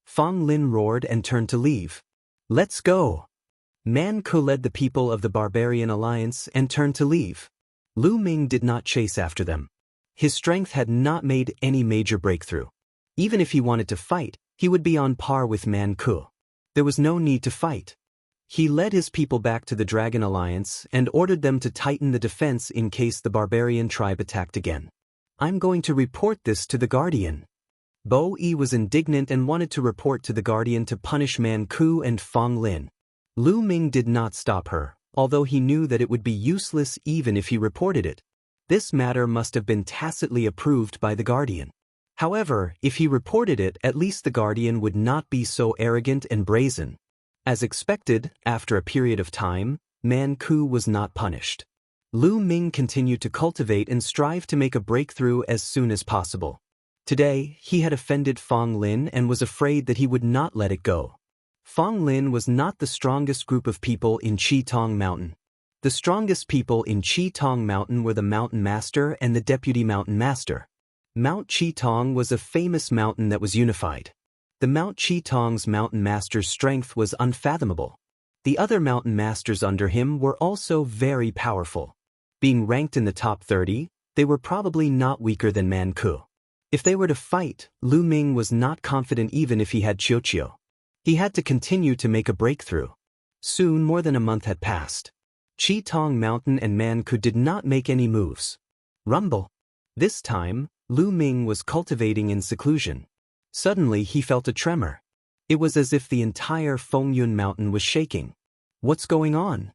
Fong Lin roared and turned to leave. Let's go. Man Ku led the people of the Barbarian Alliance and turned to leave. Lu Ming did not chase after them. His strength had not made any major breakthrough. Even if he wanted to fight, he would be on par with Man Ku. There was no need to fight. He led his people back to the Dragon Alliance and ordered them to tighten the defense in case the barbarian tribe attacked again. I'm going to report this to the Guardian. Bo Yi was indignant and wanted to report to the Guardian to punish Man Ku and Fong Lin. Lu Ming did not stop her, although he knew that it would be useless even if he reported it. This matter must have been tacitly approved by the Guardian. However, if he reported it, at least the Guardian would not be so arrogant and brazen. As expected, after a period of time, Man Ku was not punished. Lu Ming continued to cultivate and strive to make a breakthrough as soon as possible. Today, he had offended Fong Lin and was afraid that he would not let it go. Fong Lin was not the strongest group of people in Qitong Mountain. The strongest people in Qitong Mountain were the Mountain Master and the Deputy Mountain Master. Mount Qitong was a famous mountain that was unified. The Mount Qitong's Mountain Master's strength was unfathomable. The other Mountain Masters under him were also very powerful. Being ranked in the top 30, they were probably not weaker than Man Ku. If they were to fight, Lu Ming was not confident even if he had Qiuqiu. He had to continue to make a breakthrough. Soon more than a month had passed. Qitong Mountain and Man Ku did not make any moves. Rumble. This time, Lu Ming was cultivating in seclusion. Suddenly he felt a tremor. It was as if the entire Fengyun Mountain was shaking. What's going on?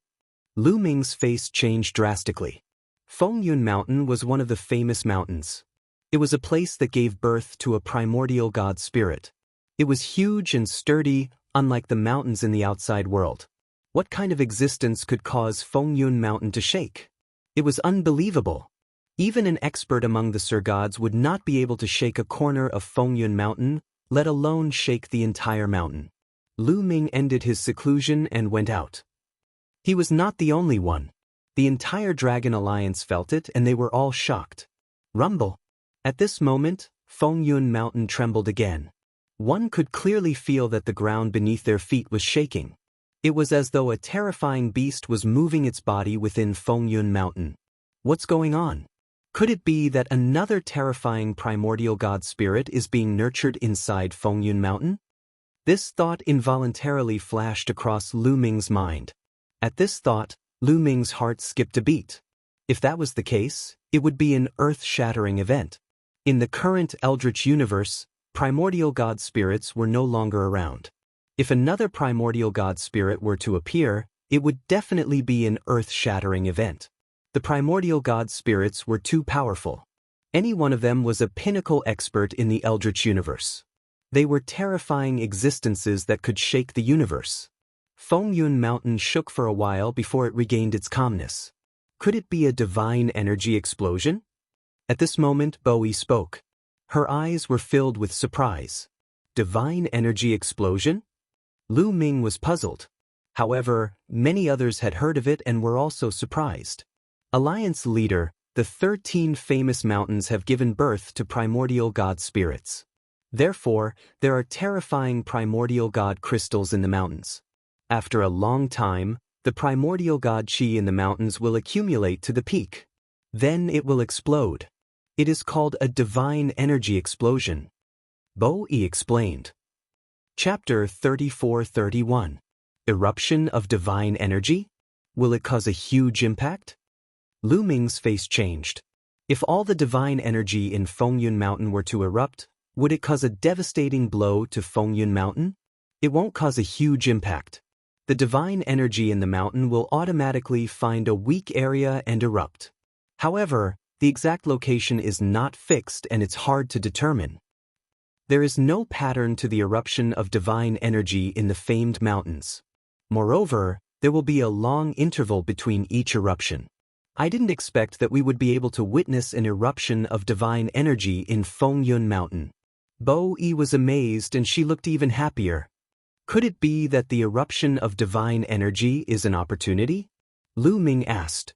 Lu Ming's face changed drastically. Fengyun Mountain was one of the famous mountains. It was a place that gave birth to a primordial god spirit. It was huge and sturdy, unlike the mountains in the outside world. What kind of existence could cause Fengyun Mountain to shake? It was unbelievable. Even an expert among the Sir Gods would not be able to shake a corner of Fengyun Mountain, let alone shake the entire mountain. Lu Ming ended his seclusion and went out. He was not the only one. The entire Dragon Alliance felt it and they were all shocked. Rumble. At this moment, Fengyun Mountain trembled again. One could clearly feel that the ground beneath their feet was shaking. It was as though a terrifying beast was moving its body within Fengyun Mountain. What's going on? Could it be that another terrifying primordial god spirit is being nurtured inside Fengyun Mountain? This thought involuntarily flashed across Lu Ming's mind. At this thought, Lu Ming's heart skipped a beat. If that was the case, it would be an earth-shattering event. In the current Eldritch universe, primordial god spirits were no longer around. If another primordial god spirit were to appear, it would definitely be an earth-shattering event. The primordial god spirits were too powerful. Any one of them was a pinnacle expert in the Eldritch universe. They were terrifying existences that could shake the universe. Fengyun Mountain shook for a while before it regained its calmness. Could it be a divine energy explosion? At this moment, Bo Yi spoke. Her eyes were filled with surprise. Divine energy explosion? Lu Ming was puzzled. However, many others had heard of it and were also surprised. Alliance leader, the 13 famous mountains have given birth to primordial god spirits. Therefore, there are terrifying primordial god crystals in the mountains. After a long time, the primordial god qi in the mountains will accumulate to the peak. Then it will explode. It is called a divine energy explosion. Bo Yi explained. Chapter 34-31. Eruption of divine energy? Will it cause a huge impact? Lu Ming's face changed. If all the divine energy in Fengyun Mountain were to erupt, would it cause a devastating blow to Fengyun Mountain? It won't cause a huge impact. The divine energy in the mountain will automatically find a weak area and erupt. However, the exact location is not fixed and it's hard to determine. There is no pattern to the eruption of divine energy in the famed mountains. Moreover, there will be a long interval between each eruption. I didn't expect that we would be able to witness an eruption of divine energy in Fengyun Mountain. Bo Yi was amazed and she looked even happier. Could it be that the eruption of divine energy is an opportunity? Lu Ming asked.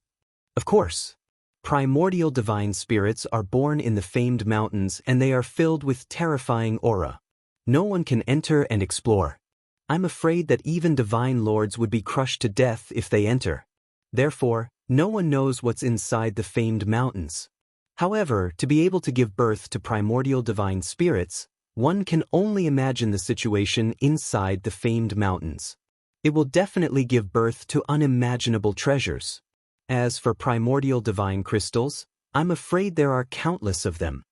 Of course. Primordial divine spirits are born in the famed mountains and they are filled with terrifying aura. No one can enter and explore. I'm afraid that even divine lords would be crushed to death if they enter. Therefore, no one knows what's inside the famed mountains. However, to be able to give birth to primordial divine spirits, one can only imagine the situation inside the famed mountains. It will definitely give birth to unimaginable treasures. As for primordial divine crystals, I'm afraid there are countless of them.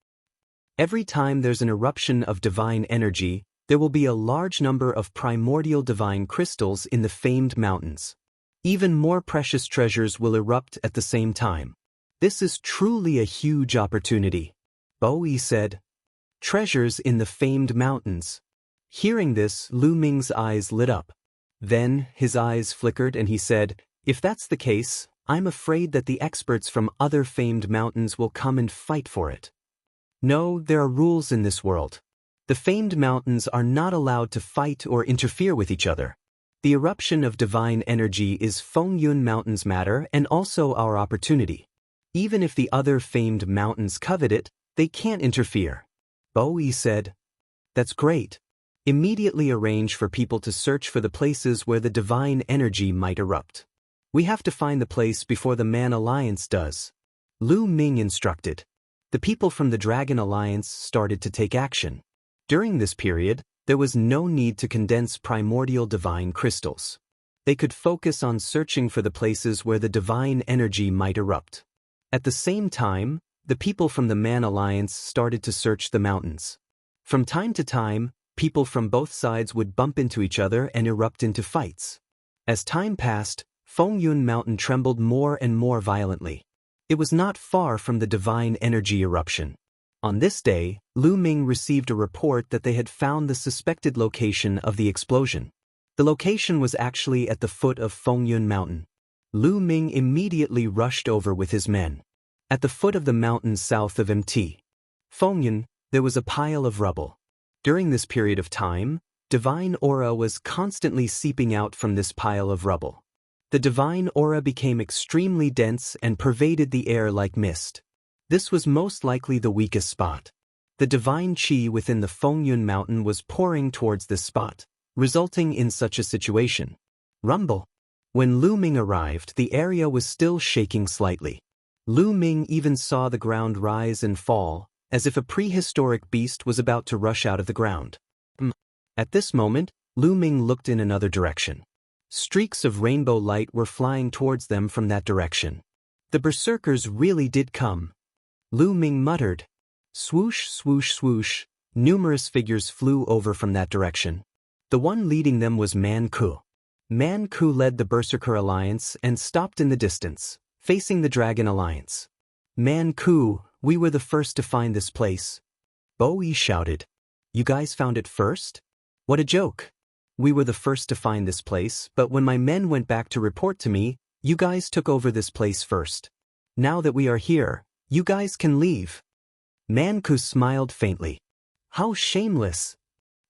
Every time there's an eruption of divine energy, there will be a large number of primordial divine crystals in the famed mountains. Even more precious treasures will erupt at the same time. This is truly a huge opportunity. Bo Yi said. Treasures in the famed mountains. Hearing this, Lu Ming's eyes lit up. Then, his eyes flickered and he said, if that's the case, I'm afraid that the experts from other famed mountains will come and fight for it. No, there are rules in this world. The famed mountains are not allowed to fight or interfere with each other. The eruption of divine energy is Fengyun Mountain's matter and also our opportunity. Even if the other famed mountains covet it, they can't interfere. Bo Yi said. That's great. Immediately arrange for people to search for the places where the divine energy might erupt. We have to find the place before the Man Alliance does. Lu Ming instructed. The people from the Dragon Alliance started to take action. During this period, there was no need to condense primordial divine crystals. They could focus on searching for the places where the divine energy might erupt. At the same time, the people from the Man Alliance started to search the mountains. From time to time, people from both sides would bump into each other and erupt into fights. As time passed, Fengyun Mountain trembled more and more violently. It was not far from the divine energy eruption. On this day, Lu Ming received a report that they had found the suspected location of the explosion. The location was actually at the foot of Fengyun Mountain. Lu Ming immediately rushed over with his men. At the foot of the mountain south of Mt. Fengyun, there was a pile of rubble. During this period of time, divine aura was constantly seeping out from this pile of rubble. The divine aura became extremely dense and pervaded the air like mist. This was most likely the weakest spot. The divine qi within the Fengyun Mountain was pouring towards this spot, resulting in such a situation. Rumble. When Lu Ming arrived, the area was still shaking slightly. Lu Ming even saw the ground rise and fall, as if a prehistoric beast was about to rush out of the ground. At this moment, Lu Ming looked in another direction. Streaks of rainbow light were flying towards them from that direction. The berserkers really did come. Lu Ming muttered. Swoosh, swoosh, swoosh, numerous figures flew over from that direction. The one leading them was Man Ku. Man Ku led the Berserker Alliance and stopped in the distance, facing the Dragon Alliance. Man Ku, we were the first to find this place. Bo Yi shouted. You guys found it first? What a joke. We were the first to find this place, but when my men went back to report to me, you guys took over this place first. Now that we are here, you guys can leave. Man Ku smiled faintly. How shameless!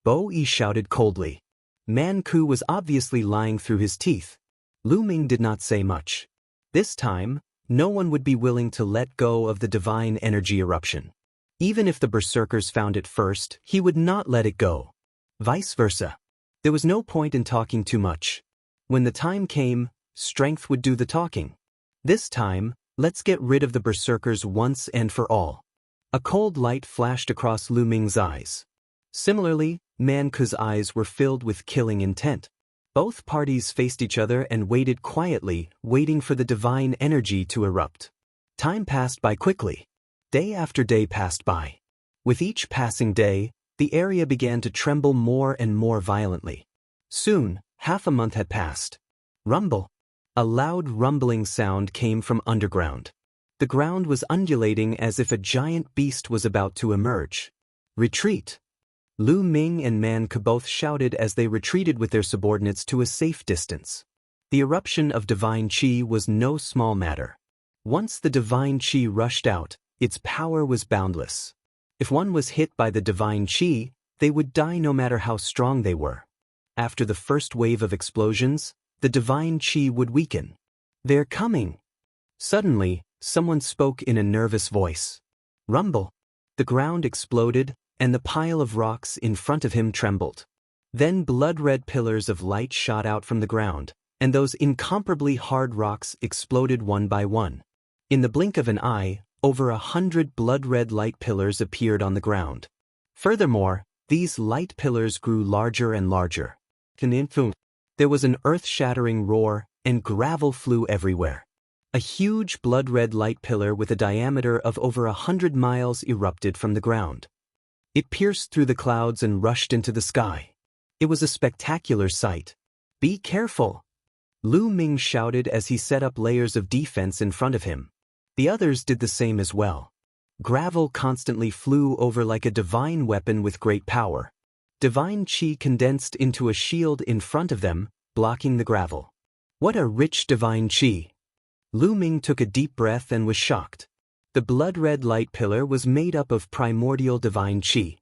Bo Yi shouted coldly. Man Ku was obviously lying through his teeth. Lu Ming did not say much. This time, no one would be willing to let go of the divine energy eruption. Even if the berserkers found it first, he would not let it go. Vice versa. There was no point in talking too much. When the time came, strength would do the talking. This time, let's get rid of the berserkers once and for all. A cold light flashed across Lu Ming's eyes. Similarly, Man Ku's eyes were filled with killing intent. Both parties faced each other and waited quietly, waiting for the divine energy to erupt. Time passed by quickly. Day after day passed by. With each passing day, the area began to tremble more and more violently. Soon, half a month had passed. Rumble. A loud rumbling sound came from underground. The ground was undulating as if a giant beast was about to emerge. Retreat. Lu Ming and Man Ku both shouted as they retreated with their subordinates to a safe distance. The eruption of divine qi was no small matter. Once the divine qi rushed out, its power was boundless. If one was hit by the divine qi, they would die no matter how strong they were. After the first wave of explosions, the divine qi would weaken. They're coming. Suddenly, someone spoke in a nervous voice. Rumble. The ground exploded, and the pile of rocks in front of him trembled. Then blood-red pillars of light shot out from the ground, and those incomparably hard rocks exploded one by one. In the blink of an eye, over 100 blood-red light pillars appeared on the ground. Furthermore, these light pillars grew larger and larger. There was an earth-shattering roar, and gravel flew everywhere. A huge blood-red light pillar with a diameter of over 100 miles erupted from the ground. It pierced through the clouds and rushed into the sky. It was a spectacular sight. Be careful! Lu Ming shouted as he set up layers of defense in front of him. The others did the same as well. Gravel constantly flew over like a divine weapon with great power. Divine qi condensed into a shield in front of them, blocking the gravel. What a rich divine qi! Lu Ming took a deep breath and was shocked. The blood-red light pillar was made up of primordial divine qi.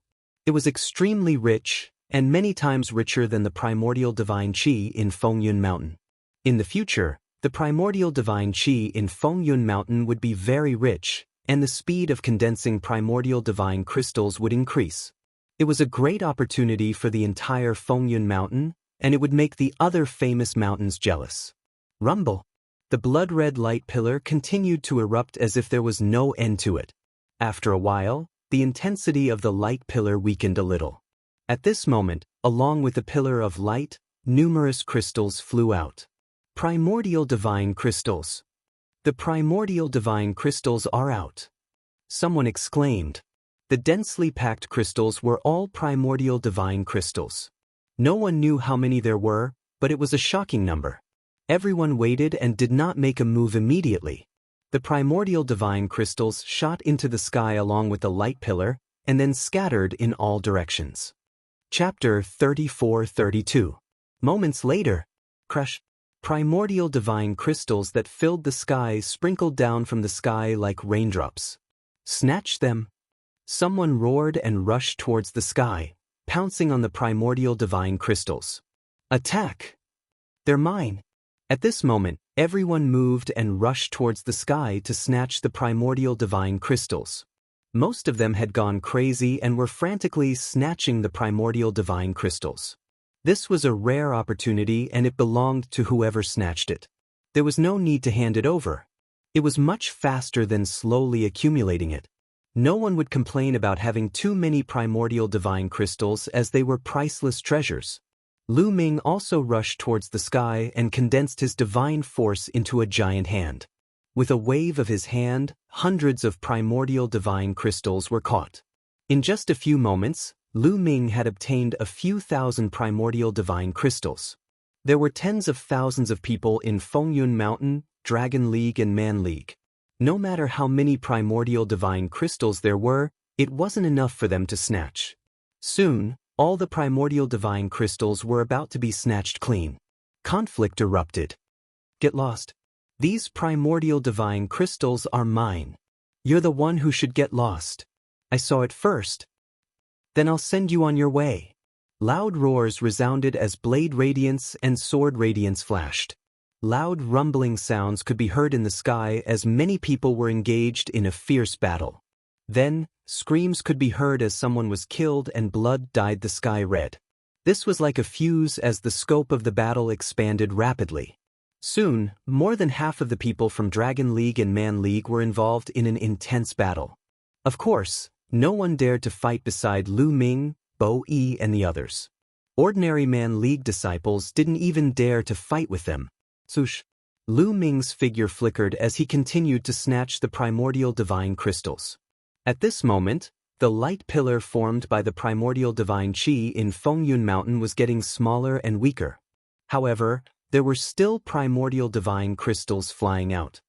It was extremely rich, and many times richer than the primordial divine qi in Fengyun Mountain. In the future, the primordial divine qi in Fengyun Mountain would be very rich, and the speed of condensing primordial divine crystals would increase. It was a great opportunity for the entire Fengyun Mountain, and it would make the other famous mountains jealous. Rumble. The blood-red light pillar continued to erupt as if there was no end to it. After a while, the intensity of the light pillar weakened a little. At this moment, along with the pillar of light, numerous crystals flew out. Primordial divine crystals. The primordial divine crystals are out. Someone exclaimed. The densely packed crystals were all primordial divine crystals. No one knew how many there were, but it was a shocking number. Everyone waited and did not make a move immediately. The primordial divine crystals shot into the sky along with the light pillar, and then scattered in all directions. Chapter 34-32. Moments later, crush. Primordial divine crystals that filled the sky sprinkled down from the sky like raindrops. Snatch them! Someone roared and rushed towards the sky, pouncing on the primordial divine crystals. Attack! They're mine! At this moment, everyone moved and rushed towards the sky to snatch the primordial divine crystals. Most of them had gone crazy and were frantically snatching the primordial divine crystals. This was a rare opportunity and it belonged to whoever snatched it. There was no need to hand it over. It was much faster than slowly accumulating it. No one would complain about having too many primordial divine crystals as they were priceless treasures. Lu Ming also rushed towards the sky and condensed his divine force into a giant hand. With a wave of his hand, hundreds of primordial divine crystals were caught. In just a few moments, Lu Ming had obtained a few thousand primordial divine crystals. There were tens of thousands of people in Fengyun Mountain, Dragon League and Man League. No matter how many primordial divine crystals there were, it wasn't enough for them to snatch. Soon, all the primordial divine crystals were about to be snatched clean. Conflict erupted. Get lost. These primordial divine crystals are mine. You're the one who should get lost. I saw it first. Then I'll send you on your way. Loud roars resounded as blade radiance and sword radiance flashed. Loud rumbling sounds could be heard in the sky as many people were engaged in a fierce battle. Then, screams could be heard as someone was killed and blood dyed the sky red. This was like a fuse as the scope of the battle expanded rapidly. Soon, more than half of the people from Dragon League and Man League were involved in an intense battle. Of course, no one dared to fight beside Lu Ming, Bo Yi and the others. Ordinary Man League disciples didn't even dare to fight with them. Swoosh! Lu Ming's figure flickered as he continued to snatch the primordial divine crystals. At this moment, the light pillar formed by the primordial divine qi in Fengyun Mountain was getting smaller and weaker. However, there were still primordial divine crystals flying out.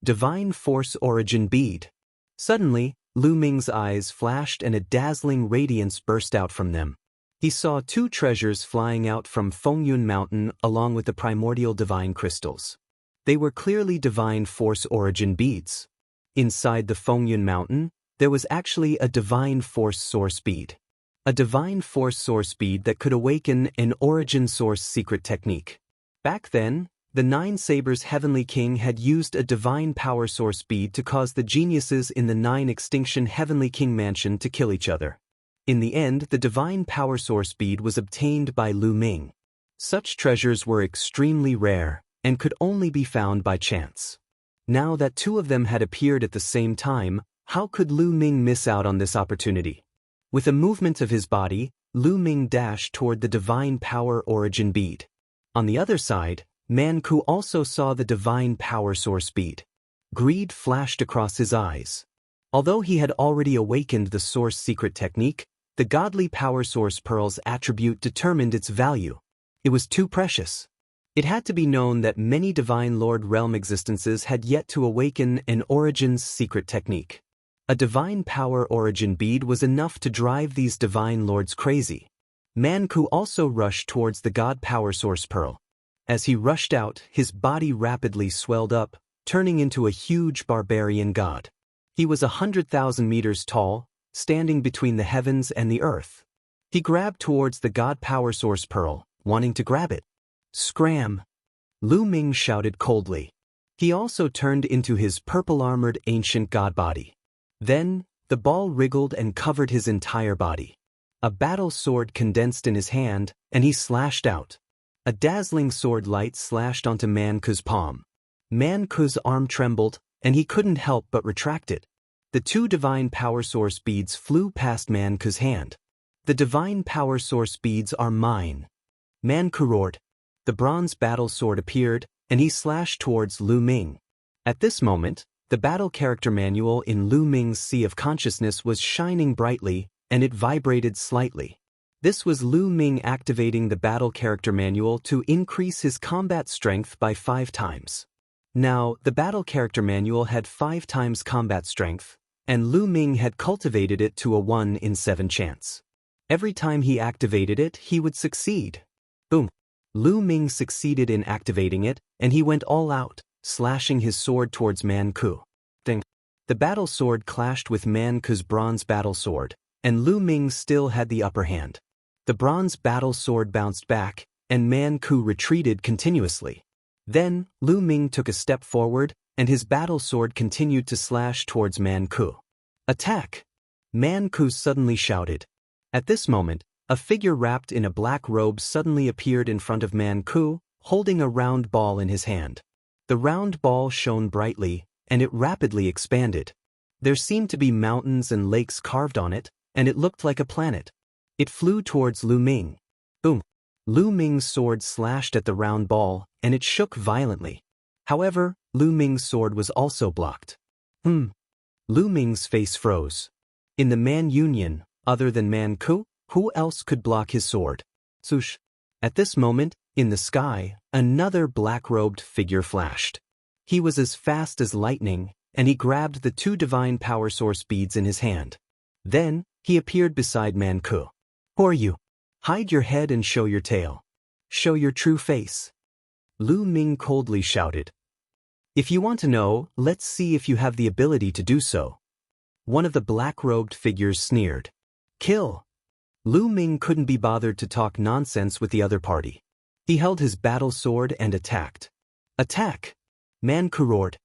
Divine Force Origin Bead. Suddenly, Lu Ming's eyes flashed and a dazzling radiance burst out from them. He saw two treasures flying out from Fengyun Mountain along with the primordial divine crystals. They were clearly Divine Force Origin Beads. Inside the Fengyun Mountain, there was actually a Divine Force Source Bead. A Divine Force Source Bead that could awaken an Origin Source secret technique. Back then, the Nine Sabers Heavenly King had used a Divine Power Source Bead to cause the geniuses in the Nine Extinction Heavenly King Mansion to kill each other. In the end, the Divine Power Source Bead was obtained by Lu Ming. Such treasures were extremely rare and could only be found by chance. Now that two of them had appeared at the same time, how could Lu Ming miss out on this opportunity? With a movement of his body, Lu Ming dashed toward the Divine Power Origin Bead. On the other side, Man Ku also saw the Divine Power Source Bead. Greed flashed across his eyes. Although he had already awakened the Source Secret Technique, the Godly Power Source Pearl's attribute determined its value. It was too precious. It had to be known that many Divine Lord Realm existences had yet to awaken an Origin's secret technique. A Divine Power Origin Bead was enough to drive these Divine Lords crazy. Man Ku also rushed towards the God Power Source Pearl. As he rushed out, his body rapidly swelled up, turning into a huge barbarian god. He was 100,000 meters tall, standing between the heavens and the earth. He grabbed towards the God Power Source Pearl, wanting to grab it. Scram! Lu Ming shouted coldly. He also turned into his purple-armored ancient god body. Then, the ball wriggled and covered his entire body. A battle sword condensed in his hand, and he slashed out. A dazzling sword light slashed onto Man Ku's palm. Man Ku's arm trembled, and he couldn't help but retract it. The two Divine Power Source Beads flew past Man Ku's hand. The Divine Power Source Beads are mine. Man Ku roared. The bronze battle sword appeared, and he slashed towards Lu Ming. At this moment, the battle character manual in Lu Ming's Sea of Consciousness was shining brightly, and it vibrated slightly. This was Lu Ming activating the battle character manual to increase his combat strength by 5 times. Now, the battle character manual had 5 times combat strength, and Lu Ming had cultivated it to a 1 in 7 chance. Every time he activated it, he would succeed. Boom! Lu Ming succeeded in activating it, and he went all out, slashing his sword towards Man Ku. Ding! The battle sword clashed with Man Ku's bronze battle sword, and Lu Ming still had the upper hand. The bronze battle sword bounced back, and Man Ku retreated continuously. Then, Lu Ming took a step forward, and his battle sword continued to slash towards Man Ku. Attack! Man Ku suddenly shouted. At this moment, a figure wrapped in a black robe suddenly appeared in front of Man Ku, holding a round ball in his hand. The round ball shone brightly, and it rapidly expanded. There seemed to be mountains and lakes carved on it, and it looked like a planet. It flew towards Lu Ming. Boom! Lu Ming's sword slashed at the round ball, and it shook violently. However, Lu Ming's sword was also blocked. Lu Ming's face froze. In the Man Union, other than Man Ku, who else could block his sword? Swoosh! At this moment, in the sky, another black-robed figure flashed. He was as fast as lightning, and he grabbed the 2 Divine Power Source Beads in his hand. Then, he appeared beside Man Ku. Who are you? Hide your head and show your tail. Show your true face. Lu Ming coldly shouted. If you want to know, let's see if you have the ability to do so. One of the black-robed figures sneered. Kill! Lu Ming couldn't be bothered to talk nonsense with the other party. He held his battle sword and attacked. Attack! Man Ku roared.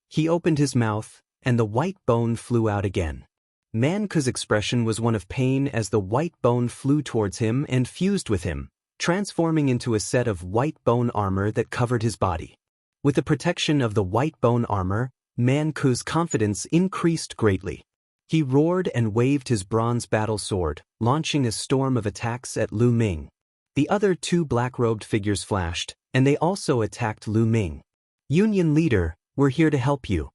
He opened his mouth, and the white bone flew out again. Man Ku's expression was one of pain as the white bone flew towards him and fused with him, transforming into a set of white bone armor that covered his body. With the protection of the white bone armor, Man Ku's confidence increased greatly. He roared and waved his bronze battle sword, launching a storm of attacks at Lu Ming. The other two black-robed figures flashed, and they also attacked Lu Ming. "Union leader, we're here to help you."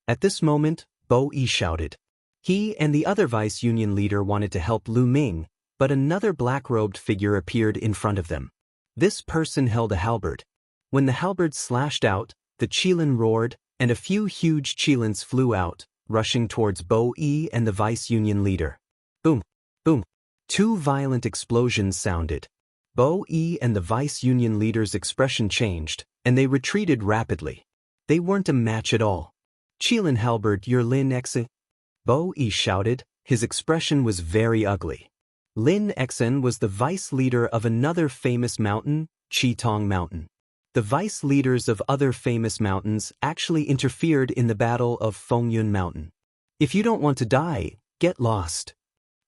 At this moment, Bo Yi shouted. He and the other vice-union leader wanted to help Lu Ming, but another black-robed figure appeared in front of them. This person held a halberd. When the halberd slashed out, the qilin roared, and a few huge qilins flew out, rushing towards Bo Yi and the vice-union leader. Boom! Boom! Two violent explosions sounded. Bo Yi and the vice-union leader's expression changed, and they retreated rapidly. They weren't a match at all. "Qilin halberd, you're Lin Exen?" Bo Yi shouted. His expression was very ugly. Lin Exen was the vice leader of another famous mountain, Qitong Mountain. The vice leaders of other famous mountains actually interfered in the battle of Fengyun Mountain. "If you don't want to die, get lost."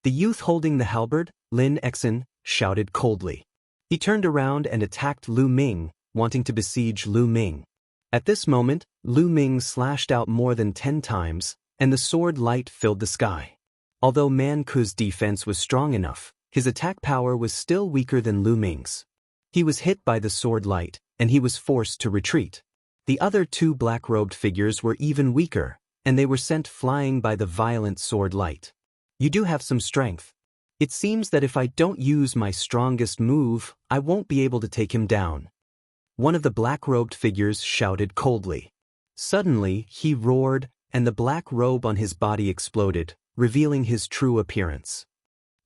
The youth holding the halberd, Lin Exen, shouted coldly. He turned around and attacked Lu Ming, wanting to besiege Lu Ming. At this moment, Lu Ming slashed out more than 10 times, and the sword light filled the sky. Although Man Ku's defense was strong enough, his attack power was still weaker than Lu Ming's. He was hit by the sword light, and he was forced to retreat. The other two black-robed figures were even weaker, and they were sent flying by the violent sword light. "You do have some strength. It seems that if I don't use my strongest move, I won't be able to take him down." One of the black-robed figures shouted coldly. Suddenly, he roared, and the black robe on his body exploded, revealing his true appearance.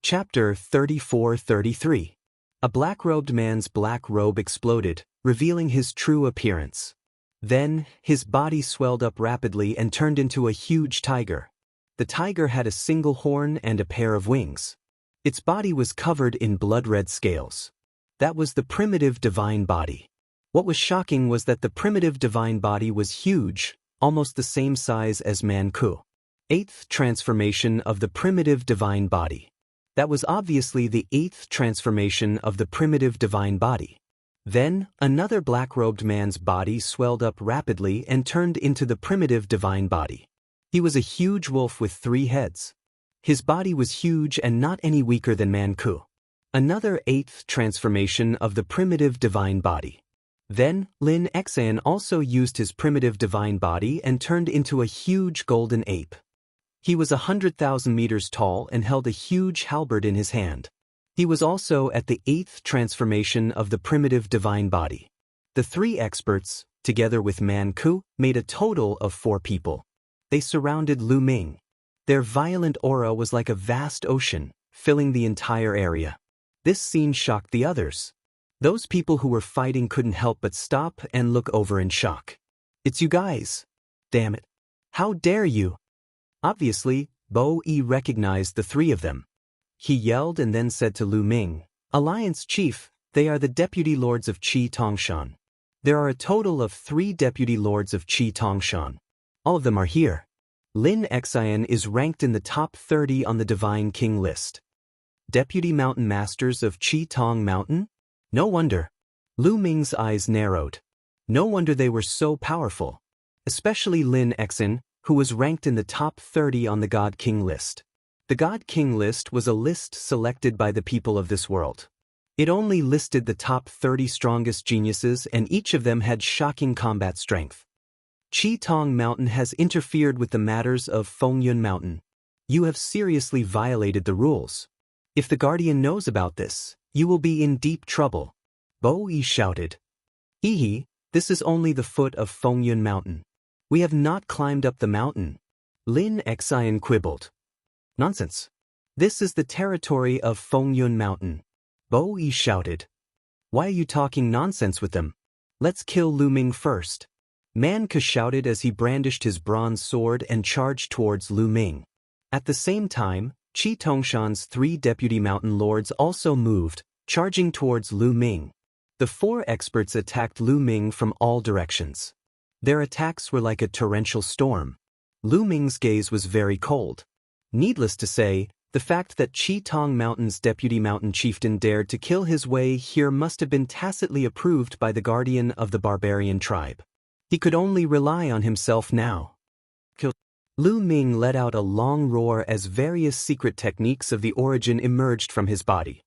Chapter 34-33. A black-robed man's black robe exploded, revealing his true appearance. Then, his body swelled up rapidly and turned into a huge tiger. The tiger had a single horn and a pair of wings. Its body was covered in blood-red scales. That was the primitive divine body. What was shocking was that the primitive divine body was huge, almost the same size as Man Ku. 8th transformation of the primitive divine body. That was obviously the 8th transformation of the primitive divine body. Then, another black-robed man's body swelled up rapidly and turned into the primitive divine body. He was a huge wolf with 3 heads. His body was huge and not any weaker than Man Ku. Another 8th transformation of the primitive divine body. Then, Lin Exan also used his primitive divine body and turned into a huge golden ape. He was 100,000 meters tall and held a huge halberd in his hand. He was also at the 8th transformation of the primitive divine body. The 3 experts, together with Man Ku, made a total of 4 people. They surrounded Lu Ming. Their violent aura was like a vast ocean, filling the entire area. This scene shocked the others. Those people who were fighting couldn't help but stop and look over in shock. "It's you guys. Damn it. How dare you?" Obviously, Bo Yi recognized the 3 of them. He yelled and then said to Lu Ming, "Alliance Chief, they are the Deputy Lords of Qi Tongshan. There are a total of 3 Deputy Lords of Qi Tongshan. All of them are here. Lin Xian is ranked in the top 30 on the Divine King list. Deputy Mountain Masters of Qi Tong Mountain? No wonder." Lu Ming's eyes narrowed. No wonder they were so powerful. Especially Lin Exan, who was ranked in the top 30 on the God King list. The God King list was a list selected by the people of this world. It only listed the top 30 strongest geniuses, and each of them had shocking combat strength. Qi Tong Mountain has interfered with the matters of Fengyun Mountain. You have seriously violated the rules. If the Guardian knows about this, you will be in deep trouble. Bo Yi shouted. "Hehe, this is only the foot of Fengyun Mountain. We have not climbed up the mountain." Lin Xian quibbled. "Nonsense. This is the territory of Fengyun Mountain." Bo Yi shouted. "Why are you talking nonsense with them? Let's kill Lu Ming first." Man Ke shouted as he brandished his bronze sword and charged towards Lu Ming. At the same time, Qi Tongshan's 3 deputy mountain lords also moved, charging towards Lu Ming. The 4 experts attacked Lu Ming from all directions. Their attacks were like a torrential storm. Lu Ming's gaze was very cold. Needless to say, The fact that Qitong Mountain's deputy mountain chieftain dared to kill his way here must have been tacitly approved by the guardian of the barbarian tribe. He could only rely on himself now. Lu Ming let out a long roar as various secret techniques of the origin emerged from his body.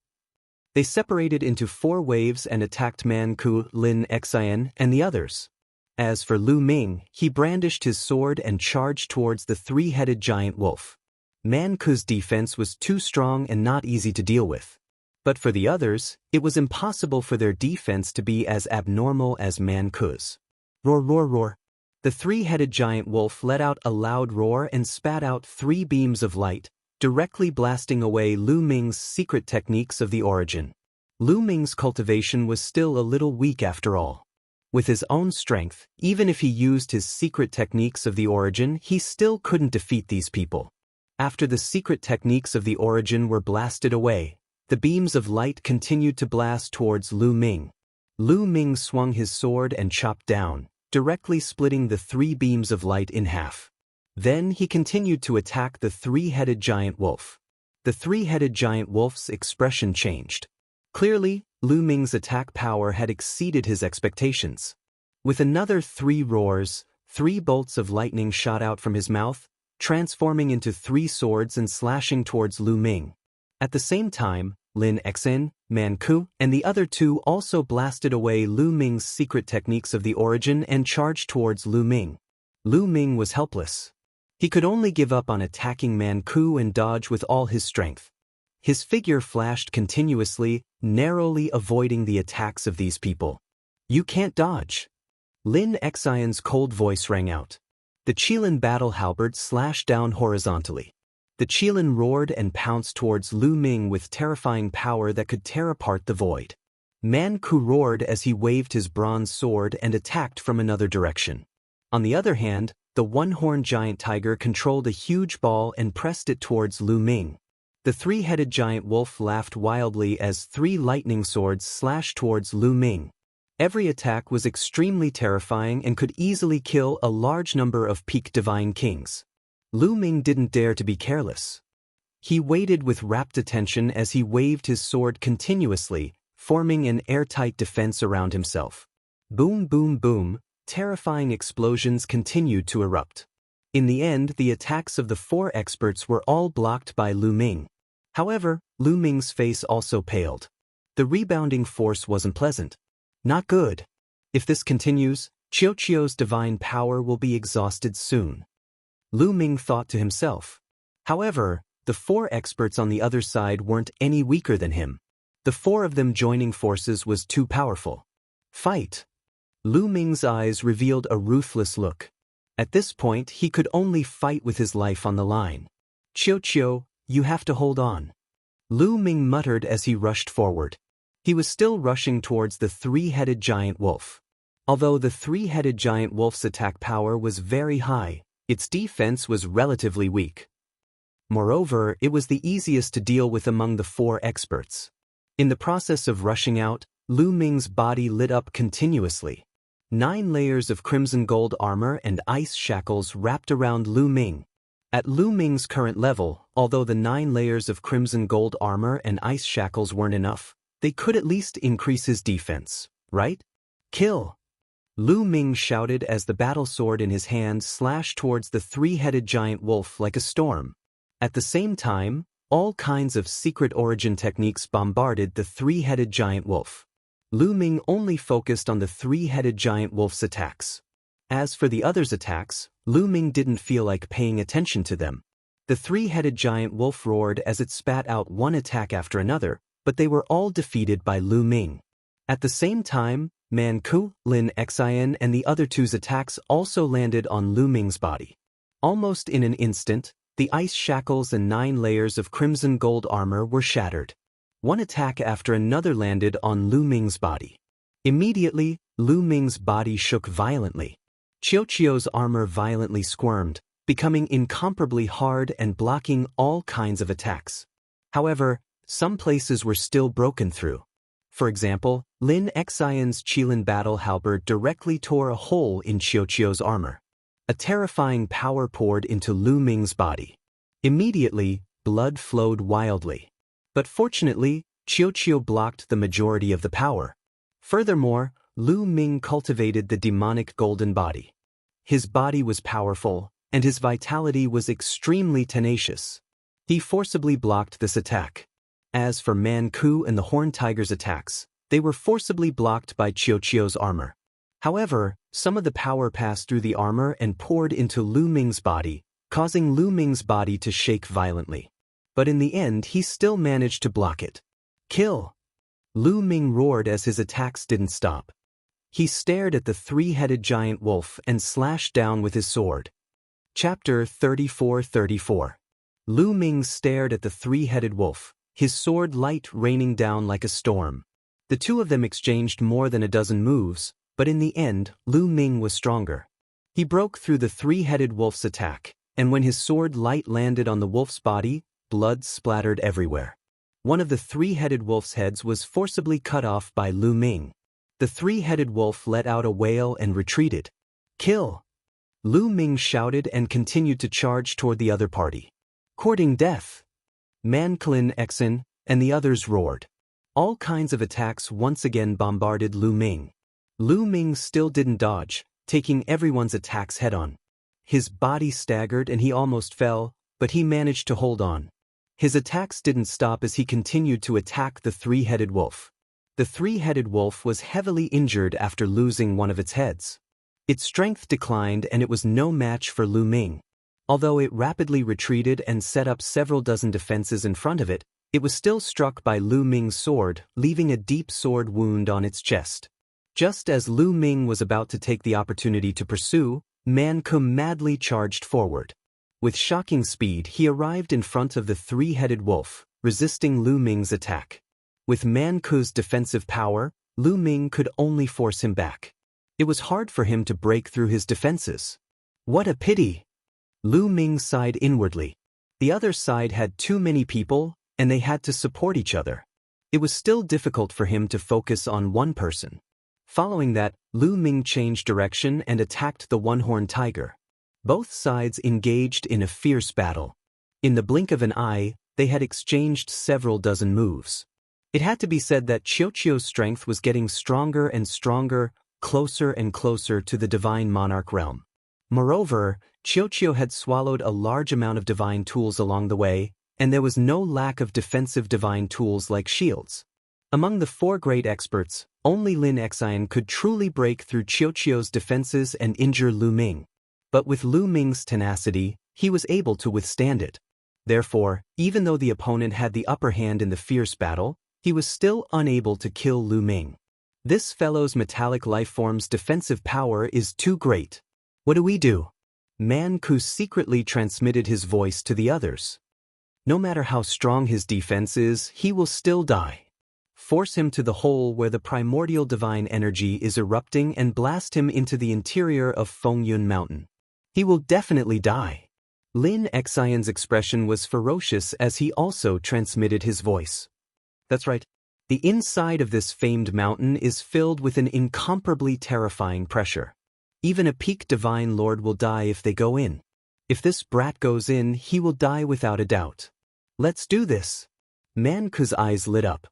They separated into 4 waves and attacked Man Ku, Lin Xian, and the others. As for Lu Ming, he brandished his sword and charged towards the 3-headed giant wolf. Man Ku's defense was too strong and not easy to deal with. But for the others, it was impossible for their defense to be as abnormal as Man Ku's. Roar, roar, roar. The 3-headed giant wolf let out a loud roar and spat out 3 beams of light, directly blasting away Lu Ming's secret techniques of the origin. Lu Ming's cultivation was still a little weak after all. With his own strength, even if he used his secret techniques of the origin, he still couldn't defeat these people. After the secret techniques of the origin were blasted away, the beams of light continued to blast towards Lu Ming. Lu Ming swung his sword and chopped down, directly splitting the 3 beams of light in half. Then he continued to attack the 3-headed giant wolf. The 3-headed giant wolf's expression changed. Clearly, Lu Ming's attack power had exceeded his expectations. With another 3 roars, 3 bolts of lightning shot out from his mouth, transforming into 3 swords and slashing towards Lu Ming. At the same time, Lin Xian, Man Ku, and the other 2 also blasted away Lu Ming's secret techniques of the origin and charged towards Lu Ming. Lu Ming was helpless. He could only give up on attacking Man Ku and dodge with all his strength. His figure flashed continuously, narrowly avoiding the attacks of these people. "You can't dodge." Lin Xian's cold voice rang out. The Qilin battle halberd slashed down horizontally. The Qilin roared and pounced towards Lu Ming with terrifying power that could tear apart the void. Man Ku roared as he waved his bronze sword and attacked from another direction. On the other hand, the one-horned giant tiger controlled a huge ball and pressed it towards Lu Ming. The 3-headed giant wolf laughed wildly as 3 lightning swords slashed towards Lu Ming. Every attack was extremely terrifying and could easily kill a large number of peak divine kings. Lu Ming didn't dare to be careless. He waited with rapt attention as he waved his sword continuously, forming an airtight defense around himself. Boom, boom, boom, terrifying explosions continued to erupt. In the end, the attacks of the 4 experts were all blocked by Lu Ming. However, Lu Ming's face also paled. The rebounding force wasn't pleasant. Not good. If this continues, Qiuqiu's divine power will be exhausted soon. Lu Ming thought to himself. However, the 4 experts on the other side weren't any weaker than him. The 4 of them joining forces was too powerful. Fight! Lu Ming's eyes revealed a ruthless look. At this point, he could only fight with his life on the line. "Qiuqiu, you have to hold on." Lu Ming muttered as he rushed forward. He was still rushing towards the 3-headed giant wolf. Although the 3-headed giant wolf's attack power was very high, its defense was relatively weak. Moreover, it was the easiest to deal with among the 4 experts. In the process of rushing out, Lu Ming's body lit up continuously. 9 layers of crimson gold armor and ice shackles wrapped around Lu Ming. At Lu Ming's current level, although the 9 layers of crimson gold armor and ice shackles weren't enough, they could at least increase his defense, right? "Kill!" Lu Ming shouted as the battle sword in his hand slashed towards the 3-headed giant wolf like a storm. At the same time, all kinds of secret origin techniques bombarded the 3-headed giant wolf. Lu Ming only focused on the 3-headed giant wolf's attacks. As for the others' attacks, Lu Ming didn't feel like paying attention to them. The 3-headed giant wolf roared as it spat out one attack after another, but they were all defeated by Lu Ming. At the same time, Man Ku, Lin Xian, and the other 2's attacks also landed on Lu Ming's body. Almost in an instant, the ice shackles and 9 layers of crimson gold armor were shattered. One attack after another landed on Lu Ming's body. Immediately, Lu Ming's body shook violently. Qiuqiu's armor violently squirmed, becoming incomparably hard and blocking all kinds of attacks. However, some places were still broken through. For example, Lin Xian's Qilin battle halberd directly tore a hole in Qiuqiu's armor. A terrifying power poured into Lu Ming's body. Immediately, blood flowed wildly. But fortunately, Qiuqiu blocked the majority of the power. Furthermore, Lu Ming cultivated the demonic golden body. His body was powerful, and his vitality was extremely tenacious. He forcibly blocked this attack. As for Man Ku and the Horned Tiger's attacks, they were forcibly blocked by Qiuqiu's armor. However, some of the power passed through the armor and poured into Lu Ming's body, causing Lu Ming's body to shake violently. But in the end, he still managed to block it. Kill! Lu Ming roared as his attacks didn't stop. He stared at the three-headed giant wolf and slashed down with his sword. Chapter 34-34. Lu Ming stared at the three-headed wolf, his sword light raining down like a storm. The two of them exchanged more than a dozen moves, but in the end, Lu Ming was stronger. He broke through the three-headed wolf's attack, and when his sword light landed on the wolf's body, blood splattered everywhere. One of the three-headed wolf's heads was forcibly cut off by Lu Ming. The three-headed wolf let out a wail and retreated. Kill! Lu Ming shouted and continued to charge toward the other party. Courting death! Man Klin Exin and the others roared. All kinds of attacks once again bombarded Lu Ming. Lu Ming still didn't dodge, taking everyone's attacks head-on. His body staggered and he almost fell, but he managed to hold on. His attacks didn't stop as he continued to attack the three-headed wolf. The three-headed wolf was heavily injured after losing one of its heads. Its strength declined and it was no match for Lu Ming. Although it rapidly retreated and set up several dozen defenses in front of it, it was still struck by Lu Ming's sword, leaving a deep sword wound on its chest. Just as Lu Ming was about to take the opportunity to pursue, Man Ku madly charged forward. With shocking speed, he arrived in front of the three-headed wolf, resisting Lu Ming's attack. With Man Ku's defensive power, Lu Ming could only force him back. It was hard for him to break through his defenses. What a pity! Lu Ming sighed inwardly. The other side had too many people, and they had to support each other. It was still difficult for him to focus on one person. Following that, Lu Ming changed direction and attacked the one-horned tiger. Both sides engaged in a fierce battle. In the blink of an eye, they had exchanged several dozen moves. It had to be said that Qiuqiu's strength was getting stronger and stronger, closer and closer to the divine monarch realm. Moreover, Qiuqiu had swallowed a large amount of divine tools along the way, and there was no lack of defensive divine tools like shields. Among the four great experts, only Lin Xian could truly break through Qiuqiu's defenses and injure Lu Ming. But with Lu Ming's tenacity, he was able to withstand it. Therefore, even though the opponent had the upper hand in the fierce battle, he was still unable to kill Lu Ming. This fellow's metallic lifeform's defensive power is too great. What do we do? Man Ku secretly transmitted his voice to the others. No matter how strong his defense is, he will still die. Force him to the hole where the primordial divine energy is erupting and blast him into the interior of Fengyun Mountain. He will definitely die. Lin Xian's expression was ferocious as he also transmitted his voice. That's right. The inside of this famed mountain is filled with an incomparably terrifying pressure. Even a peak divine lord will die if they go in. If this brat goes in, he will die without a doubt. Let's do this. Man Ku's eyes lit up.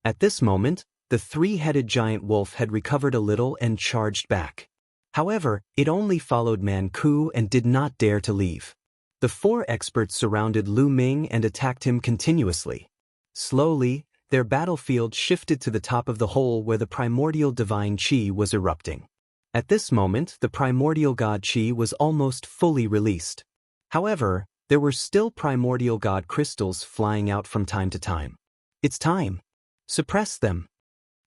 At this moment, the three-headed giant wolf had recovered a little and charged back. However, it only followed Man Ku and did not dare to leave. The four experts surrounded Lu Ming and attacked him continuously. Slowly, their battlefield shifted to the top of the hole where the primordial divine qi was erupting. At this moment, the primordial god qi was almost fully released. However, there were still primordial god crystals flying out from time to time. It's time. Suppress them.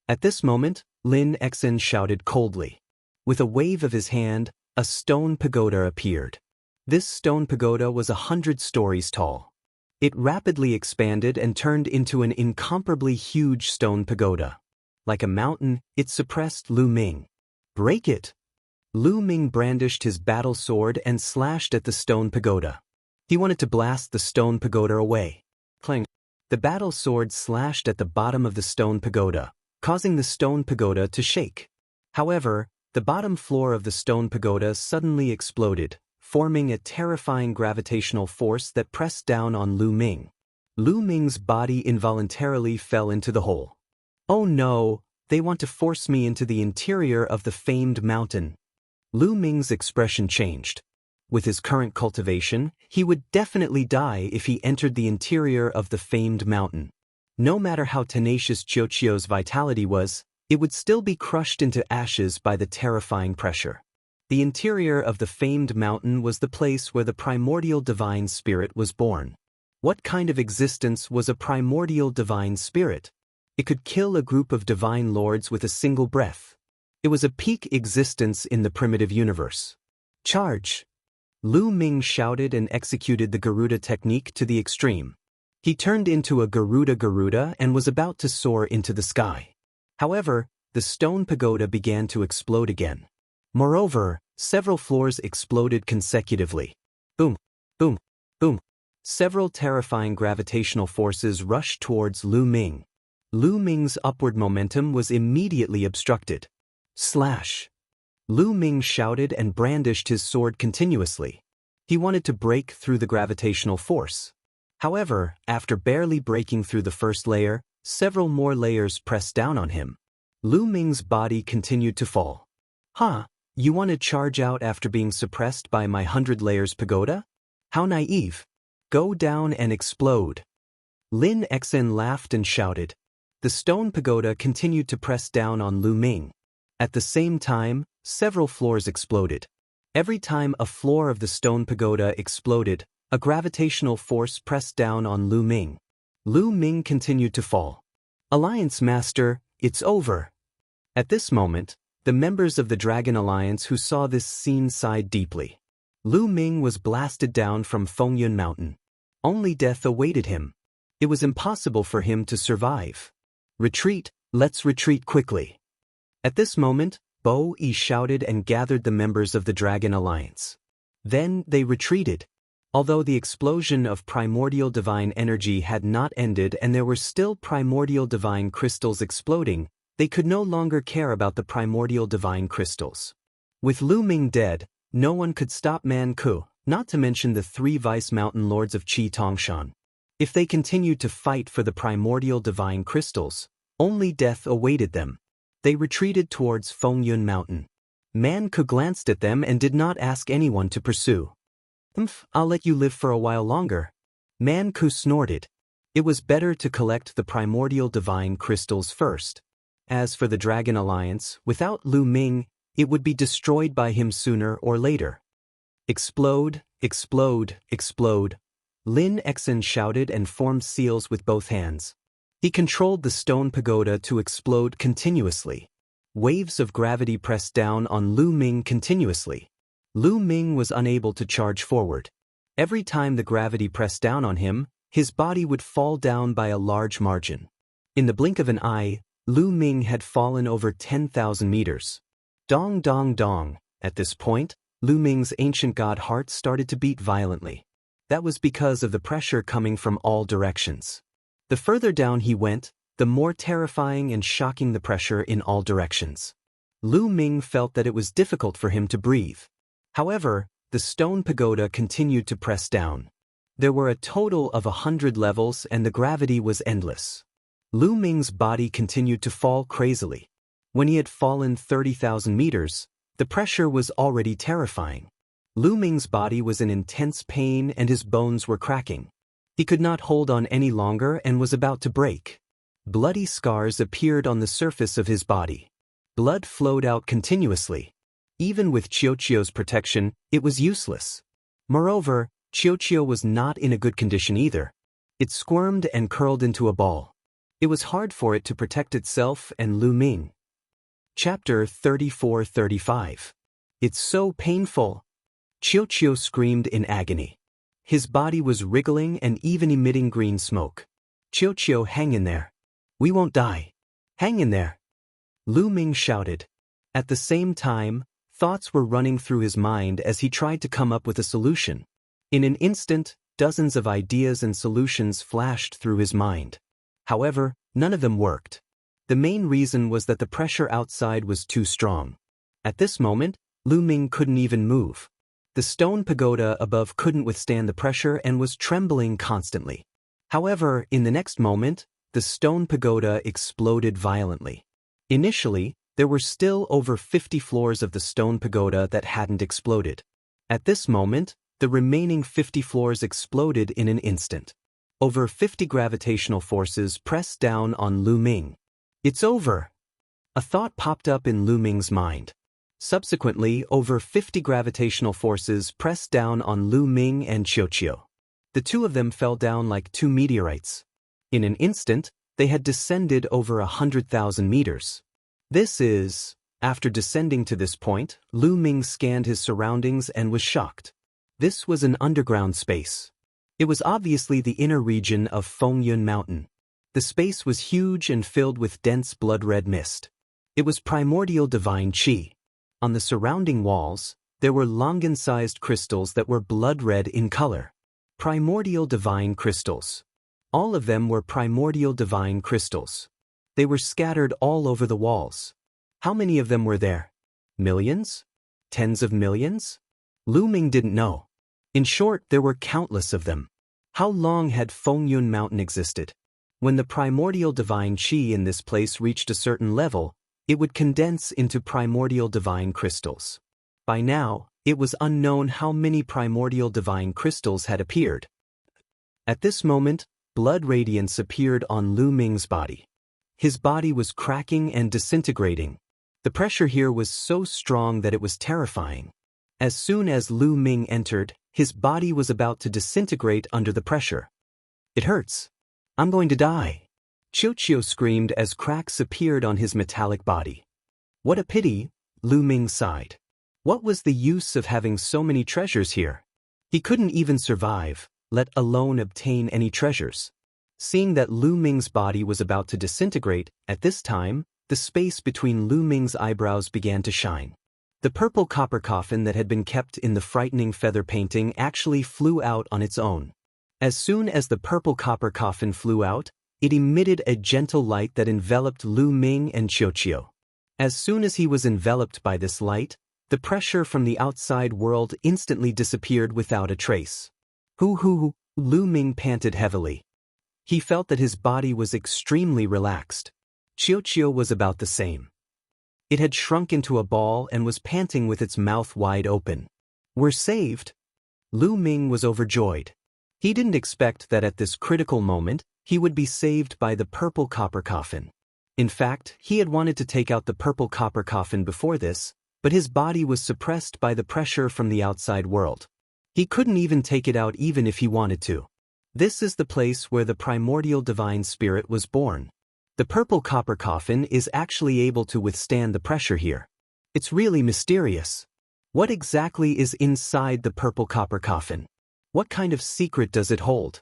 At this moment, Lin Xian shouted coldly. With a wave of his hand, a stone pagoda appeared. This stone pagoda was 100 stories tall. It rapidly expanded and turned into an incomparably huge stone pagoda. Like a mountain, it suppressed Lu Ming. Break it! Lu Ming brandished his battle sword and slashed at the stone pagoda. He wanted to blast the stone pagoda away. Clang! The battle sword slashed at the bottom of the stone pagoda, causing the stone pagoda to shake. However, the bottom floor of the stone pagoda suddenly exploded, forming a terrifying gravitational force that pressed down on Lu Ming. Lu Ming's body involuntarily fell into the hole. Oh no, they want to force me into the interior of the famed mountain. Lu Ming's expression changed. With his current cultivation, he would definitely die if he entered the interior of the famed mountain. No matter how tenacious Qiuqiu's vitality was, it would still be crushed into ashes by the terrifying pressure. The interior of the famed mountain was the place where the primordial divine spirit was born. What kind of existence was a primordial divine spirit? It could kill a group of divine lords with a single breath. It was a peak existence in the primitive universe. Charge! Lu Ming shouted and executed the Garuda technique to the extreme. He turned into a Garuda and was about to soar into the sky. However, the stone pagoda began to explode again. Moreover, several floors exploded consecutively. Boom, boom, boom. Several terrifying gravitational forces rushed towards Lu Ming. Lu Ming's upward momentum was immediately obstructed. Slash! Lu Ming shouted and brandished his sword continuously. He wanted to break through the gravitational force. However, after barely breaking through the first layer, several more layers pressed down on him. Lu Ming's body continued to fall. Huh, you want to charge out after being suppressed by my 100 layers pagoda? How naive. Go down and explode. Lin Xen laughed and shouted. The stone pagoda continued to press down on Lu Ming. At the same time, several floors exploded. Every time a floor of the stone pagoda exploded, a gravitational force pressed down on Lu Ming. Lu Ming continued to fall. Alliance Master, it's over. At this moment, the members of the Dragon Alliance who saw this scene sighed deeply. Lu Ming was blasted down from Fengyun Mountain. Only death awaited him. It was impossible for him to survive. Retreat, let's retreat quickly. At this moment, Bo Yi shouted and gathered the members of the Dragon Alliance. Then they retreated. Although the explosion of primordial divine energy had not ended and there were still primordial divine crystals exploding, they could no longer care about the primordial divine crystals. With Lu Ming dead, no one could stop Man Ku, not to mention the 3 vice mountain lords of Qi Tongshan. If they continued to fight for the primordial divine crystals, only death awaited them. They retreated towards Fengyun Mountain. Man Ku glanced at them and did not ask anyone to pursue. I'll let you live for a while longer. Man Ku snorted. It was better to collect the primordial divine crystals first. As for the Dragon Alliance, without Lu Ming, it would be destroyed by him sooner or later. Explode, explode, explode. Lin Xen shouted and formed seals with both hands. He controlled the stone pagoda to explode continuously. Waves of gravity pressed down on Lu Ming continuously. Lu Ming was unable to charge forward. Every time the gravity pressed down on him, his body would fall down by a large margin. In the blink of an eye, Lu Ming had fallen over 10,000 meters. Dong dong dong. At this point, Lu Ming's ancient god heart started to beat violently. That was because of the pressure coming from all directions. The further down he went, the more terrifying and shocking the pressure in all directions. Lu Ming felt that it was difficult for him to breathe. However, the stone pagoda continued to press down. There were a total of 100 levels and the gravity was endless. Lu Ming's body continued to fall crazily. When he had fallen 30,000 meters, the pressure was already terrifying. Lu Ming's body was in intense pain and his bones were cracking. He could not hold on any longer and was about to break. Bloody scars appeared on the surface of his body. Blood flowed out continuously. Even with Qiuqiu's protection, it was useless. Moreover, Qiuqiu was not in a good condition either. It squirmed and curled into a ball. It was hard for it to protect itself and Lu Ming. Chapter 34-35. It's so painful. Qiuqiu screamed in agony. His body was wriggling and even emitting green smoke. Qiuqiu, hang in there. We won't die. Hang in there. Lu Ming shouted. At the same time, thoughts were running through his mind as he tried to come up with a solution. In an instant, dozens of ideas and solutions flashed through his mind. However, none of them worked. The main reason was that the pressure outside was too strong. At this moment, Lu Ming couldn't even move. The stone pagoda above couldn't withstand the pressure and was trembling constantly. However, in the next moment, the stone pagoda exploded violently. Initially, there were still over 50 floors of the stone pagoda that hadn't exploded. At this moment, the remaining 50 floors exploded in an instant. Over 50 gravitational forces pressed down on Lu Ming. It's over. A thought popped up in Lu Ming's mind. Subsequently, over 50 gravitational forces pressed down on Lu Ming and Qiuqiu. The two of them fell down like two meteorites. In an instant, they had descended over 100,000 meters. After descending to this point, Lu Ming scanned his surroundings and was shocked. This was an underground space. It was obviously the inner region of Fengyun Mountain. The space was huge and filled with dense blood-red mist. It was primordial divine qi. On the surrounding walls, there were longan-sized crystals that were blood-red in color. Primordial divine crystals. All of them were primordial divine crystals. They were scattered all over the walls. How many of them were there? Millions? Tens of millions? Lu Ming didn't know. In short, there were countless of them. How long had Fengyun Mountain existed? When the primordial divine qi in this place reached a certain level, it would condense into primordial divine crystals. By now, it was unknown how many primordial divine crystals had appeared. At this moment, blood radiance appeared on Lu Ming's body. His body was cracking and disintegrating. The pressure here was so strong that it was terrifying. As soon as Lu Ming entered, his body was about to disintegrate under the pressure. It hurts. I'm going to die. Qiuqiu screamed as cracks appeared on his metallic body. What a pity, Lu Ming sighed. What was the use of having so many treasures here? He couldn't even survive, let alone obtain any treasures. Seeing that Lu Ming's body was about to disintegrate, at this time, the space between Lu Ming's eyebrows began to shine. The purple copper coffin that had been kept in the frightening feather painting actually flew out on its own. As soon as the purple copper coffin flew out, it emitted a gentle light that enveloped Lu Ming and Qiuqiu. As soon as he was enveloped by this light, the pressure from the outside world instantly disappeared without a trace. Hoo, Lu Ming panted heavily. He felt that his body was extremely relaxed. Qiuqiu was about the same. It had shrunk into a ball and was panting with its mouth wide open. We're saved. Lu Ming was overjoyed. He didn't expect that at this critical moment, he would be saved by the purple copper coffin. In fact, he had wanted to take out the purple copper coffin before this, but his body was suppressed by the pressure from the outside world. He couldn't even take it out even if he wanted to. This is the place where the primordial divine spirit was born. The purple copper coffin is actually able to withstand the pressure here. It's really mysterious. What exactly is inside the purple copper coffin? What kind of secret does it hold?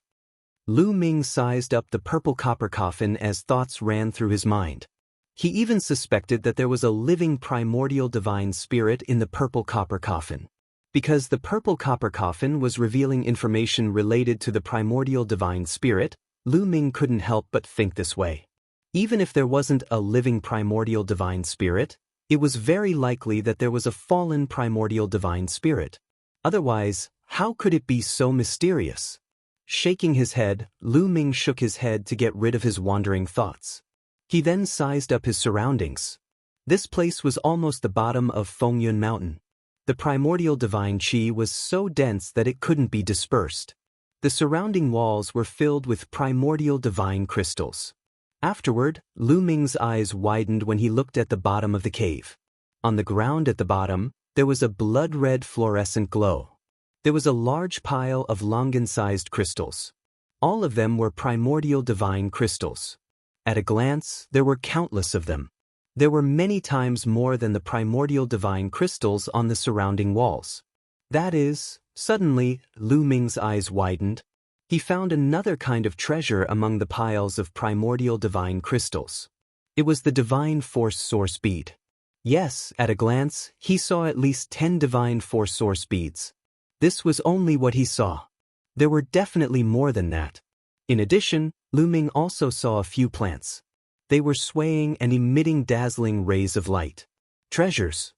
Lu Ming sized up the purple copper coffin as thoughts ran through his mind. He even suspected that there was a living primordial divine spirit in the purple copper coffin. Because the purple copper coffin was revealing information related to the primordial divine spirit, Lu Ming couldn't help but think this way. Even if there wasn't a living primordial divine spirit, it was very likely that there was a fallen primordial divine spirit. Otherwise, how could it be so mysterious? Shaking his head, Lu Ming shook his head to get rid of his wandering thoughts. He then sized up his surroundings. This place was almost the bottom of Fengyun Mountain. The primordial divine qi was so dense that it couldn't be dispersed. The surrounding walls were filled with primordial divine crystals. Afterward, Lu Ming's eyes widened when he looked at the bottom of the cave. On the ground at the bottom, there was a blood-red fluorescent glow. There was a large pile of longan-sized crystals. All of them were primordial divine crystals. At a glance, there were countless of them. There were many times more than the primordial divine crystals on the surrounding walls. Suddenly, Lu Ming's eyes widened. He found another kind of treasure among the piles of primordial divine crystals. It was the divine force source bead. Yes, at a glance, he saw at least 10 divine force source beads. This was only what he saw. There were definitely more than that. In addition, Lu Ming also saw a few plants. They were swaying and emitting dazzling rays of light. Treasures.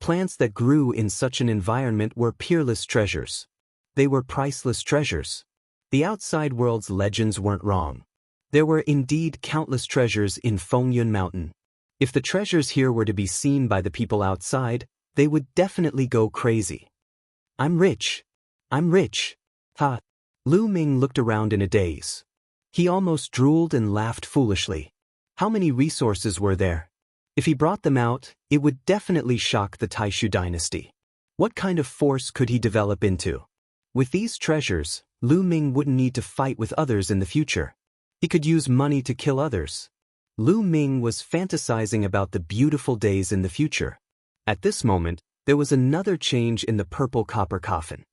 Plants that grew in such an environment were peerless treasures. They were priceless treasures. The outside world's legends weren't wrong. There were indeed countless treasures in Fengyun Mountain. If the treasures here were to be seen by the people outside, they would definitely go crazy. I'm rich. I'm rich. Ha. Lu Ming looked around in a daze. He almost drooled and laughed foolishly. How many resources were there? If he brought them out, it would definitely shock the Taishu dynasty. What kind of force could he develop into? With these treasures, Lu Ming wouldn't need to fight with others in the future. He could use money to kill others. Lu Ming was fantasizing about the beautiful days in the future. At this moment, there was another change in the purple copper coffin.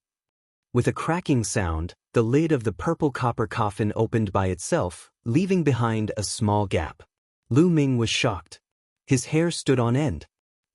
With a cracking sound, the lid of the purple copper coffin opened by itself, leaving behind a small gap. Lu Ming was shocked. His hair stood on end.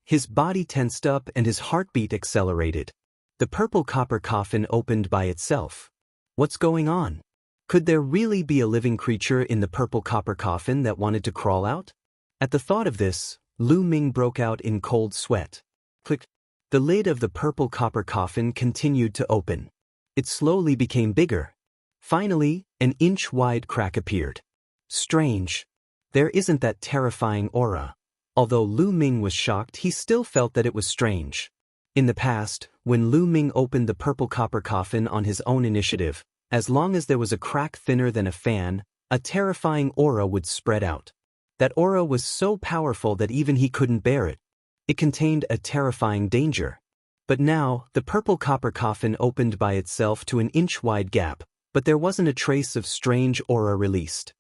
His body tensed up and his heartbeat accelerated. The purple copper coffin opened by itself. What's going on? Could there really be a living creature in the purple copper coffin that wanted to crawl out? At the thought of this, Lu Ming broke out in cold sweat. Click. The lid of the purple copper coffin continued to open. It slowly became bigger. Finally, an inch-wide crack appeared. Strange. There isn't that terrifying aura. Although Lu Ming was shocked, he still felt that it was strange. In the past, when Lu Ming opened the purple copper coffin on his own initiative, as long as there was a crack thinner than a fan, a terrifying aura would spread out. That aura was so powerful that even he couldn't bear it. It contained a terrifying danger. But now, the purple copper coffin opened by itself to an inch-wide gap, but there wasn't a trace of strange aura released.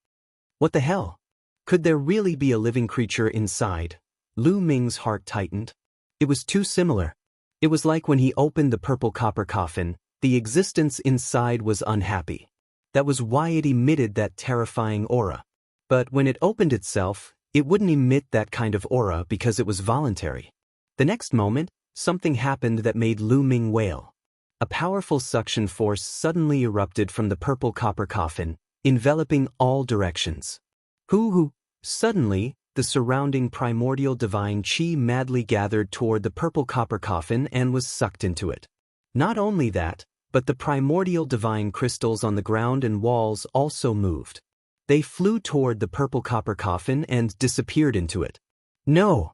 What the hell? Could there really be a living creature inside? Lu Ming's heart tightened. It was too similar. It was like when he opened the purple copper coffin, the existence inside was unhappy. That was why it emitted that terrifying aura. But when it opened itself, it wouldn't emit that kind of aura because it was voluntary. The next moment, something happened that made Lu Ming wail. A powerful suction force suddenly erupted from the purple copper coffin, enveloping all directions. Hoo-hoo! Suddenly, the surrounding primordial divine chi madly gathered toward the purple copper coffin and was sucked into it. Not only that, but the primordial divine crystals on the ground and walls also moved. They flew toward the purple copper coffin and disappeared into it. No!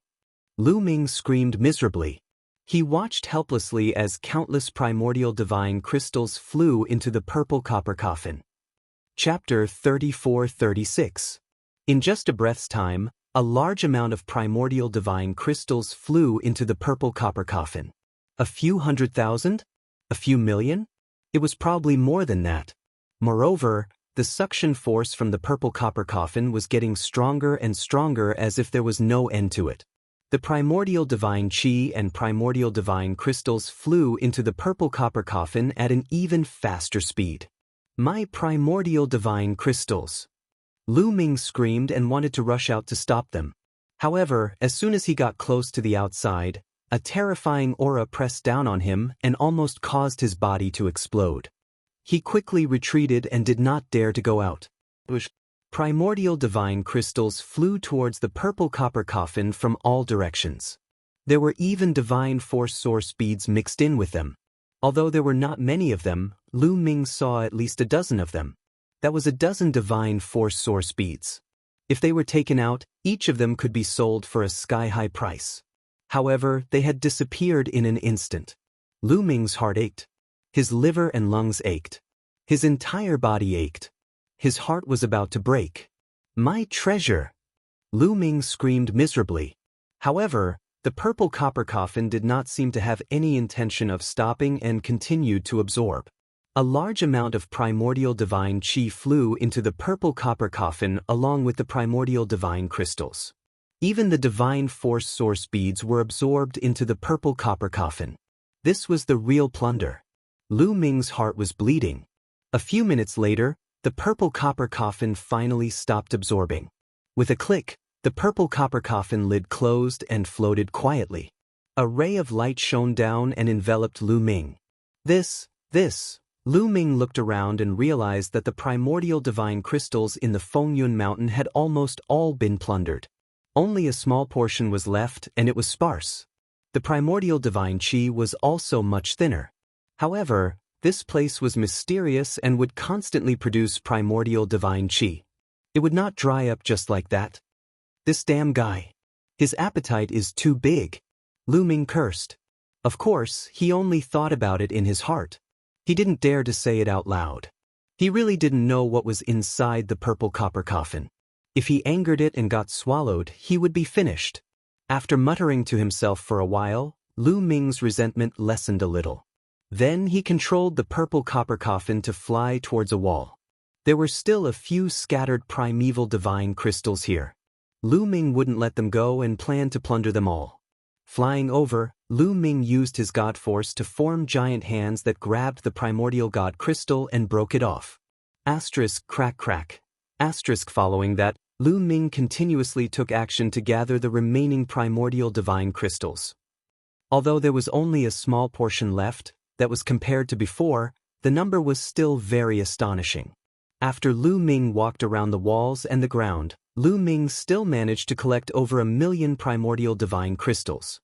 Lu Ming screamed miserably. He watched helplessly as countless primordial divine crystals flew into the purple copper coffin. Chapter 34-36. In just a breath's time, a large amount of primordial divine crystals flew into the purple copper coffin. A few 100,000? A few million? It was probably more than that. Moreover, the suction force from the purple copper coffin was getting stronger and stronger as if there was no end to it. The primordial divine chi and primordial divine crystals flew into the purple copper coffin at an even faster speed. My primordial divine crystals! Lu Ming screamed and wanted to rush out to stop them. However, as soon as he got close to the outside, a terrifying aura pressed down on him and almost caused his body to explode. He quickly retreated and did not dare to go out. Primordial divine crystals flew towards the purple copper coffin from all directions. There were even divine force source beads mixed in with them. Although there were not many of them, Lu Ming saw at least a dozen of them. That was a dozen divine force source beads. If they were taken out, each of them could be sold for a sky-high price. However, they had disappeared in an instant. Lu Ming's heart ached. His liver and lungs ached. His entire body ached. His heart was about to break. My treasure! Lu Ming screamed miserably. However, the purple copper coffin did not seem to have any intention of stopping and continued to absorb. A large amount of primordial divine chi flew into the purple copper coffin along with the primordial divine crystals. Even the divine force source beads were absorbed into the purple copper coffin. This was the real plunder. Lu Ming's heart was bleeding. A few minutes later, the purple copper coffin finally stopped absorbing. With a click, the purple copper coffin lid closed and floated quietly. A ray of light shone down and enveloped Lu Ming. This. Lu Ming looked around and realized that the primordial divine crystals in the Fengyun Mountain had almost all been plundered. Only a small portion was left, and it was sparse. The primordial divine qi was also much thinner. However, this place was mysterious and would constantly produce primordial divine qi. It would not dry up just like that. This damn guy. His appetite is too big. Lu Ming cursed. Of course, he only thought about it in his heart. He didn't dare to say it out loud. He really didn't know what was inside the purple copper coffin. If he angered it and got swallowed, he would be finished. After muttering to himself for a while, Lu Ming's resentment lessened a little. Then he controlled the purple copper coffin to fly towards a wall. There were still a few scattered primeval divine crystals here. Lu Ming wouldn't let them go and planned to plunder them all. Flying over, Lu Ming used his god force to form giant hands that grabbed the primordial god crystal and broke it off. Asterisk crack crack. Asterisk following that, Lu Ming continuously took action to gather the remaining primordial divine crystals. Although there was only a small portion left, that was compared to before, the number was still very astonishing. After Lu Ming walked around the walls and the ground, Lu Ming still managed to collect over 1 million primordial divine crystals.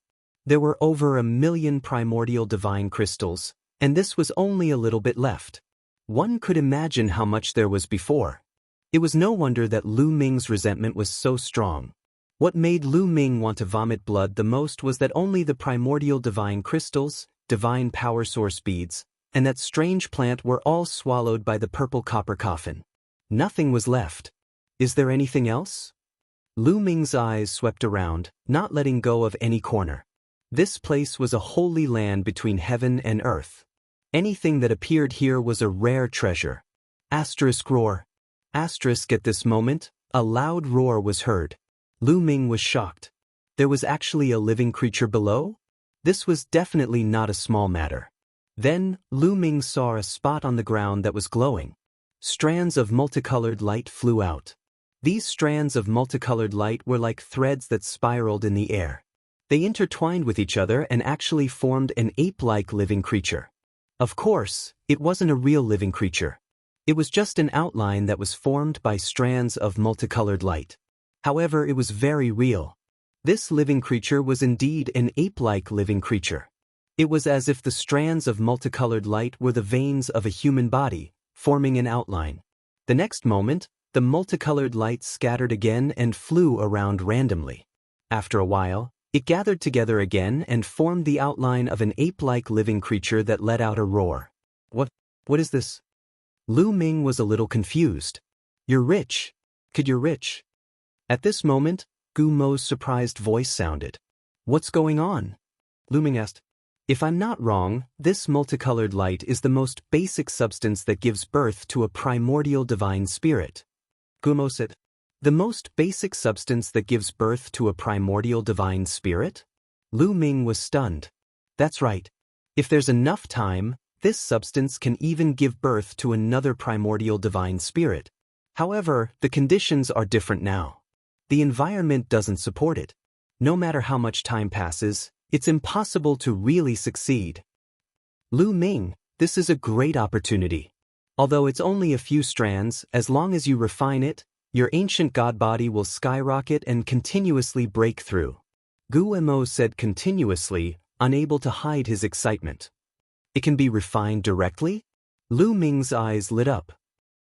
There were over 1 million primordial divine crystals, and this was only a little bit left. One could imagine how much there was before. It was no wonder that Lu Ming's resentment was so strong. What made Lu Ming want to vomit blood the most was that only the primordial divine crystals, divine power source beads, and that strange plant were all swallowed by the purple copper coffin. Nothing was left. Is there anything else? Lu Ming's eyes swept around, not letting go of any corner. This place was a holy land between heaven and earth. Anything that appeared here was a rare treasure. Asterisk roar. Asterisk at this moment, a loud roar was heard. Lu Ming was shocked. There was actually a living creature below? This was definitely not a small matter. Then, Lu Ming saw a spot on the ground that was glowing. Strands of multicolored light flew out. These strands of multicolored light were like threads that spiraled in the air. They intertwined with each other and actually formed an ape-like living creature. Of course, it wasn't a real living creature. It was just an outline that was formed by strands of multicolored light. However, it was very real. This living creature was indeed an ape-like living creature. It was as if the strands of multicolored light were the veins of a human body, forming an outline. The next moment, the multicolored light scattered again and flew around randomly. After a while, it gathered together again and formed the outline of an ape-like living creature that let out a roar. What is this? Lu Ming was a little confused. You're rich. Kid, you're rich. At this moment, Gu Mo's surprised voice sounded. What's going on? Lu Ming asked. If I'm not wrong, this multicolored light is the most basic substance that gives birth to a primordial divine spirit. Gu Mo said. The most basic substance that gives birth to a primordial divine spirit? Lu Ming was stunned. That's right. If there's enough time, this substance can even give birth to another primordial divine spirit. However, the conditions are different now. The environment doesn't support it. No matter how much time passes, it's impossible to really succeed. Lu Ming, this is a great opportunity. Although it's only a few strands, as long as you refine it, your ancient god body will skyrocket and continuously break through. Gu Mo said continuously, unable to hide his excitement. It can be refined directly? Lu Ming's eyes lit up.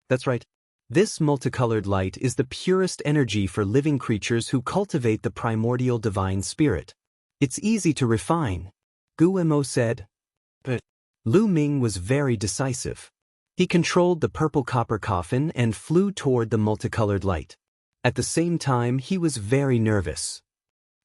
That's right. This multicolored light is the purest energy for living creatures who cultivate the primordial divine spirit. It's easy to refine, Gu Mo said. But Lu Ming was very decisive. He controlled the purple copper coffin and flew toward the multicolored light. At the same time, he was very nervous.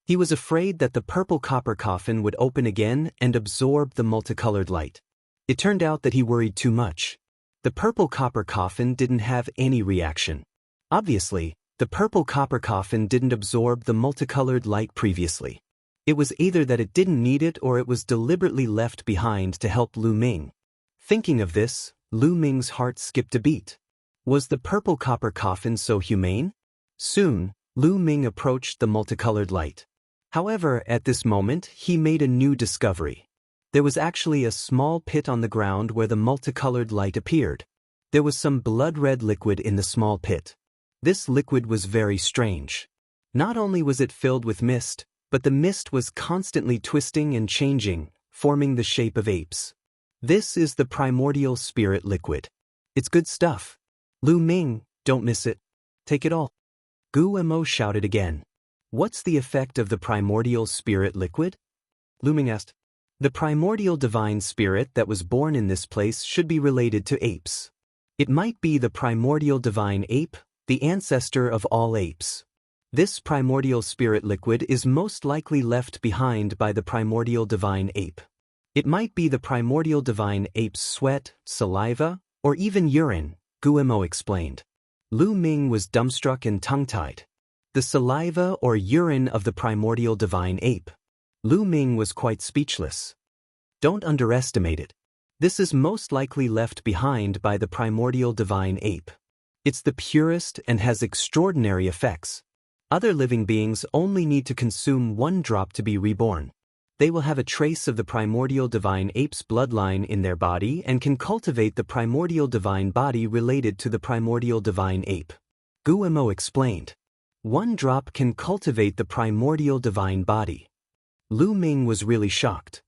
He was afraid that the purple copper coffin would open again and absorb the multicolored light. It turned out that he worried too much. The purple copper coffin didn't have any reaction. Obviously, the purple copper coffin didn't absorb the multicolored light previously. It was either that it didn't need it or it was deliberately left behind to help Lu Ming. Thinking of this, Lu Ming's heart skipped a beat. Was the purple copper coffin so humane? Soon, Lu Ming approached the multicolored light. However, at this moment, he made a new discovery. There was actually a small pit on the ground where the multicolored light appeared. There was some blood-red liquid in the small pit. This liquid was very strange. Not only was it filled with mist, but the mist was constantly twisting and changing, forming the shape of apes. This is the primordial spirit liquid. It's good stuff. Lu Ming, don't miss it. Take it all. Gu Mo shouted again. What's the effect of the primordial spirit liquid? Lu Ming asked. The primordial divine spirit that was born in this place should be related to apes. It might be the primordial divine ape, the ancestor of all apes. This primordial spirit liquid is most likely left behind by the primordial divine ape. It might be the primordial divine ape's sweat, saliva, or even urine, Gu Mo explained. Lu Ming was dumbstruck and tongue-tied. The saliva or urine of the primordial divine ape. Lu Ming was quite speechless. Don't underestimate it. This is most likely left behind by the primordial divine ape. It's the purest and has extraordinary effects. Other living beings only need to consume one drop to be reborn. They will have a trace of the primordial divine ape's bloodline in their body and can cultivate the primordial divine body related to the primordial divine ape. Gu Mo explained. One drop can cultivate the primordial divine body. Lu Ming was really shocked.